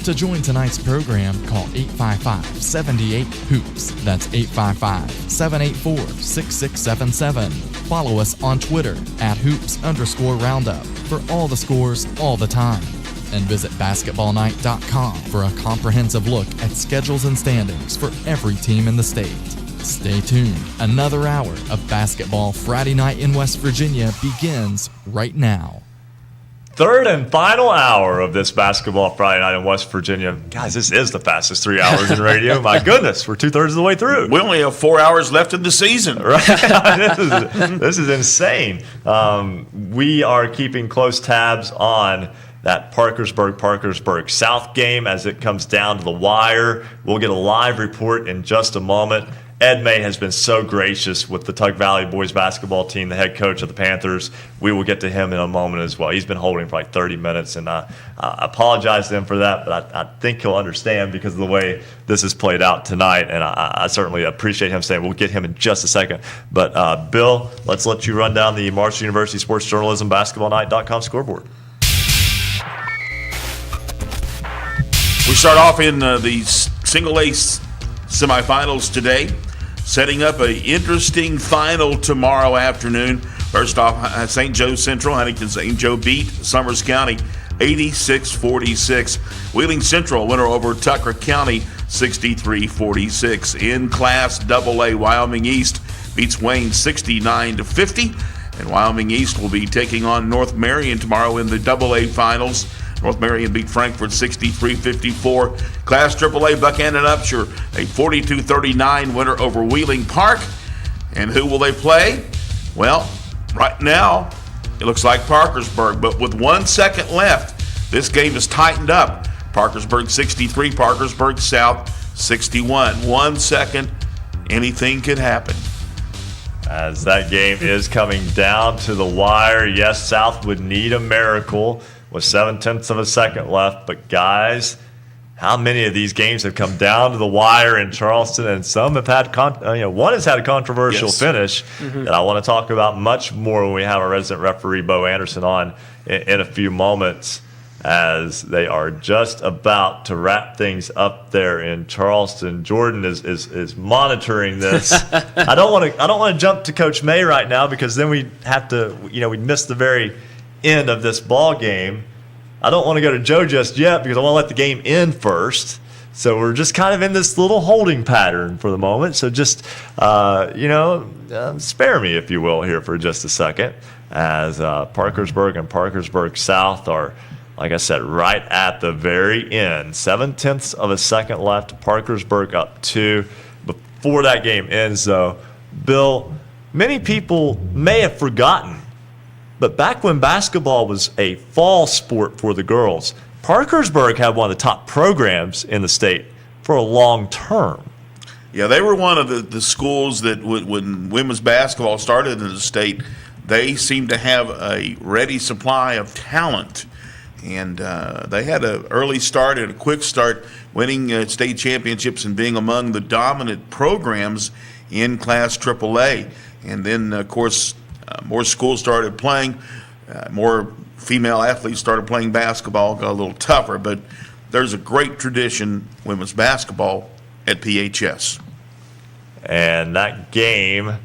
To join tonight's program, call 855-78-HOOPS. That's 855-784-6677. Follow us on Twitter at @hoops_roundup for all the scores all the time. And visit basketballnight.com for a comprehensive look at schedules and standings for every team in the state. Stay tuned. Another hour of Basketball Friday Night in West Virginia begins right now. Third and final hour of this Basketball Friday Night in West Virginia. Guys, this is the fastest 3 hours in radio. My goodness, we're 2/3 of the way through. We only have 4 hours left in the season. Right? This is insane. We are keeping close tabs on that Parkersburg South game as it comes down to the wire. We'll get a live report in just a moment. Ed May has been so gracious with the Tug Valley boys basketball team, the head coach of the Panthers. We will get to him in a moment as well. He's been holding for like 30 minutes, and I apologize to him for that, but I think he'll understand because of the way this has played out tonight, and I certainly appreciate him saying we'll get him in just a second. But, Bill, let's let you run down the Marshall University Sports Journalism BasketballNight.com scoreboard. We start off in the single A semifinals today, setting up an interesting final tomorrow afternoon. First off, St. Joe Central, Huntington St. Joe beat Summers County 86-46. Wheeling Central winner over Tucker County 63-46. In Class AA, Wyoming East beats Wayne 69-50. And Wyoming East will be taking on North Marion tomorrow in the AA finals. North Marion beat Frankfort 63-54. Class AAA, Buchanan Upshur, a 42-39 winner over Wheeling Park. And who will they play? Well, right now, it looks like Parkersburg. But with 1 second left, this game is tightened up. Parkersburg 63, Parkersburg South 61. 1 second, anything could happen. As that game is coming down to the wire, yes, South would need a miracle with 0.7 of a second left. But guys, how many of these games have come down to the wire in Charleston, and some have had, one has had a controversial finish that I want to talk about much more when we have our resident referee, Bo Anderson, on in a few moments, as they are just about to wrap things up there in Charleston. Jordan is monitoring this. I don't want to jump to Coach May right now, because then we'd have to, we'd miss the very end of this ball game. I don't want to go to Joe just yet, because I want to let the game end first. So we're just kind of in this little holding pattern for the moment. So just, spare me, if you will, here for just a second, as Parkersburg and Parkersburg South are, like I said, right at the very end. 0.7 of a second left. Parkersburg up 2. Before that game ends, though, Bill, many people may have forgotten, but back when basketball was a fall sport for the girls, Parkersburg had one of the top programs in the state for a long term. Yeah, they were one of the schools that when women's basketball started in the state, they seemed to have a ready supply of talent. And they had an early start and a quick start, winning state championships and being among the dominant programs in Class AAA. And then, of course, more schools started playing, more female athletes started playing basketball, got a little tougher. But there's a great tradition, women's basketball, at PHS. And that game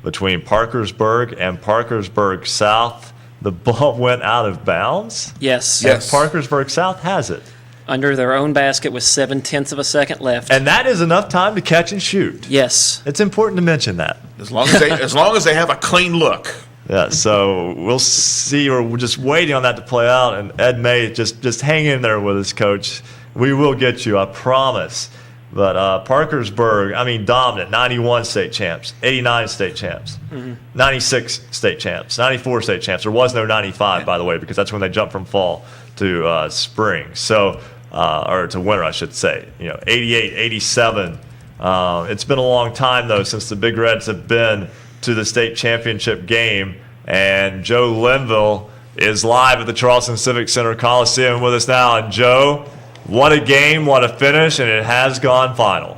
between Parkersburg and Parkersburg South, the ball went out of bounds? Yes. And Parkersburg South has it. Under their own basket with 0.7 of a second left. And that is enough time to catch and shoot. Yes. It's important to mention that. As long as they have a clean look. Yeah, so we'll see. We're just waiting on that to play out. And Ed May, just hang in there with us, Coach. We will get you, I promise. But Parkersburg, dominant, 91 state champs, 89 state champs, 96 state champs, 94 state champs. There was no 95, by the way, because that's when they jumped from fall to spring. So, or to winter, I should say. 88, 87. It's been a long time, though, since the Big Reds have been to the state championship game. And Joe Linville is live at the Charleston Civic Center Coliseum with us now. And Joe, what a game, what a finish, and it has gone final.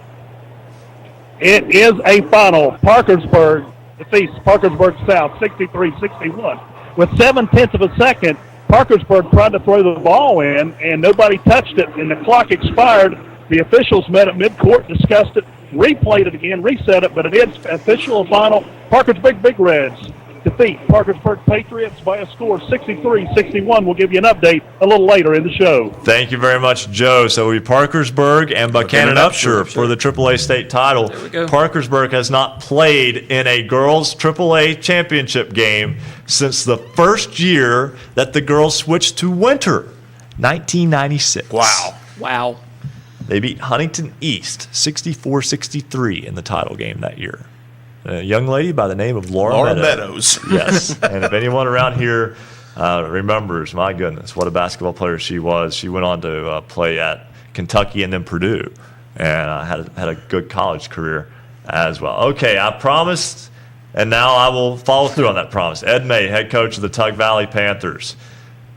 It is a final. Parkersburg defeats Parkersburg South 63-61. With 0.7 of a second, Parkersburg tried to throw the ball in, and nobody touched it, and the clock expired. The officials met at midcourt, discussed it, replayed it again, reset it, but it is official final. Parkersburg Big Reds defeat Parkersburg Patriots by a score of 63-61. We'll give you an update a little later in the show. Thank you very much, Joe. So we Parkersburg and Buchanan Upshur for the AAA state title. There we go. Parkersburg has not played in a girls' AAA championship game since the first year that the girls switched to winter, 1996. Wow. They beat Huntington East 64-63 in the title game that year. A young lady by the name of Laura Meadows. Yes. And if anyone around here remembers, my goodness, what a basketball player she was. She went on to play at Kentucky and then Purdue, and had a good college career as well. Okay, I promised, and now I will follow through on that promise. Ed May, head coach of the Tug Valley Panthers.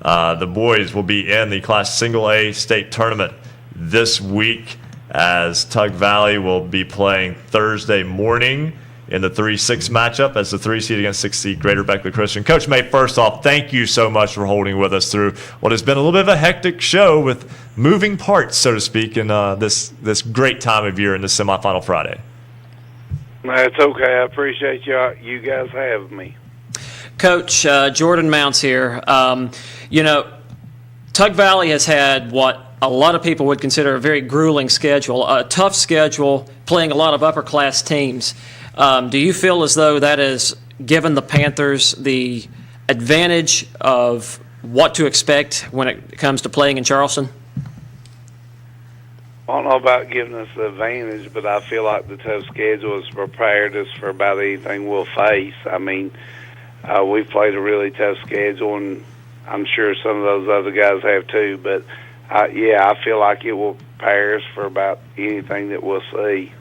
The boys will be in the Class Single A state tournament this week, as Tug Valley will be playing Thursday morning in the 3-6 matchup as the 3 seed against 6 seed Greater Beckley Christian. Coach May, first off, thank you so much for holding with us through what has been a little bit of a hectic show with moving parts, so to speak, in this great time of year in the semifinal Friday. That's okay. I appreciate you guys having me. Coach, Jordon Mounts here. Tug Valley has had what a lot of people would consider a very grueling schedule, a tough schedule, playing a lot of upper-class teams. Do you feel as though that has given the Panthers the advantage of what to expect when it comes to playing in Charleston? I don't know about giving us the advantage, but I feel like the tough schedule has prepared us for about anything we'll face. We've played a really tough schedule, and I'm sure some of those other guys have too. But, I feel like it will prepare us for about anything that we'll see.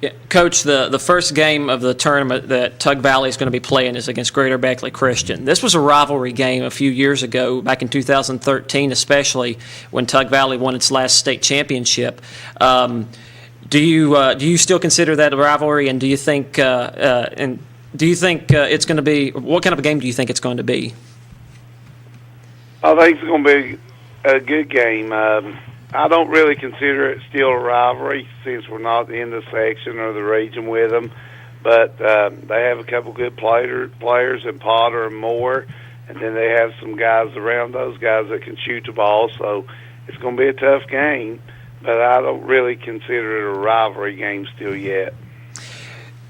Yeah, Coach, the first game of the tournament that Tug Valley is going to be playing is against Greater Beckley Christian. This was a rivalry game a few years ago, back in 2013 especially, when Tug Valley won its last state championship. Do you still consider that a rivalry, and do you think it's going to be, what kind of a game do you think it's going to be? I think it's going to be a good game. I don't really consider it still a rivalry since we're not in the section or the region with them. But they have a couple good players in Potter and Moore, and then they have some guys around those guys that can shoot the ball. So it's going to be a tough game, but I don't really consider it a rivalry game still yet.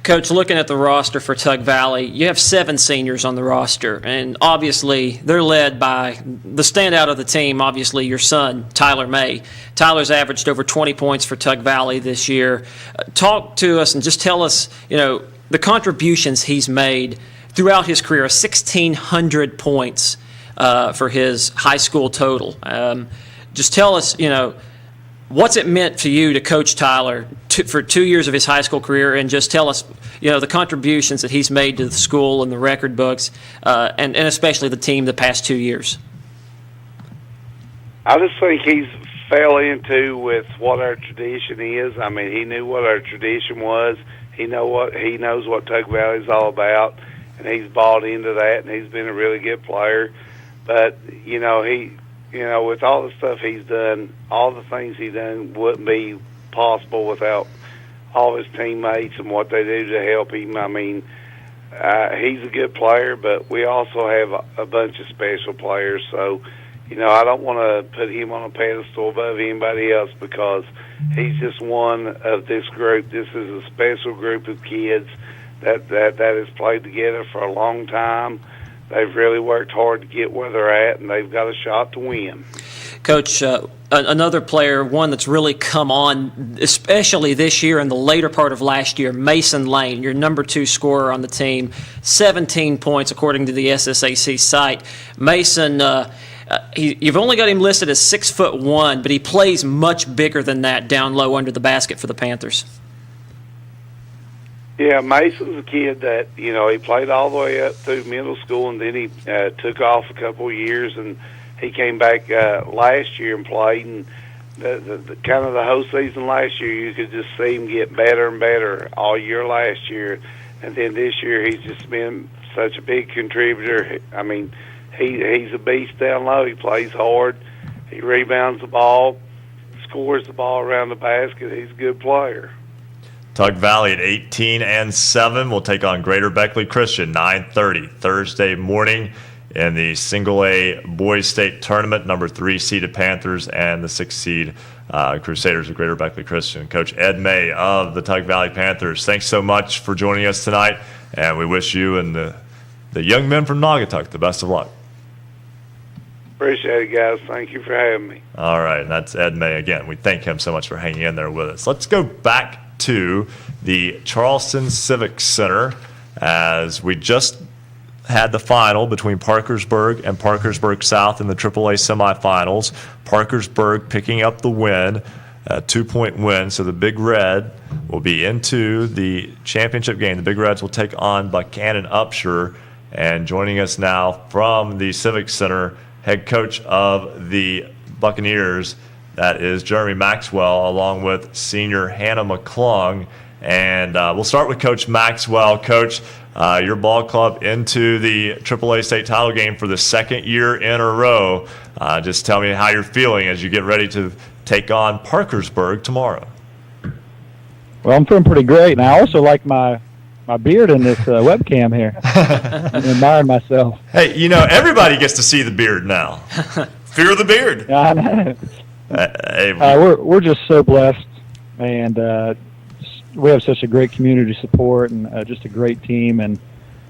Coach, looking at the roster for Tug Valley, you have 7 seniors on the roster, and obviously they're led by the standout of the team, obviously your son, Tyler May. Tyler's averaged over 20 points for Tug Valley this year. Talk to us and just tell us, the contributions he's made throughout his career, 1,600 points for his high school total. Just tell us, what's it meant to you to coach Tyler for 2 years of his high school career, and just tell us, the contributions that he's made to the school and the record books, and especially the team the past 2 years? I just think he's fell into with what our tradition is. I mean, he knew what our tradition was. He knows what Tug Valley is all about, and he's bought into that, and he's been a really good player. But with all the stuff he's done, all the things he's done wouldn't be possible without all his teammates and what they do to help him. I mean, he's a good player, but we also have a bunch of special players. So, I don't want to put him on a pedestal above anybody else because he's just one of this group. This is a special group of kids that has played together for a long time. They've really worked hard to get where they're at, and they've got a shot to win. Coach, another player, one that's really come on, especially this year and the later part of last year, Mason Lane, your number 2 scorer on the team, 17 points according to the SSAC site. Mason, you've only got him listed as 6'1", but he plays much bigger than that down low under the basket for the Panthers. Yeah, Mason's a kid that, he played all the way up through middle school, and then he took off a couple of years, and he came back last year and played. And the kind of the whole season last year, you could just see him get better and better all year last year. And then this year, he's just been such a big contributor. I mean, he's a beast down low. He plays hard. He rebounds the ball, scores the ball around the basket. He's a good player. Tug Valley at 18-7 will take on Greater Beckley Christian 9:30 Thursday morning in the Single A Boys State Tournament. Number 3 seeded Panthers and the 6 seed Crusaders of Greater Beckley Christian. Coach Ed May of the Tug Valley Panthers, thanks so much for joining us tonight, and we wish you and the young men from Naugatuck the best of luck. Appreciate it, guys. Thank you for having me. All right, and that's Ed May again. We thank him so much for hanging in there with us. Let's go back to the Charleston Civic Center as we just had the final between Parkersburg and Parkersburg South in the AAA semifinals. Parkersburg picking up the win, a 2-point win, so the Big Red will be into the championship game. The Big Reds will take on Buchanan Upshur, and joining us now from the Civic Center, head coach of the Buccaneers, that is Jeremy Maxwell, along with senior Hannah McClung. And we'll start with Coach Maxwell. Coach, your ball club into the AAA state title game for the second year in a row. Just tell me how you're feeling as you get ready to take on Parkersburg tomorrow. Well, I'm feeling pretty great, and I also like my beard in this webcam here. I'm admiring myself. Hey, everybody gets to see the beard now. Fear the beard. Yeah, I know. Hey, we're just so blessed, and we have such a great community support and just a great team, and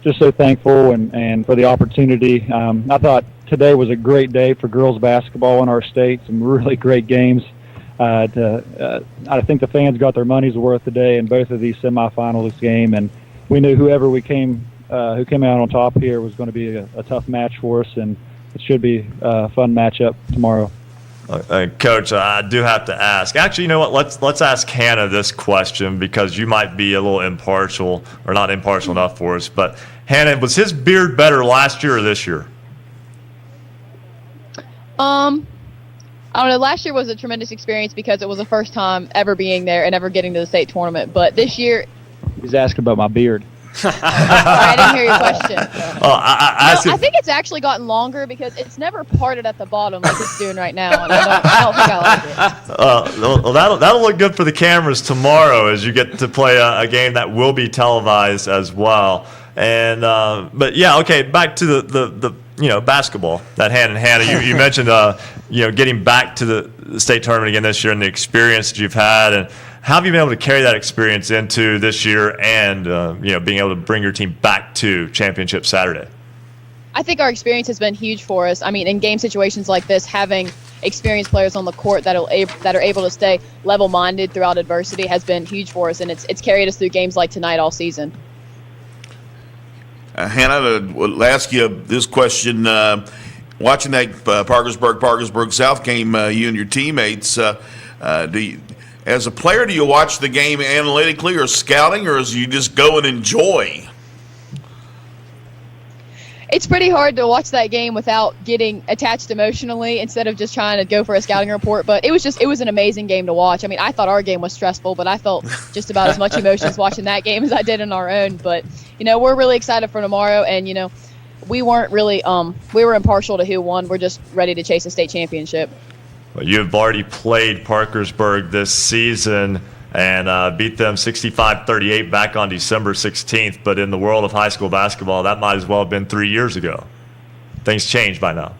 just so thankful and for the opportunity. I thought today was a great day for girls basketball in our state. Some really great games. I think the fans got their money's worth today in both of these semifinals game, and we knew who came out on top here was going to be a tough match for us, and it should be a fun matchup tomorrow. Coach, I do have to ask. Actually, you know what? Let's ask Hannah this question because you might be a little impartial or not impartial enough for us. But Hannah, was his beard better last year or this year? I don't know. Last year was a tremendous experience because it was the first time ever being there and ever getting to the state tournament. But this year, he's asking about my beard. I didn't hear your question. I think it's actually gotten longer because it's never parted at the bottom like it's doing right now, and I don't think I like it. Well, that'll look good for the cameras tomorrow as you get to play a game that will be televised as well. And but yeah, okay, back to the basketball that hand in hand. You mentioned getting back to the state tournament again this year and the experience that you've had, and how have you been able to carry that experience into this year and being able to bring your team back to Championship Saturday? I think our experience has been huge for us. I mean, in game situations like this, having experienced players on the court that are able to stay level-minded throughout adversity has been huge for us, and it's carried us through games like tonight all season. Hannah, I'll ask you this question. watching that Parkersburg South game, you and your teammates, as a player, do you watch the game analytically or scouting, or do you just go and enjoy? It's pretty hard to watch that game without getting attached emotionally instead of just trying to go for a scouting report. But it was an amazing game to watch. I mean, I thought our game was stressful, but I felt just about as much emotions watching that game as I did in our own. But, we're really excited for tomorrow. And, we weren't really we were impartial to who won. We're just ready to chase a state championship. Well, you've already played Parkersburg this season and beat them 65-38 back on December 16th. But in the world of high school basketball, that might as well have been 3 years ago. Things changed by now.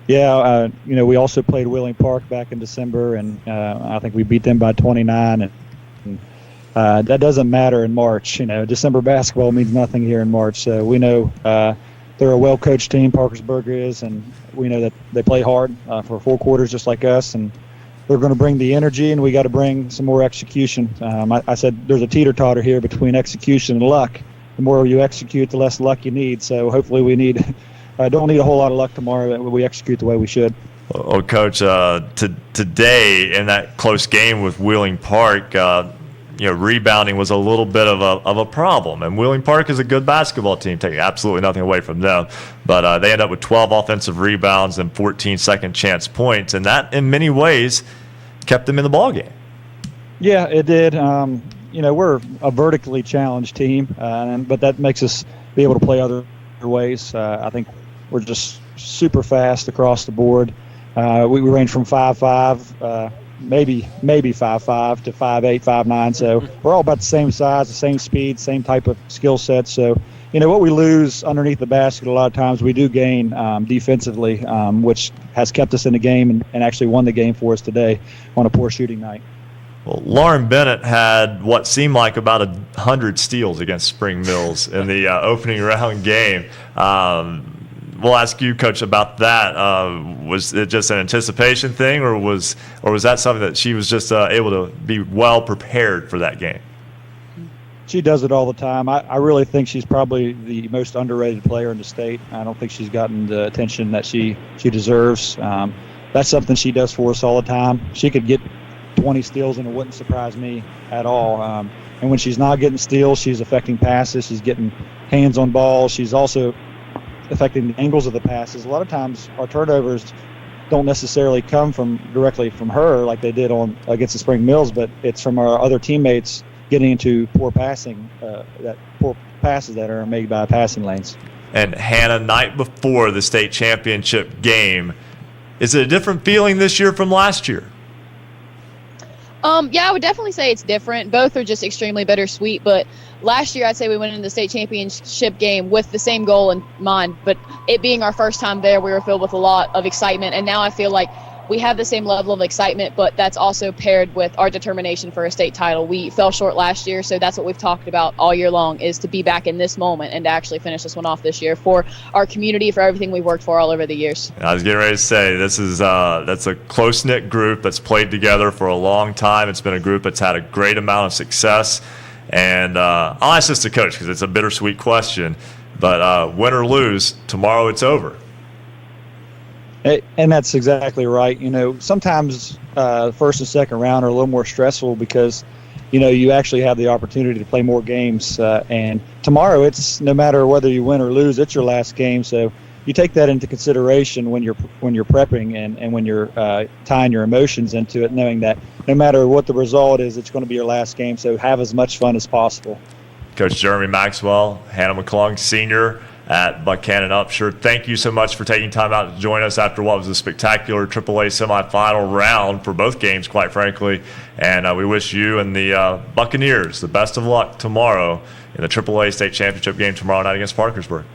Yeah, we also played Wheeling Park back in December, and I think we beat them by 29. And that doesn't matter in March. December basketball means nothing here in March. So we know they're a well-coached team, Parkersburg is, and we know that they play hard for 4 quarters just like us, and they're going to bring the energy, and we got to bring some more execution. I said there's a teeter-totter here between execution and luck. The more you execute, the less luck you need. So hopefully we don't need a whole lot of luck tomorrow. We execute the way we should. Well, Coach, today in that close game with Wheeling Park, rebounding was a little bit of a problem. And Wheeling Park is a good basketball team, taking absolutely nothing away from them. But they end up with 12 offensive rebounds and 14 second chance points. And that, in many ways, kept them in the ballgame. Yeah, it did. We're a vertically challenged team, but that makes us be able to play other ways. I think we're just super fast across the board. We range from 5'5", maybe 5'5" to 5'8", 5'9". So we're all about the same size, the same speed, same type of skill set. So, what we lose underneath the basket a lot of times we do gain defensively, which has kept us in the game and actually won the game for us today on a poor shooting night. Well, Lauren Bennett had what seemed like about 100 steals against Spring Mills in the opening round game. We'll ask you, Coach, about that. Was it just an anticipation thing, or was that something that she was just able to be well prepared for that game? She does it all the time. I really think she's probably the most underrated player in the state. I don't think she's gotten the attention that she deserves. That's something she does for us all the time. She could get 20 steals, and it wouldn't surprise me at all. And when she's not getting steals, she's affecting passes. She's getting hands on balls. She's also affecting the angles of the passes. A lot of times our turnovers don't necessarily come directly from her like they did against the Spring Mills, but it's from our other teammates getting into poor passes that are made by passing lanes. And Hannah, night before the state championship game, is it a different feeling this year from last year? Yeah, I would definitely say it's different. Both are just extremely bittersweet, but last year I'd say we went into the state championship game with the same goal in mind, but it being our first time there, we were filled with a lot of excitement, and now I feel like we have the same level of excitement, but that's also paired with our determination for a state title. We fell short last year, so that's what we've talked about all year long, is to be back in this moment and to actually finish this one off this year for our community, for everything we've worked for all over the years. I was getting ready to say, that's a close-knit group that's played together for a long time. It's been a group that's had a great amount of success. And I'll ask this to Coach because it's a bittersweet question, but win or lose, tomorrow it's over. And that's exactly right. Sometimes the first and second round are a little more stressful because, you actually have the opportunity to play more games. And tomorrow, it's no matter whether you win or lose, it's your last game. So you take that into consideration when you're prepping and when you're tying your emotions into it, knowing that no matter what the result is, it's going to be your last game. So have as much fun as possible. Coach Jeremy Maxwell, Hannah McClung, senior at Buchanan Upshur. Thank you so much for taking time out to join us after what was a spectacular AAA semifinal round for both games, quite frankly. And we wish you and the Buccaneers the best of luck tomorrow in the AAA state championship game tomorrow night against Parkersburg.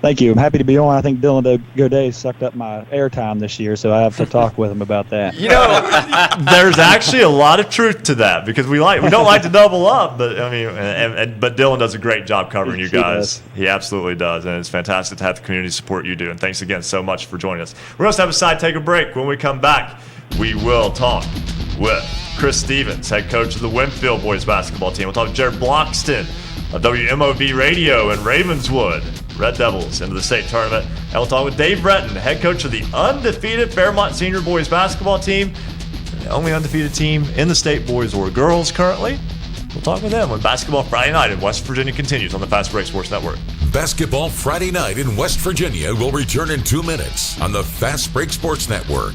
Thank you. I'm happy to be on. I think Dylan Godet sucked up my airtime this year, so I have to talk with him about that. There's actually a lot of truth to that because we don't like to double up, but but Dylan does a great job covering you guys. He absolutely does, and it's fantastic to have the community support you do. And thanks again so much for joining us. We're going to have a side take a break. When we come back, we will talk with Chris Stevens, head coach of the Winfield boys basketball team. We'll talk to Jared Bloxton of WMOV Radio in Ravenswood. Red Devils into the state tournament. And we'll talk with Dave Breton, head coach of the undefeated Fairmont Senior Boys basketball team, the only undefeated team in the state, boys or girls currently. We'll talk with them when Basketball Friday Night in West Virginia continues on the Fast Break Sports Network. Basketball Friday Night in West Virginia will return in 2 minutes on the Fast Break Sports Network.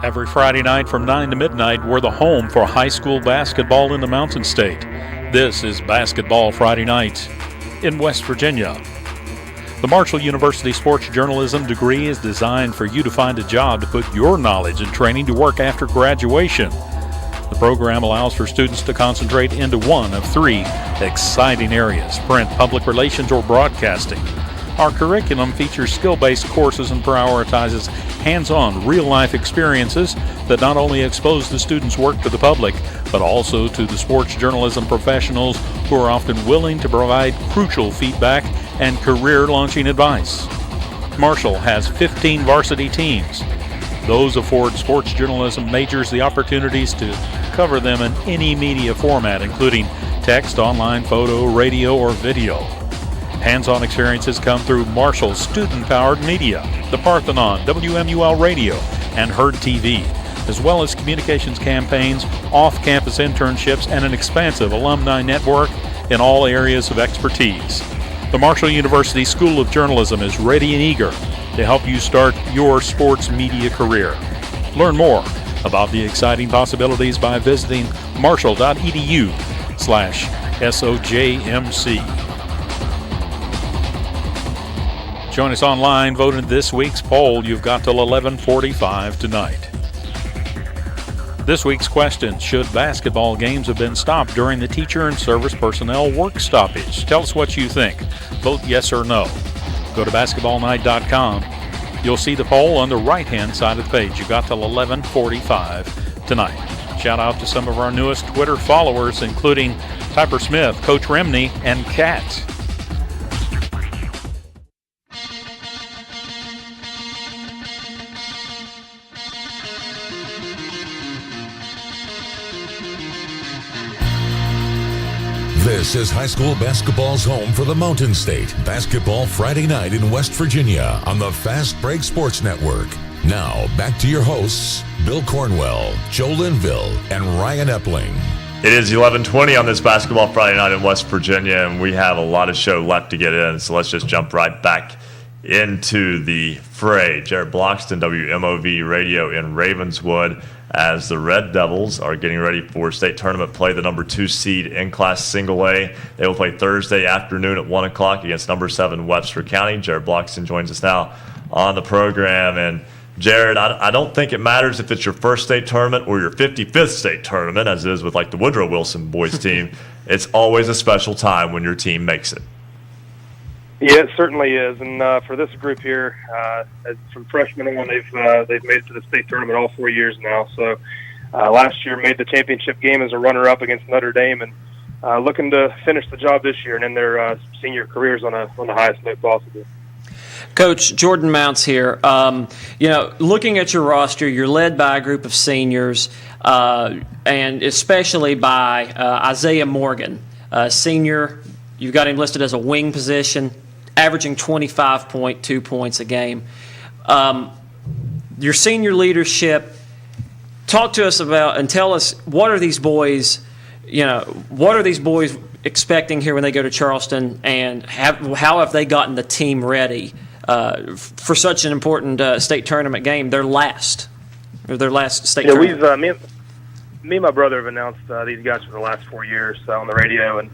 Every Friday night from 9 to midnight, we're the home for high school basketball in the Mountain State. This is Basketball Friday Night in West Virginia. The Marshall University Sports Journalism degree is designed for you to find a job to put your knowledge and training to work after graduation. The program allows for students to concentrate into one of 3 exciting areas: print, public relations, or broadcasting. Our curriculum features skill-based courses and prioritizes hands-on, real-life experiences that not only expose the students' work to the public, but also to the sports journalism professionals who are often willing to provide crucial feedback and career-launching advice. Marshall has 15 varsity teams. Those afford sports journalism majors the opportunities to cover them in any media format, including text, online, photo, radio, or video. Hands-on experiences come through Marshall's student-powered media, the Parthenon, WMUL Radio, and Herd TV, as well as communications campaigns, off-campus internships, and an expansive alumni network in all areas of expertise. The Marshall University School of Journalism is ready and eager to help you start your sports media career. Learn more about the exciting possibilities by visiting marshall.edu/SOJMC. Join us online. Vote in this week's poll. You've got till 11:45 tonight. This week's question: should basketball games have been stopped during the teacher and service personnel work stoppage? Tell us what you think. Vote yes or no. Go to basketballnight.com. You'll see the poll on the right-hand side of the page. You've got till 11:45 tonight. Shout out to some of our newest Twitter followers, including Piper Smith, Coach Remney, and Kat. This is high school basketball's home for the Mountain State. Basketball Friday Night in West Virginia on the Fast Break Sports Network. Now, back to your hosts, Bill Cornwell, Joe Linville, and Ryan Epling. It is 11:20 on this Basketball Friday Night in West Virginia, and we have a lot of show left to get in, so let's just jump right back into the fray. Jared Bloxton, WMOV Radio in Ravenswood, as the Red Devils are getting ready for state tournament play, the number 2 seed in Class Single A. They will play Thursday afternoon at 1 o'clock against number 7 Webster County. Jared Bloxton joins us now on the program. And Jared, I don't think it matters if it's your first state tournament or your 55th state tournament, as it is with like the Woodrow Wilson boys team. It's always a special time when your team makes it. Yeah, it certainly is, and for this group here, from freshman on, they've made it to the state tournament all 4 years now. So last year made the championship game as a runner-up against Notre Dame, and looking to finish the job this year and end their senior careers on the highest note possible. Coach, Jordon Mounts here. Looking at your roster, you're led by a group of seniors, and especially by Isaiah Morgan, senior. You've got him listed as a wing position, averaging 25.2 points a game. Your senior leadership, talk to us about and tell us what are these boys expecting here when they go to Charleston, and how have they gotten the team ready for such an important state tournament game, their last state tournament? Me and my brother have announced these guys for the last 4 years on the radio, and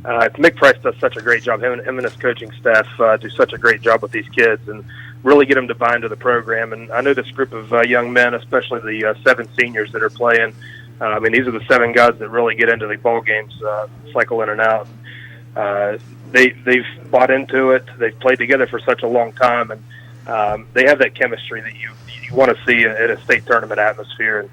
Mick Price does such a great job. Him and his coaching staff do such a great job with these kids and really get them to buy into the program. And I know this group of young men, especially the 7 seniors that are playing, these are the 7 guys that really get into the ball games, cycle in and out. They've bought into it. They've played together for such a long time, and they have that chemistry that you want to see at a state tournament atmosphere. And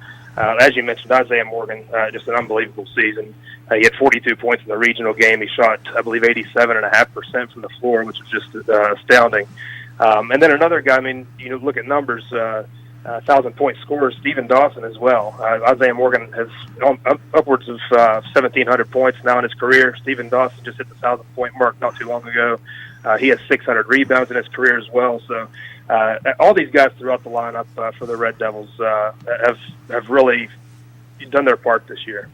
as you mentioned, Isaiah Morgan, just an unbelievable season. He had 42 points in the regional game. He shot, I believe, 87.5% from the floor, which is just astounding. And then another guy, look at numbers. 1,000-point scorer, Stephen Dawson, as well. Isaiah Morgan has upwards of 1,700 points now in his career. Stephen Dawson just hit the 1,000-point mark not too long ago. He has 600 rebounds in his career as well. So all these guys throughout the lineup for the Red Devils have really done their part this year.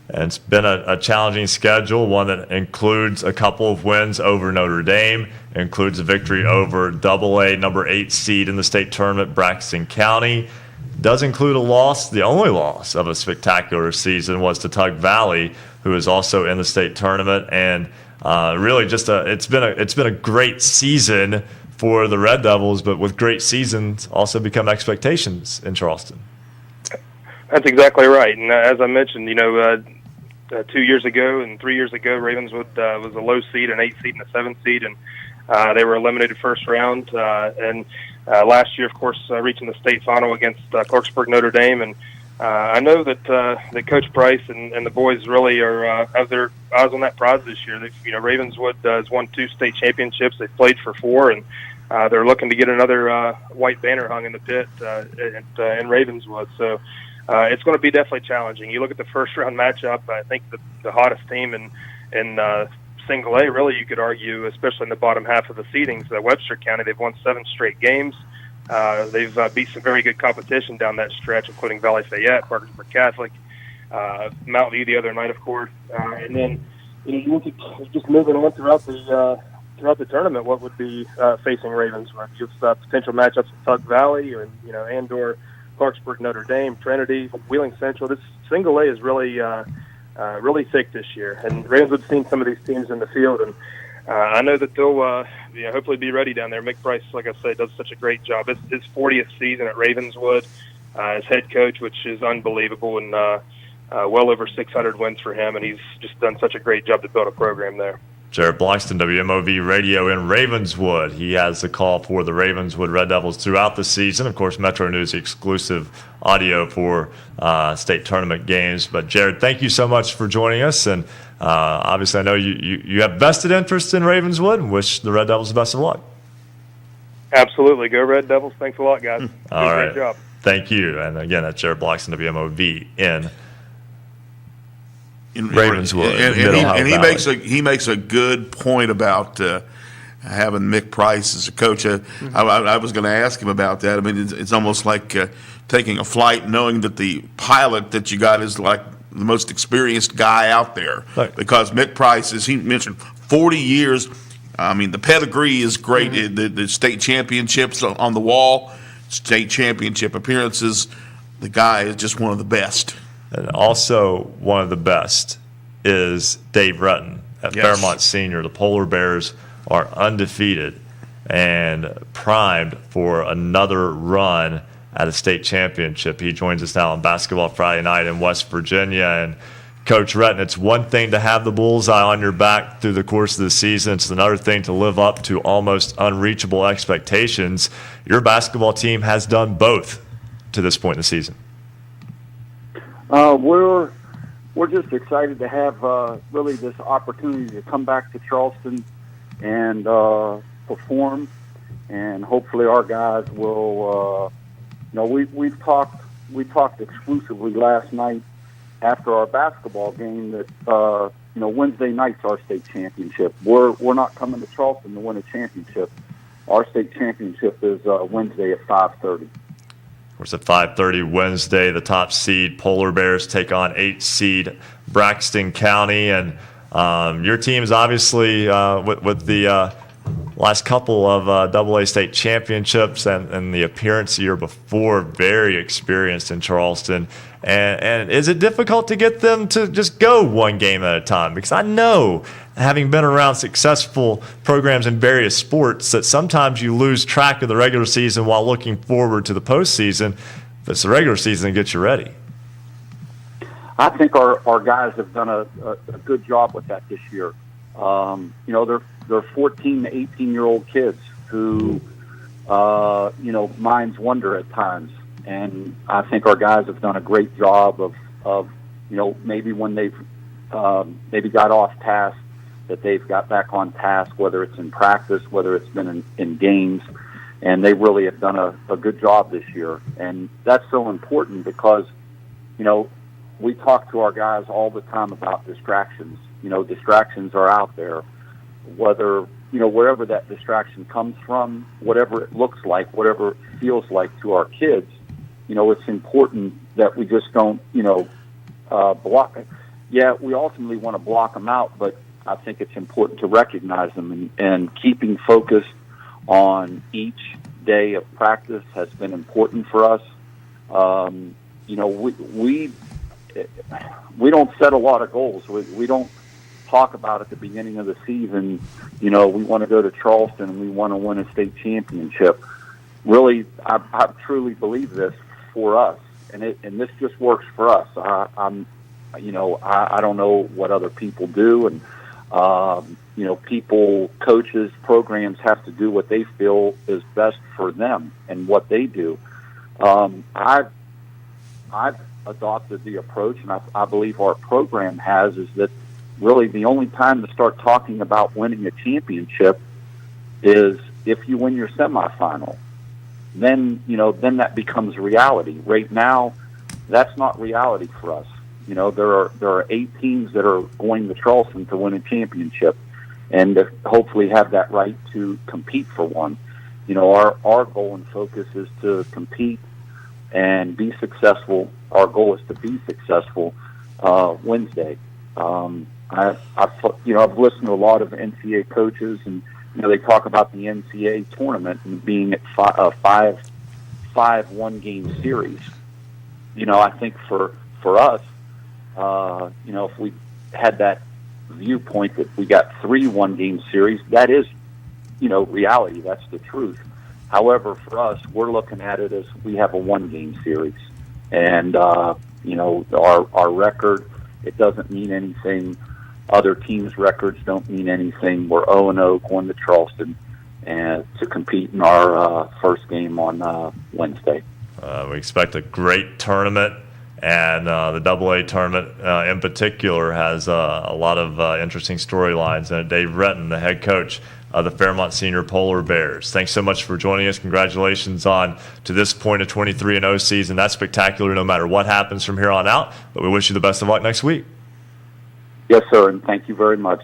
And it's been a challenging schedule, one that includes a couple of wins over Notre Dame, includes a victory over AA number 8 seed in the state tournament, Braxton County. Does include a loss. The only loss of a spectacular season was to Tug Valley, who is also in the state tournament. And really just it's been a great season for the Red Devils, but with great seasons also become expectations in Charleston. That's exactly right. And as I mentioned, 2 years ago and 3 years ago, Ravenswood was a low seed, an 8 seed and a 7 seed, and they were eliminated first round. And last year, of course, reaching the state final against Clarksburg Notre Dame. And I know that Coach Price and the boys really have their eyes on that prize this year. Ravenswood has won 2 state championships. They've played for 4, and they're looking to get another white banner hung in the pit in Ravenswood. So it's going to be definitely challenging. You look at the first round matchup. I think the hottest team in Single A, really, you could argue, especially in the bottom half of the seedings, Webster County. They've won 7 straight games. They've beat some very good competition down that stretch, including Valley Fayette, Parkersburg Catholic, Mountain View the other night, of course. And then you look at just moving on throughout the tournament, what would be facing Ravenswood? You have potential matchups with Tug Valley and or Clarksburg, Notre Dame, Trinity, Wheeling Central. This Single A is really thick this year, and Ravenswood's seen some of these teams in the field, and I know that they'll hopefully be ready down there. Mick Price, like I say, does such a great job. It's his 40th season at Ravenswood as head coach, which is unbelievable, and well over 600 wins for him, and he's just done such a great job to build a program there. Jared Bloxton, WMOV Radio in Ravenswood. He has the call for the Ravenswood Red Devils throughout the season. Of course, Metro News exclusive audio for state tournament games. But Jared, thank you so much for joining us. And obviously, I know you have vested interest in Ravenswood and wish the Red Devils the best of luck. Absolutely. Go Red Devils. Thanks a lot, guys. All right. Great job. Thank you. And again, that's Jared Bloxton, WMOV in Ravenswood. And he makes a good point about having Mick Price as a coach. I was going to ask him about that. I mean, it's almost like taking a flight knowing that the pilot that you got is like the most experienced guy out there. Right. Because Mick Price, as he mentioned, 40 years. I mean, the pedigree is great. Mm-hmm. The state championships on the wall, state championship appearances. The guy is just one of the best. And also one of the best is Dave Rutton at Fairmont Senior. The Polar Bears are undefeated and primed for another run at a state championship. He joins us now on Basketball Friday Night in West Virginia. And Coach Rutton, it's one thing to have the bullseye on your back through the course of the season. It's another thing to live up to almost unreachable expectations. Your basketball team has done both to this point in the season. We're just excited to have really this opportunity to come back to Charleston and perform, and hopefully our guys will. We talked exclusively last night after our basketball game that Wednesday night's our state championship. We're not coming to Charleston to win a championship. Our state championship is Wednesday at 5:30. Of course, at 5:30 Wednesday, the top seed Polar Bears take on 8 seed Braxton County. And your team is obviously, with the last couple of AA state championships and the appearance the year before, very experienced in Charleston. And is it difficult to get them to just go one game at a time? Because I know, having been around successful programs in various sports, that sometimes you lose track of the regular season while looking forward to the postseason. But it's the regular season that gets you ready. I think our guys have done a good job with that this year. They're 14 to 18-year-old kids who, minds wander at times. And I think our guys have done a great job of maybe when they've maybe got off task, that they've got back on task, whether it's in practice, whether it's been in games. and they really have done a good job this year. And that's so important because, we talk to our guys all the time about distractions. Distractions are out there, whether, wherever that distraction comes from, whatever it looks like, whatever it feels like to our kids, it's important that we just don't, block it. Yeah, we ultimately want to block them out, but I think it's important to recognize them, and keeping focused on each day of practice has been important for us. We don't set a lot of goals. We don't talk about at the beginning of the season, we want to go to Charleston and we want to win a state championship. Really, I truly believe this for us, and this just works for us. I don't know what other people do, and people, coaches, programs have to do what they feel is best for them and what they do. I've adopted the approach, and I believe our program has, is that really the only time to start talking about winning a championship is if you win your semifinal. Then that becomes reality. Right now, that's not reality for us. There are 8 teams that are going to Charleston to win a championship, and to hopefully have that right to compete for one. Our goal and focus is to compete and be successful. Our goal is to be successful Wednesday. I've listened to a lot of NCAA coaches, and they talk about the NCAA tournament and being at five 1-game series. I think for us, if we had that viewpoint that we got 3 1-game series, that is, reality. That's the truth. However, for us, we're looking at it as we have a 1-game series, and our record, it doesn't mean anything. Other teams' records don't mean anything. We're 0-0 going to Charleston and to compete in our first game on Wednesday. We expect a great tournament, and the AA tournament in particular has a lot of interesting storylines. And Dave Retton, the head coach of the Fairmont Senior Polar Bears, thanks so much for joining us. Congratulations on to this point a 23-0 season. That's spectacular no matter what happens from here on out, but we wish you the best of luck next week. Yes, sir, and thank you very much.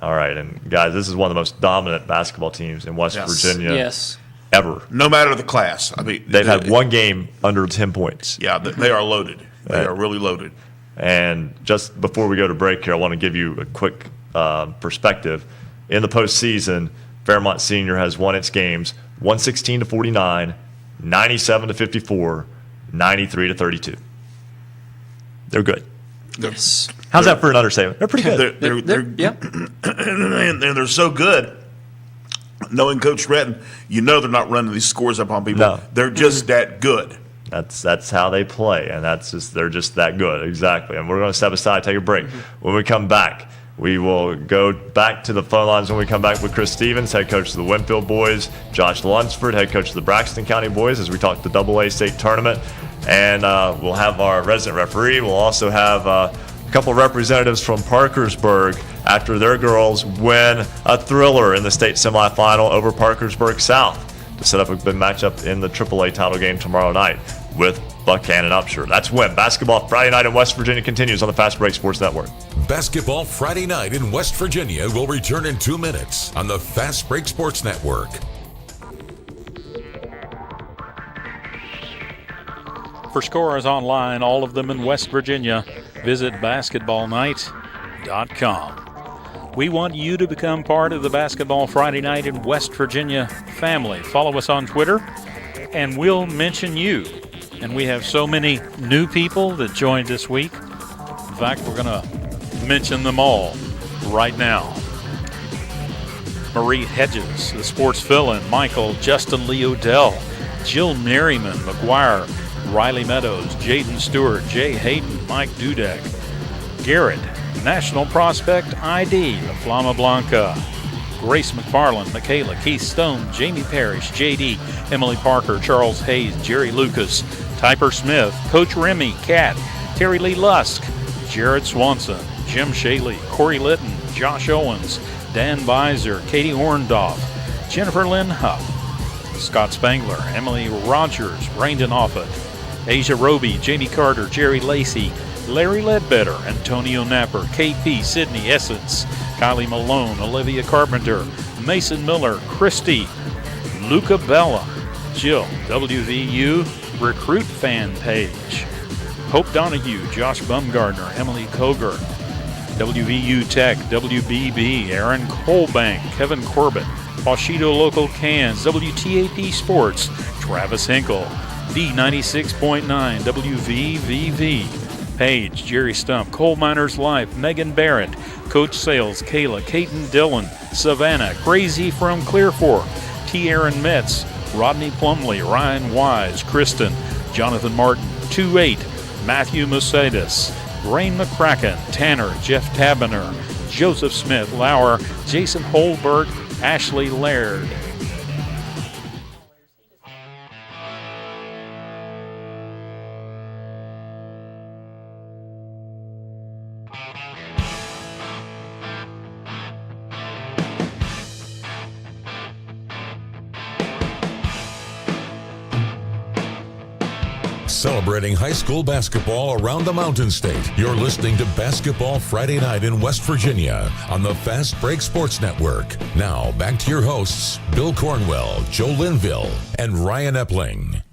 All right, and guys, this is one of the most dominant basketball teams in West Virginia ever. No matter the class. I mean, they've had one game under 10 points. Yeah, they are loaded. They are really loaded. And just before we go to break here, I want to give you a quick perspective. In the postseason, Fairmont Senior has won its games 116-49, 97-54, 93-32. They're good. Yes. How's that for an understatement? They're pretty good. And they're so good. Knowing Coach Retton, they're not running these scores up on people. No. They're just that good. That's how they play, and they're just that good. Exactly. And we're going to step aside, take a break. When we come back, we will go back to the phone lines when we come back with Chris Stevens, head coach of the Winfield boys, Josh Lunsford, head coach of the Braxton County boys, as we talk the AA state tournament. And we'll have our resident referee. We'll also have a couple of representatives from Parkersburg after their girls win a thriller in the state semifinal over Parkersburg South to set up a big matchup in the AAA title game tomorrow night with Buckhannon Upshur. That's when Basketball Friday Night in West Virginia continues on the Fast Break Sports Network. Basketball Friday Night in West Virginia will return in 2 minutes on the Fast Break Sports Network. For scores online, all of them in West Virginia, visit basketballnight.com. We want you to become part of the Basketball Friday Night in West Virginia family. Follow us on Twitter, and we'll mention you. And we have so many new people that joined this week. In fact, we're going to mention them all right now. Marie Hedges, the sports fill-in, Michael, Justin Lee Odell, Jill Merriman, McGuire, Riley Meadows, Jaden Stewart, Jay Hayden, Mike Dudek, Garrett, National Prospect ID, La Flama Blanca, Grace McFarland, Michaela, Keith Stone, Jamie Parrish, JD, Emily Parker, Charles Hayes, Jerry Lucas, Typer Smith, Coach Remy, Kat, Terry Lee Lusk, Jared Swanson, Jim Shaley, Corey Litton, Josh Owens, Dan Beiser, Katie Orndorff, Jennifer Lynn Huff, Scott Spangler, Emily Rogers, Brandon Offit, Asia Roby, Jamie Carter, Jerry Lacey, Larry Ledbetter, Antonio Napper, KP, Sydney Essence, Kylie Malone, Olivia Carpenter, Mason Miller, Christy, Luca Bella, Jill, WVU Recruit Fan Page, Hope Donahue, Josh Bumgardner, Emily Koger, WVU Tech, WBB, Aaron Colbank, Kevin Corbett, Washito Local Cans, WTAP Sports, Travis Hinkle, V96.9, WVVV, Page, Jerry Stump, Coal Miners Life, Megan Barrett, Coach Sales, Kayla, Caton Dillon, Savannah, Crazy from Clear Fork, T. Aaron Metz, Rodney Plumley, Ryan Wise, Kristen, Jonathan Martin, 2-8, Matthew Musadis, Rain McCracken, Tanner, Jeff Tabener, Joseph Smith, Lauer, Jason Holberg, Ashley Laird. Celebrating high school basketball around the Mountain State. You're listening to Basketball Friday Night in West Virginia on the Fast Break Sports Network. Now, back to your hosts, Bill Cornwell, Joe Linville, and Ryan Epling.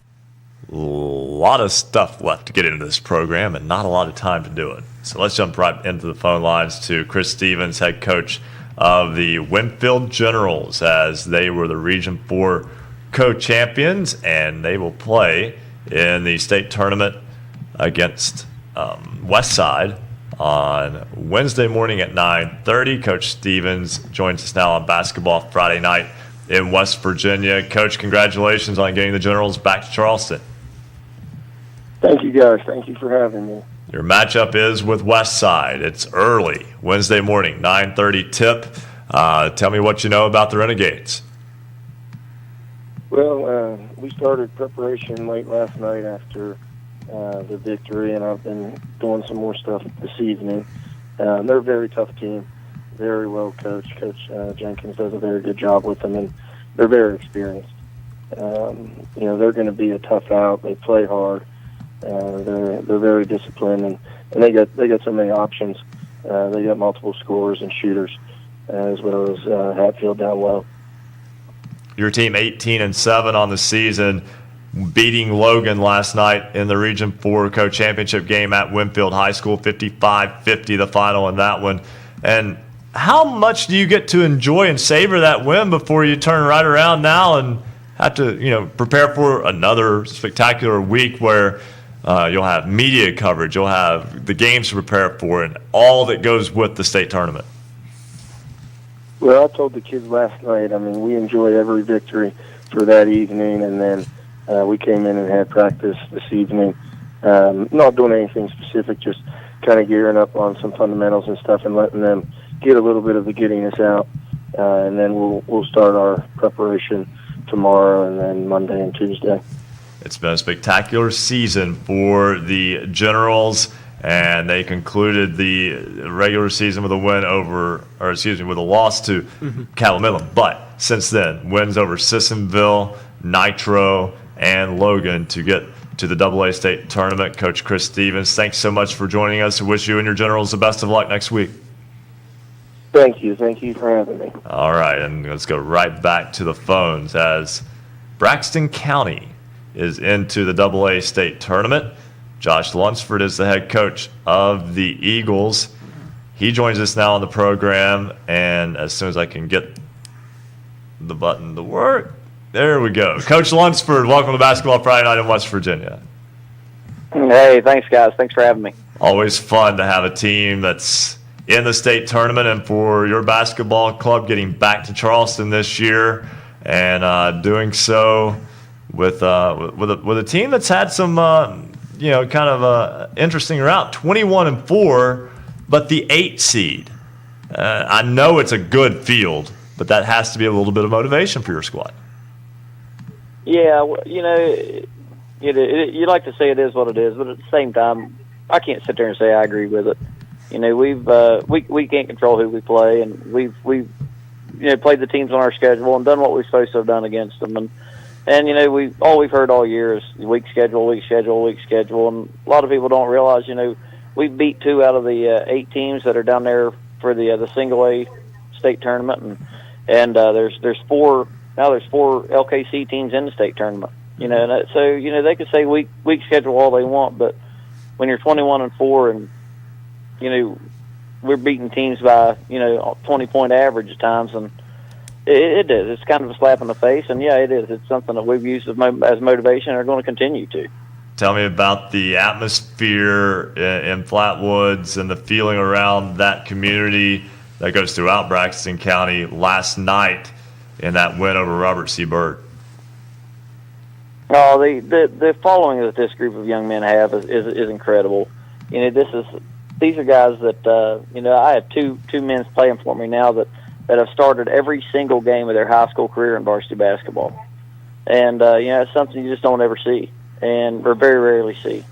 A lot of stuff left to get into this program and not a lot of time to do it. So let's jump right into the phone lines to Chris Stevens, head coach of the Winfield Generals, as they were the Region 4 co-champions, and they will play in the state tournament against Westside on Wednesday morning at 9:30. Coach Stevens joins us now on Basketball Friday Night in West Virginia. Coach, congratulations on getting the Generals back to Charleston. Thank you, guys. Thank you for having me. Your matchup is with Westside. It's early, Wednesday morning, 9:30 tip. Tell me what you know about the Renegades. Well, we started preparation late last night after the victory, and I've been doing some more stuff this evening. They're a very tough team, very well coached. Coach Jenkins does a very good job with them, and they're very experienced. They're going to be a tough out. They play hard. They're very disciplined, and they got so many options. They got multiple scorers and shooters, as well as Hatfield down low. Your team 18-7 on the season, beating Logan last night in the Region 4 co-championship game at Winfield High School, 55-50 the final in that one. And how much do you get to enjoy and savor that win before you turn right around now and have to, prepare for another spectacular week where you'll have media coverage, you'll have the games to prepare for, and all that goes with the state tournament? Well, I told the kids last night, we enjoy every victory for that evening, and then we came in and had practice this evening. Not doing anything specific, just kind of gearing up on some fundamentals and stuff and letting them get a little bit of the giddiness out. And then we'll start our preparation tomorrow and then Monday and Tuesday. It's been a spectacular season for the Generals, and they concluded the regular season with a win with a loss to Calamilla. But since then, wins over Sissonville, Nitro, and Logan to get to the AA state tournament. Coach Chris Stevens, thanks so much for joining us. I wish you and your Generals the best of luck next week. Thank you. Thank you for having me. All right, and let's go right back to the phones as Braxton County is into the AA state tournament. Josh Lunsford is the head coach of the Eagles. He joins us now on the program, and as soon as I can get the button to work, there we go. Coach Lunsford, welcome to Basketball Friday Night in West Virginia. Hey, thanks, guys. Thanks for having me. Always fun to have a team that's in the state tournament, and for your basketball club getting back to Charleston this year and doing so with a team that's had some kind of interesting route, 21-4, but the 8 seed. I know it's a good field, but that has to be a little bit of motivation for your squad. Yeah, you like to say it is what it is, but at the same time, I can't sit there and say I agree with it. We can't control who we play, and we've played the teams on our schedule and done what we're supposed to have done against them, And, we've heard all year is week schedule, and a lot of people don't realize, we beat 2 out of the 8 teams that are down there for the single A state tournament, and there's 4 LKC teams in the state tournament. So they could say week schedule all they want, but when you're 21-4 and we're beating teams by 20-point average at times, and it is. It's kind of a slap in the face, and yeah, it is. It's something that we've used as motivation and are going to continue to. Tell me about the atmosphere in Flatwoods and the feeling around that community that goes throughout Braxton County last night in that win over Robert C. Byrd. Oh, the following that this group of young men have is incredible. These are guys that I have two men playing for me now that have started every single game of their high school career in varsity basketball, and it's something you just don't ever see, or very rarely see.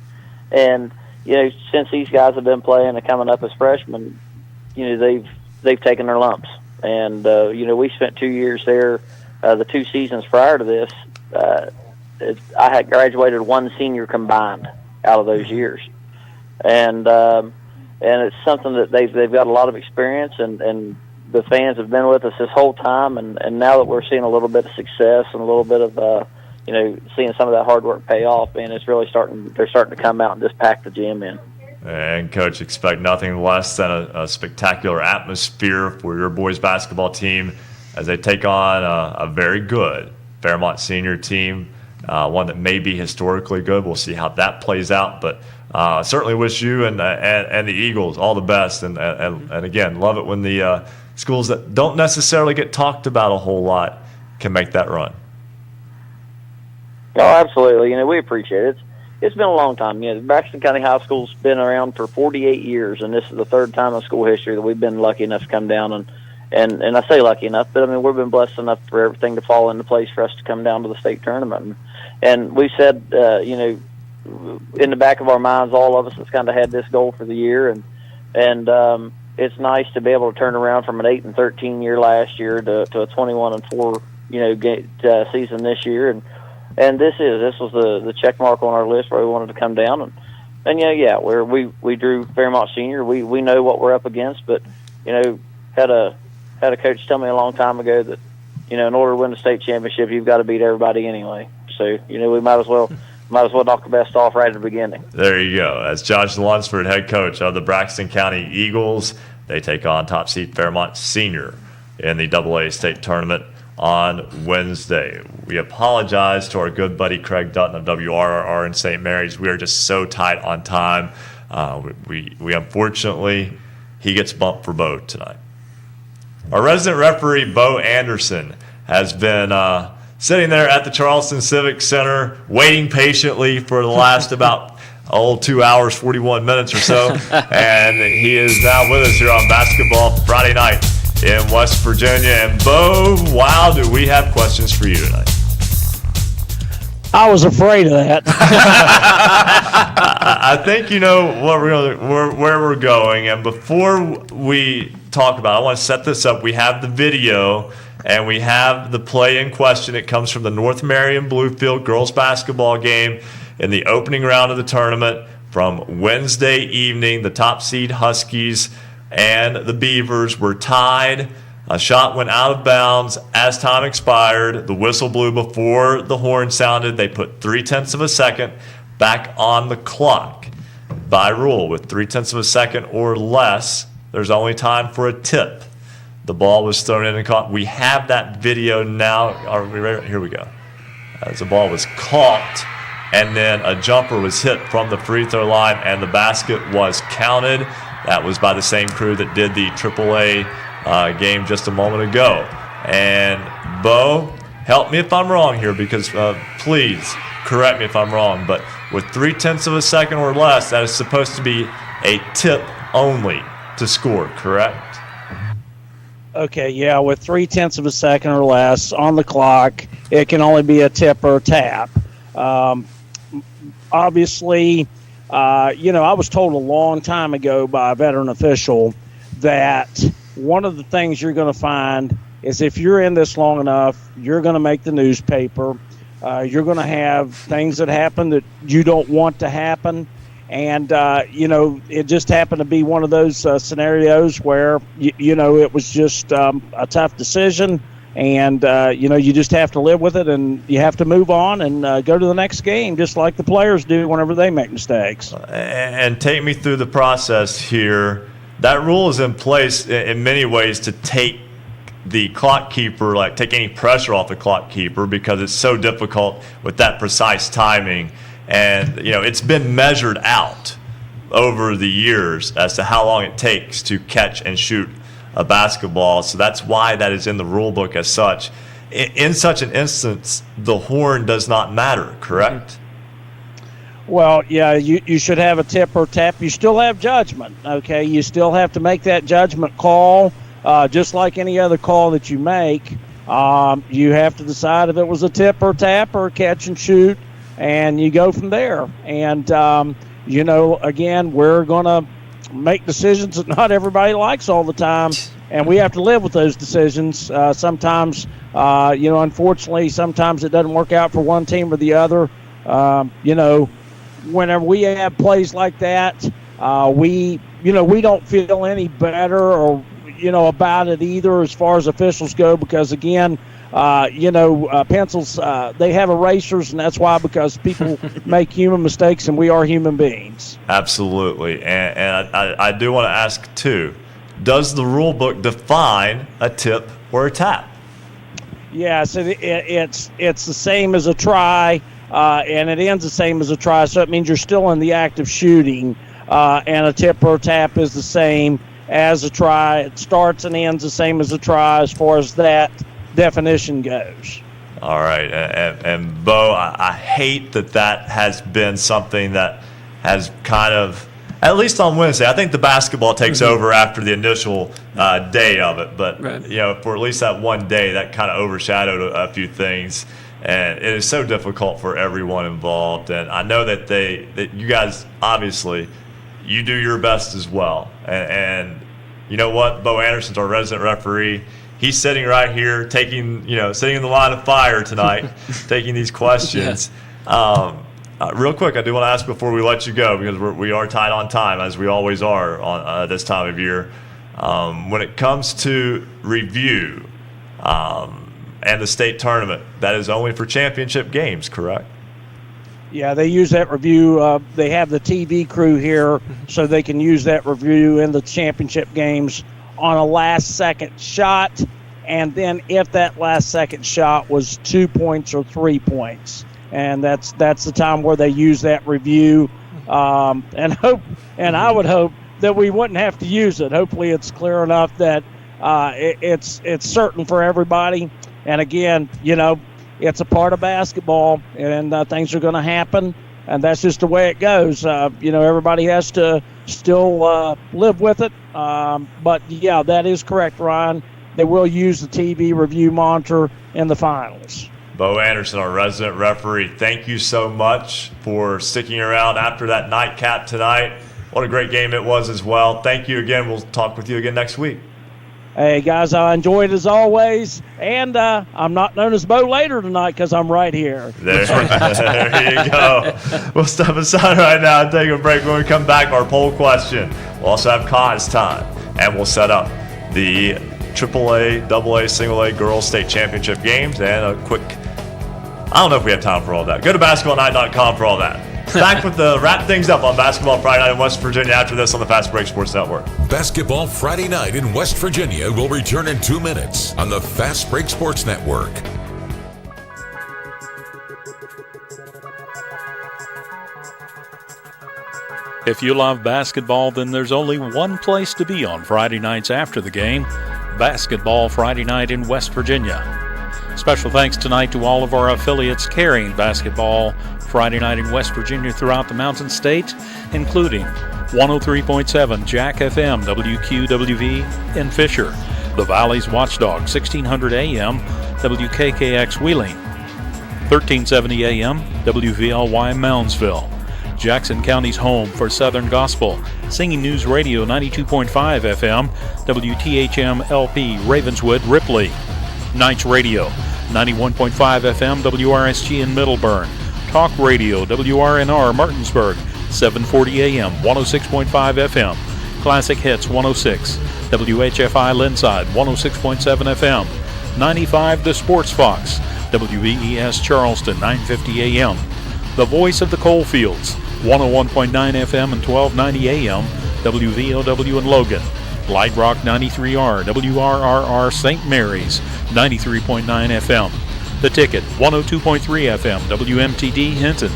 And since these guys have been playing and coming up as freshmen, they've taken their lumps, and we spent 2 years there. The 2 seasons prior to this, I had graduated 1 senior combined out of those years, and it's something that they've got a lot of experience, and the fans have been with us this whole time, and now that we're seeing a little bit of success and a little bit of seeing some of that hard work pay off, man, it's really they're starting to come out and just pack the gym in. And Coach, expect nothing less than a spectacular atmosphere for your boys basketball team as they take on a very good Fairmont senior team. One that may be historically good. We'll see how that plays out, but certainly wish you and the Eagles all the best. And again, love it when the schools that don't necessarily get talked about a whole lot can make that run. Oh, absolutely. We appreciate it. It's been a long time. Braxton County High School's been around for 48 years, and this is the 3rd time in school history that we've been lucky enough to come down and I say lucky enough, but we've been blessed enough for everything to fall into place for us to come down to the state tournament. And we said, in the back of our minds, all of us that's kind of had this goal for the year, and it's nice to be able to turn around from an 8-13 year last year to a 21-4 season this year, and this was the check mark on our list where we wanted to come down, where we drew Fairmont Senior. We know what we're up against, but had a coach tell me a long time ago that in order to win the state championship, you've got to beat everybody anyway. So we might as well knock the best off right at the beginning. There you go. As Josh Lunsford, head coach of the Braxton County Eagles, they take on top seed Fairmont Senior in the AA state tournament on Wednesday. We apologize to our good buddy Craig Dutton of WRRR in St. Mary's. We are just so tight on time. We unfortunately, he gets bumped for Bo tonight. Our resident referee, Bo Anderson, has been sitting there at the Charleston Civic Center waiting patiently for the last about 2 hours, 41 minutes or so. And he is now with us here on Basketball Friday night in West Virginia. And Bo, wow, do we have questions for you tonight. I was afraid of that. I think you know what where we're going. And before we talk about it, I want to set this up. We have the video and we have the play in question. It comes from the North Marion Bluefield girls basketball game in the opening round of the tournament from Wednesday evening. The top seed Huskies and the Beavers were tied. A shot went out of bounds as time expired. The whistle blew before the horn sounded. They put 0.3 of a second back on the clock. By rule, with 0.3 of a second or less, there's only time for a tip. The ball was thrown in and caught. We have that video now. Are we ready? Here we go. As the ball was caught, and then a jumper was hit from the free throw line, and the basket was counted. That was by the same crew that did the AAA game just a moment ago. And Bo, help me if I'm wrong here, because please correct me if I'm wrong, but with 0.3 of a second or less, that is supposed to be a tip only to score, correct? Okay, yeah, with 0.3 of a second or less on the clock, it can only be a tip or a tap. Obviously, I was told a long time ago by a veteran official that one of the things you're going to find is if you're in this long enough, you're going to make the newspaper. You're going to have things that happen that you don't want to happen. And, it just happened to be one of those scenarios where, it was just a tough decision. And, you just have to live with it, and you have to move on and go to the next game, just like the players do whenever they make mistakes. And take me through the process here. That rule is in place in many ways to take the clock keeper, take any pressure off the clock keeper, because it's so difficult with that precise timing. And, it's been measured out over the years as to how long it takes to catch and shoot a basketball. So that's why that is in the rule book as such. In such an instance, the horn does not matter, correct? Well, yeah, you should have a tip or tap. You still have judgment, okay? You still have to make that judgment call, just like any other call that you make. You have to decide if it was a tip or tap or a catch and shoot, and you go from there. And, again, we're going to make decisions that not everybody likes all the time, and we have to live with those decisions. Sometimes, unfortunately, sometimes it doesn't work out for one team or the other. Whenever we have plays like that, we don't feel any better or, about it either as far as officials go, because, again, pencils, they have erasers, and that's why, because people make human mistakes, and we are human beings. Absolutely. And I do want to ask, too, does the rule book define a tip or a tap? Yeah, so it's the same as a try, and it ends the same as a try, so it means you're still in the act of shooting, and a tip or a tap is the same as a try. It starts and ends the same as a try as far as that definition goes. All right. And Bo, I hate that has been something that has kind of, at least on Wednesday, I think the basketball takes over after the initial day of it. But, for at least that one day, that kind of overshadowed a few things. And it is so difficult for everyone involved. And I know that you guys, obviously, you do your best as well. And you know what? Bo Anderson's our resident referee. He's sitting right here, sitting in the line of fire tonight, taking these questions. Real quick, I do want to ask before we let you go, because we are tight on time, as we always are on this time of year. When it comes to review and the state tournament, that is only for championship games, correct? Yeah, they use that review. They have the TV crew here, so they can use that review in the championship games on a last-second shot, and then if that last-second shot was 2 points or 3 points, and that's the time where they use that review. And I would hope that we wouldn't have to use it. Hopefully, it's clear enough that it's certain for everybody. And again, it's a part of basketball, and things are going to happen, and that's just the way it goes. Everybody has to still live with it. But, yeah, that is correct, Ryan. They will use the TV review monitor in the finals. Bo Anderson, our resident referee, thank you so much for sticking around after that nightcap tonight. What a great game it was as well. Thank you again. We'll talk with you again next week. Hey, guys, I enjoyed it as always. And I'm not known as Bo later tonight because I'm right here. There you go. We'll step aside right now and take a break. When we come back, our poll question. We'll also have cause time. And we'll set up the AAA, AA, Single A Girls State Championship games and a quick, I don't know if we have time for all that. Go to basketballnight.com for all that. Back with the wrap things up on Basketball Friday Night in West Virginia after this on the Fast Break Sports Network. Basketball Friday Night in West Virginia will return in 2 minutes on the Fast Break Sports Network. If you love basketball, then there's only one place to be on Friday nights after the game, Basketball Friday Night in West Virginia. Special thanks tonight to all of our affiliates carrying Basketball Friday Night in West Virginia throughout the Mountain State, including 103.7 Jack FM WQWV in Fisher, the Valley's Watchdog 1600 AM WKKX Wheeling, 1370 AM WVLY Moundsville, Jackson County's home for Southern Gospel, Singing News Radio 92.5 FM WTHM LP Ravenswood Ripley, Knights Radio 91.5 FM WRSG in Middleburn. Talk Radio WRNR Martinsburg, 740 AM, 106.5 FM. Classic Hits 106. WHFI Linside, 106.7 FM. 95 The Sports Fox. WBES Charleston, 950 AM. The Voice of the Coalfields, 101.9 FM and 1290 AM. WVOW in Logan. Light Rock 93R, WRRR St. Mary's, 93.9 FM. The Ticket, 102.3 FM, WMTD Hinton.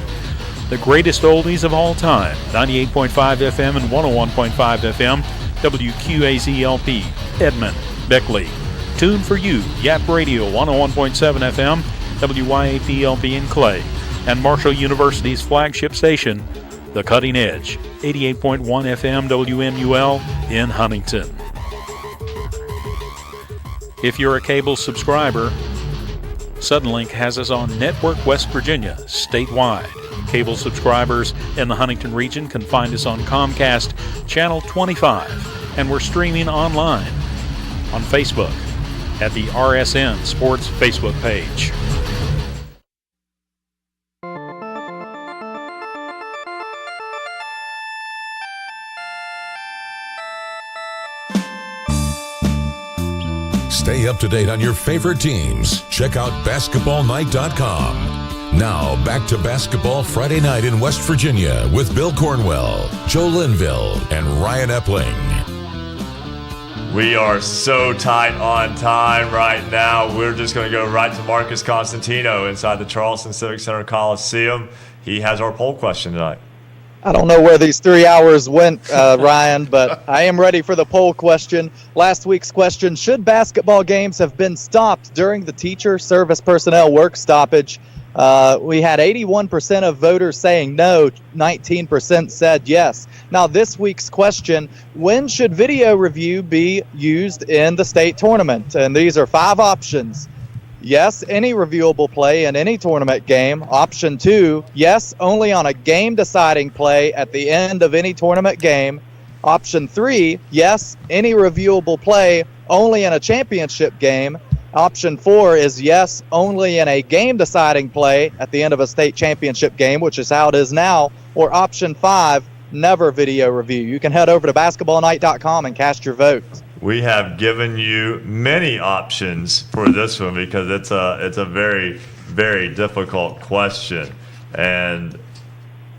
The Greatest Oldies of All Time, 98.5 FM and 101.5 FM, WQAZLP, Edmond, Beckley. Tune for You, Yap Radio, 101.7 FM, WYAPLP in Clay. And Marshall University's flagship station, The Cutting Edge, 88.1 FM WMUL in Huntington. If you're a cable subscriber, Suddenlink has us on Network West Virginia statewide. Cable subscribers in the Huntington region can find us on Comcast Channel 25, and we're streaming online on Facebook at the RSN Sports Facebook page. Stay up to date on your favorite teams. Check out basketballnight.com. Now, back to Basketball Friday Night in West Virginia with Bill Cornwell, Joe Linville, and Ryan Epling. We are so tight on time right now. We're just going to go right to Marcus Constantino inside the Charleston Civic Center Coliseum. He has our poll question tonight. I don't know where these 3 hours went, Ryan, but I am ready for the poll question. Last week's question, should basketball games have been stopped during the teacher service personnel work stoppage? We had 81% of voters saying no, 19% said yes. Now, this week's question, when should video review be used in the state tournament? And these are 5 options. Yes, any reviewable play in any tournament game. Option 2, yes, only on a game-deciding play at the end of any tournament game. Option 3, yes, any reviewable play only in a championship game. Option 4 is yes, only in a game-deciding play at the end of a state championship game, which is how it is now. Or option 5, never video review. You can head over to basketballnight.com and cast your vote. We have given you many options for this one because it's a very, very difficult question. And,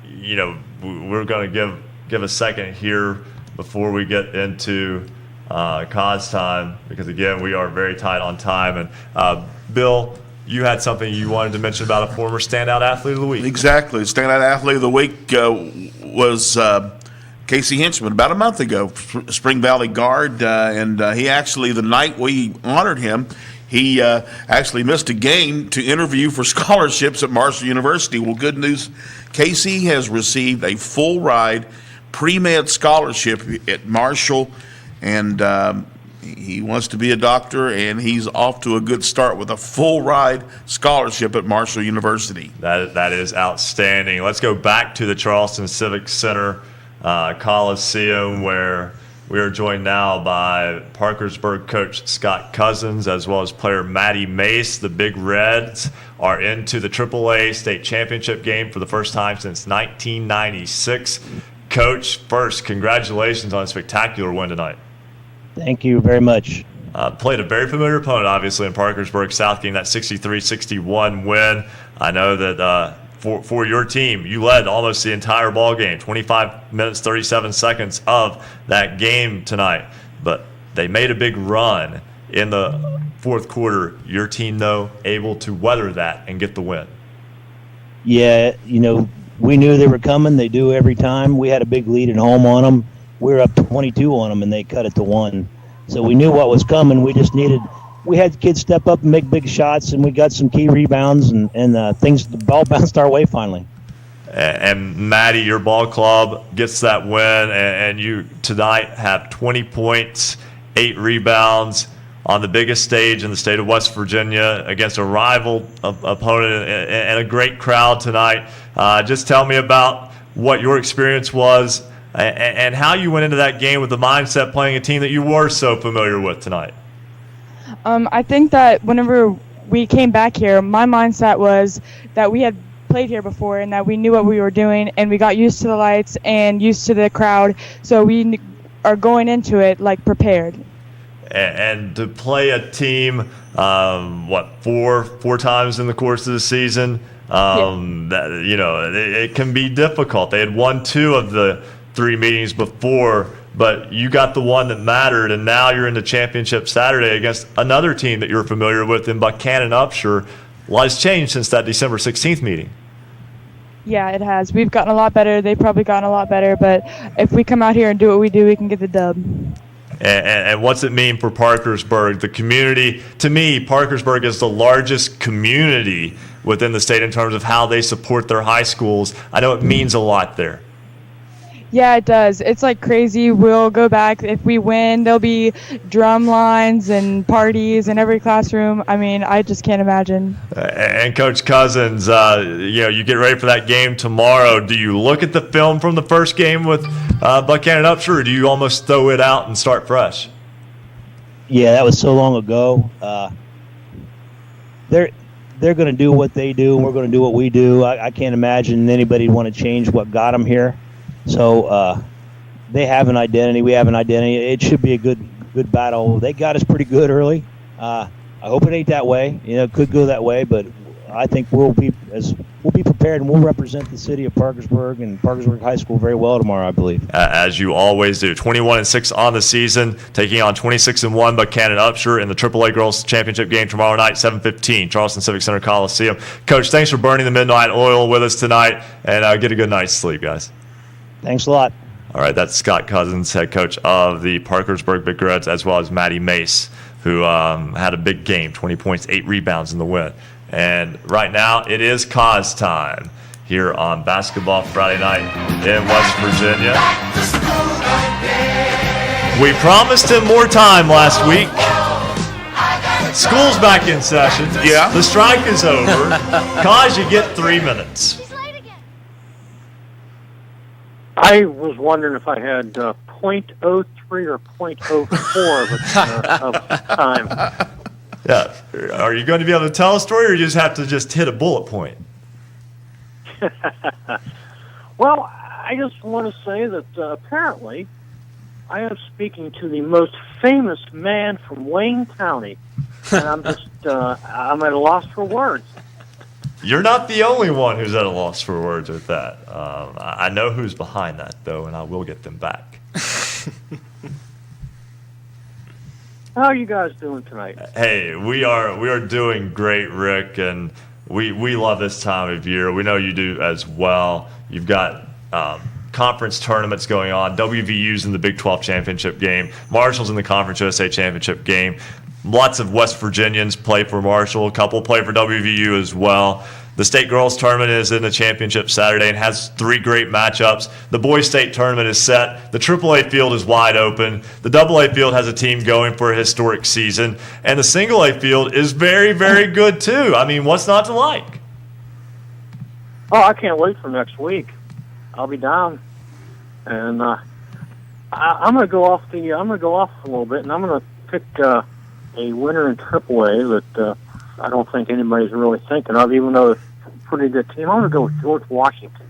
you know, we're going to give a second here before we get into cause time because, again, we are very tight on time. And, Bill, you had something you wanted to mention about a former standout athlete of the week. Exactly. Standout athlete of the week was Casey Hinchman about a month ago, Spring Valley guard, and he actually, the night we honored him, he actually missed a game to interview for scholarships at Marshall University. Well, good news, Casey has received a full ride pre-med scholarship at Marshall, and he wants to be a doctor, and he's off to a good start with a full ride scholarship at Marshall University. That is outstanding. Let's go back to the Charleston Civic Center Coliseum, where we are joined now by Parkersburg coach Scott Cousins as well as player Maddie Mace. The Big Reds are into the AAA state championship game for the first time since 1996. Coach, first, congratulations on a spectacular win tonight. Thank you very much. Played a very familiar opponent, obviously, in Parkersburg South game, that 63-61 win. I know that for your team, you led almost the entire ball game, 25 minutes, 37 seconds of that game tonight. But they made a big run in the fourth quarter. Your team, though, able to weather that and get the win. Yeah, you know, we knew they were coming. They do every time. We had a big lead at home on them. We were up 22 on them, and they cut it to 1. So we knew what was coming. We had kids step up and make big shots, and we got some key rebounds, and the ball bounced our way finally. And Maddie, your ball club gets that win, and you tonight have 20 points, 8 rebounds on the biggest stage in the state of West Virginia against a rival opponent and a great crowd tonight. Just tell me about what your experience was and how you went into that game with the mindset playing a team that you were so familiar with tonight. I think that whenever we came back here, my mindset was that we had played here before and that we knew what we were doing, and we got used to the lights and used to the crowd, so we are going into it like prepared. And to play a team, four times in the course of the season, that, you know, it can be difficult. They had won 2 of the 3 meetings before, but you got the one that mattered, and now you're in the championship Saturday against another team that you're familiar with in Buchanan Upshur. A lot has changed since that December 16th meeting. Yeah, it has. We've gotten a lot better. They've probably gotten a lot better, but if we come out here and do what we do, we can get the dub. And what's it mean for Parkersburg? The community, to me, Parkersburg is the largest community within the state in terms of how they support their high schools. I know it means a lot there. Yeah, it does. It's like crazy. We'll go back. If we win, there'll be drum lines and parties in every classroom. I mean, I just can't imagine. And Coach Cousins, you get ready for that game tomorrow. Do you look at the film from the first game with Buchanan Upshur, or do you almost throw it out and start fresh? Yeah, that was so long ago. They're going to do what they do, and we're going to do what we do. I can't imagine anybody want to change what got them here. So they have an identity. We have an identity. It should be a good battle. They got us pretty good early. I hope it ain't that way. You know, it could go that way, but I think we'll be prepared, and we'll represent the city of Parkersburg and Parkersburg High School very well tomorrow, I believe. As you always do. 21-6 on the season, taking on 26-1 Buchanan Upshur in the AAA Girls Championship game tomorrow night, 7:15, Charleston Civic Center Coliseum. Coach, thanks for burning the midnight oil with us tonight, and get a good night's sleep, guys. Thanks a lot. All right, that's Scott Cousins, head coach of the Parkersburg Big Reds, as well as Maddie Mace, who had a big game, 20 points, 8 rebounds in the win. And right now, it is cause time here on Basketball Friday Night in West Virginia. We promised him more time last week. School's back in session. Yeah. The strike is over. Cause, you get 3 minutes. I was wondering if I had .03 or .04 of time. Yeah. Are you going to be able to tell a story, or you just have to hit a bullet point? Well, I just want to say that apparently I am speaking to the most famous man from Wayne County, and I'm at a loss for words. You're not the only one who's at a loss for words with that. I know who's behind that, though, and I will get them back. How are you guys doing tonight? Hey, we are doing great, Rick, and we love this time of year. We know you do as well. You've got conference tournaments going on. WVU's in the Big 12 championship game. Marshall's in the Conference USA championship game. Lots of West Virginians play for Marshall. A couple play for WVU as well. The state girls tournament is in the championship Saturday and has 3 great matchups. The boys state tournament is set. The AAA field is wide open. The AA field has a team going for a historic season. And the single A field is very, very good too. I mean, what's not to like? Oh, I can't wait for next week. I'll be down, and I'm gonna go off a little bit, and I'm gonna pick a winner in AAA that I don't think anybody's really thinking of, even though it's a pretty good team. I'm gonna go with George Washington.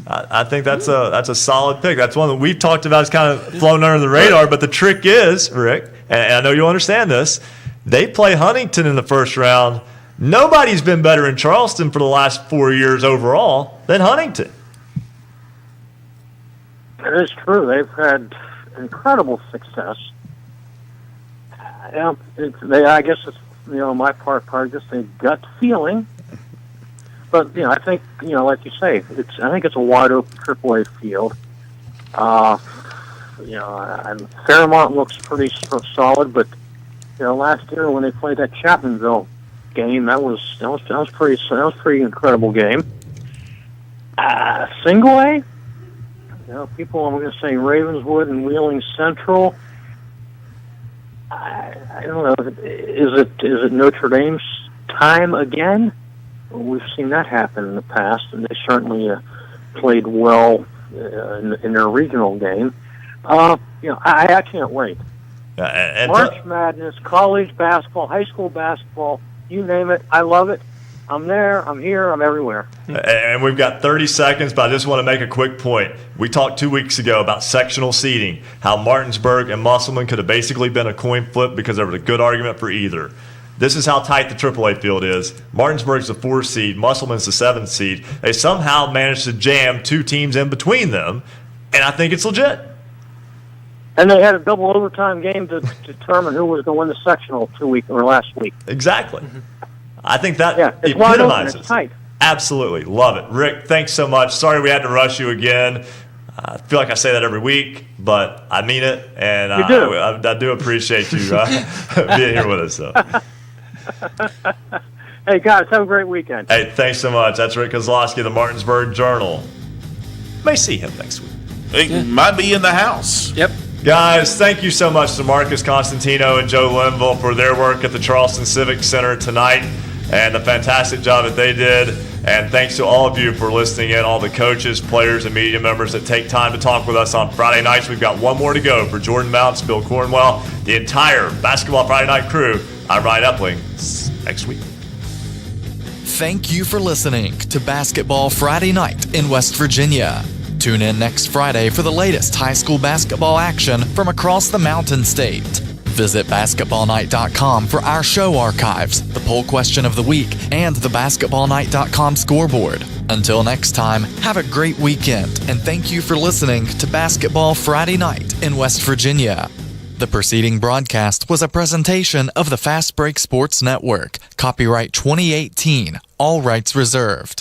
I think that's a solid pick. That's one that we've talked about. It's kind of flown under the radar, but the trick is, Rick, and I know you'll understand this, they play Huntington in the first round. Nobody's been better in Charleston for the last 4 years overall than Huntington. It is true. They've had incredible success. I guess it's, my part just a gut feeling. But, I think, like you say, I think it's a wide open AAA field. And Fairmont looks pretty solid, but, last year when they played that Chapmanville game, that was pretty incredible game. Single A, people, I'm going to say Ravenswood and Wheeling Central. I don't know. Is it Notre Dame's time again? We've seen that happen in the past, and they certainly played well in their regional game. I can't wait. And March Madness, college basketball, high school basketball, you name it. I love it. I'm there. I'm here. I'm everywhere. And we've got 30 seconds, but I just want to make a quick point. We talked 2 weeks ago about sectional seeding, how Martinsburg and Musselman could have basically been a coin flip because there was a good argument for either. This is how tight the AAA field is. Martinsburg's the 4 seed. Musselman's the 7 seed. They somehow managed to jam 2 teams in between them, and I think it's legit. And they had a double overtime game to determine who was going to win the sectional last week. Exactly. I think that it's wide open. epitomizes It's tight. Absolutely. Love it. Rick, thanks so much. Sorry we had to rush you again. I feel like I say that every week, but I mean it, and You do. I do appreciate you being here with us. So. Hey, guys, have a great weekend. Hey, thanks so much. That's Rick Kozlowski of the Martinsburg Journal. May see him next week. He might be in the house. Yep. Guys, thank you so much to Marcus Constantino and Joe Linville for their work at the Charleston Civic Center tonight and the fantastic job that they did. And thanks to all of you for listening in, all the coaches, players, and media members that take time to talk with us on Friday nights. We've got one more to go for Jordon Mounts, Bill Cornwell, the entire Basketball Friday Night crew. I'm Ryan Epling. See you next week. Thank you for listening to Basketball Friday Night in West Virginia. Tune in next Friday for the latest high school basketball action from across the Mountain State. Visit basketballnight.com for our show archives, the poll question of the week, and the basketballnight.com scoreboard. Until next time, have a great weekend, and thank you for listening to Basketball Friday Night in West Virginia. The preceding broadcast was a presentation of the Fast Break Sports Network. Copyright 2018. All rights reserved.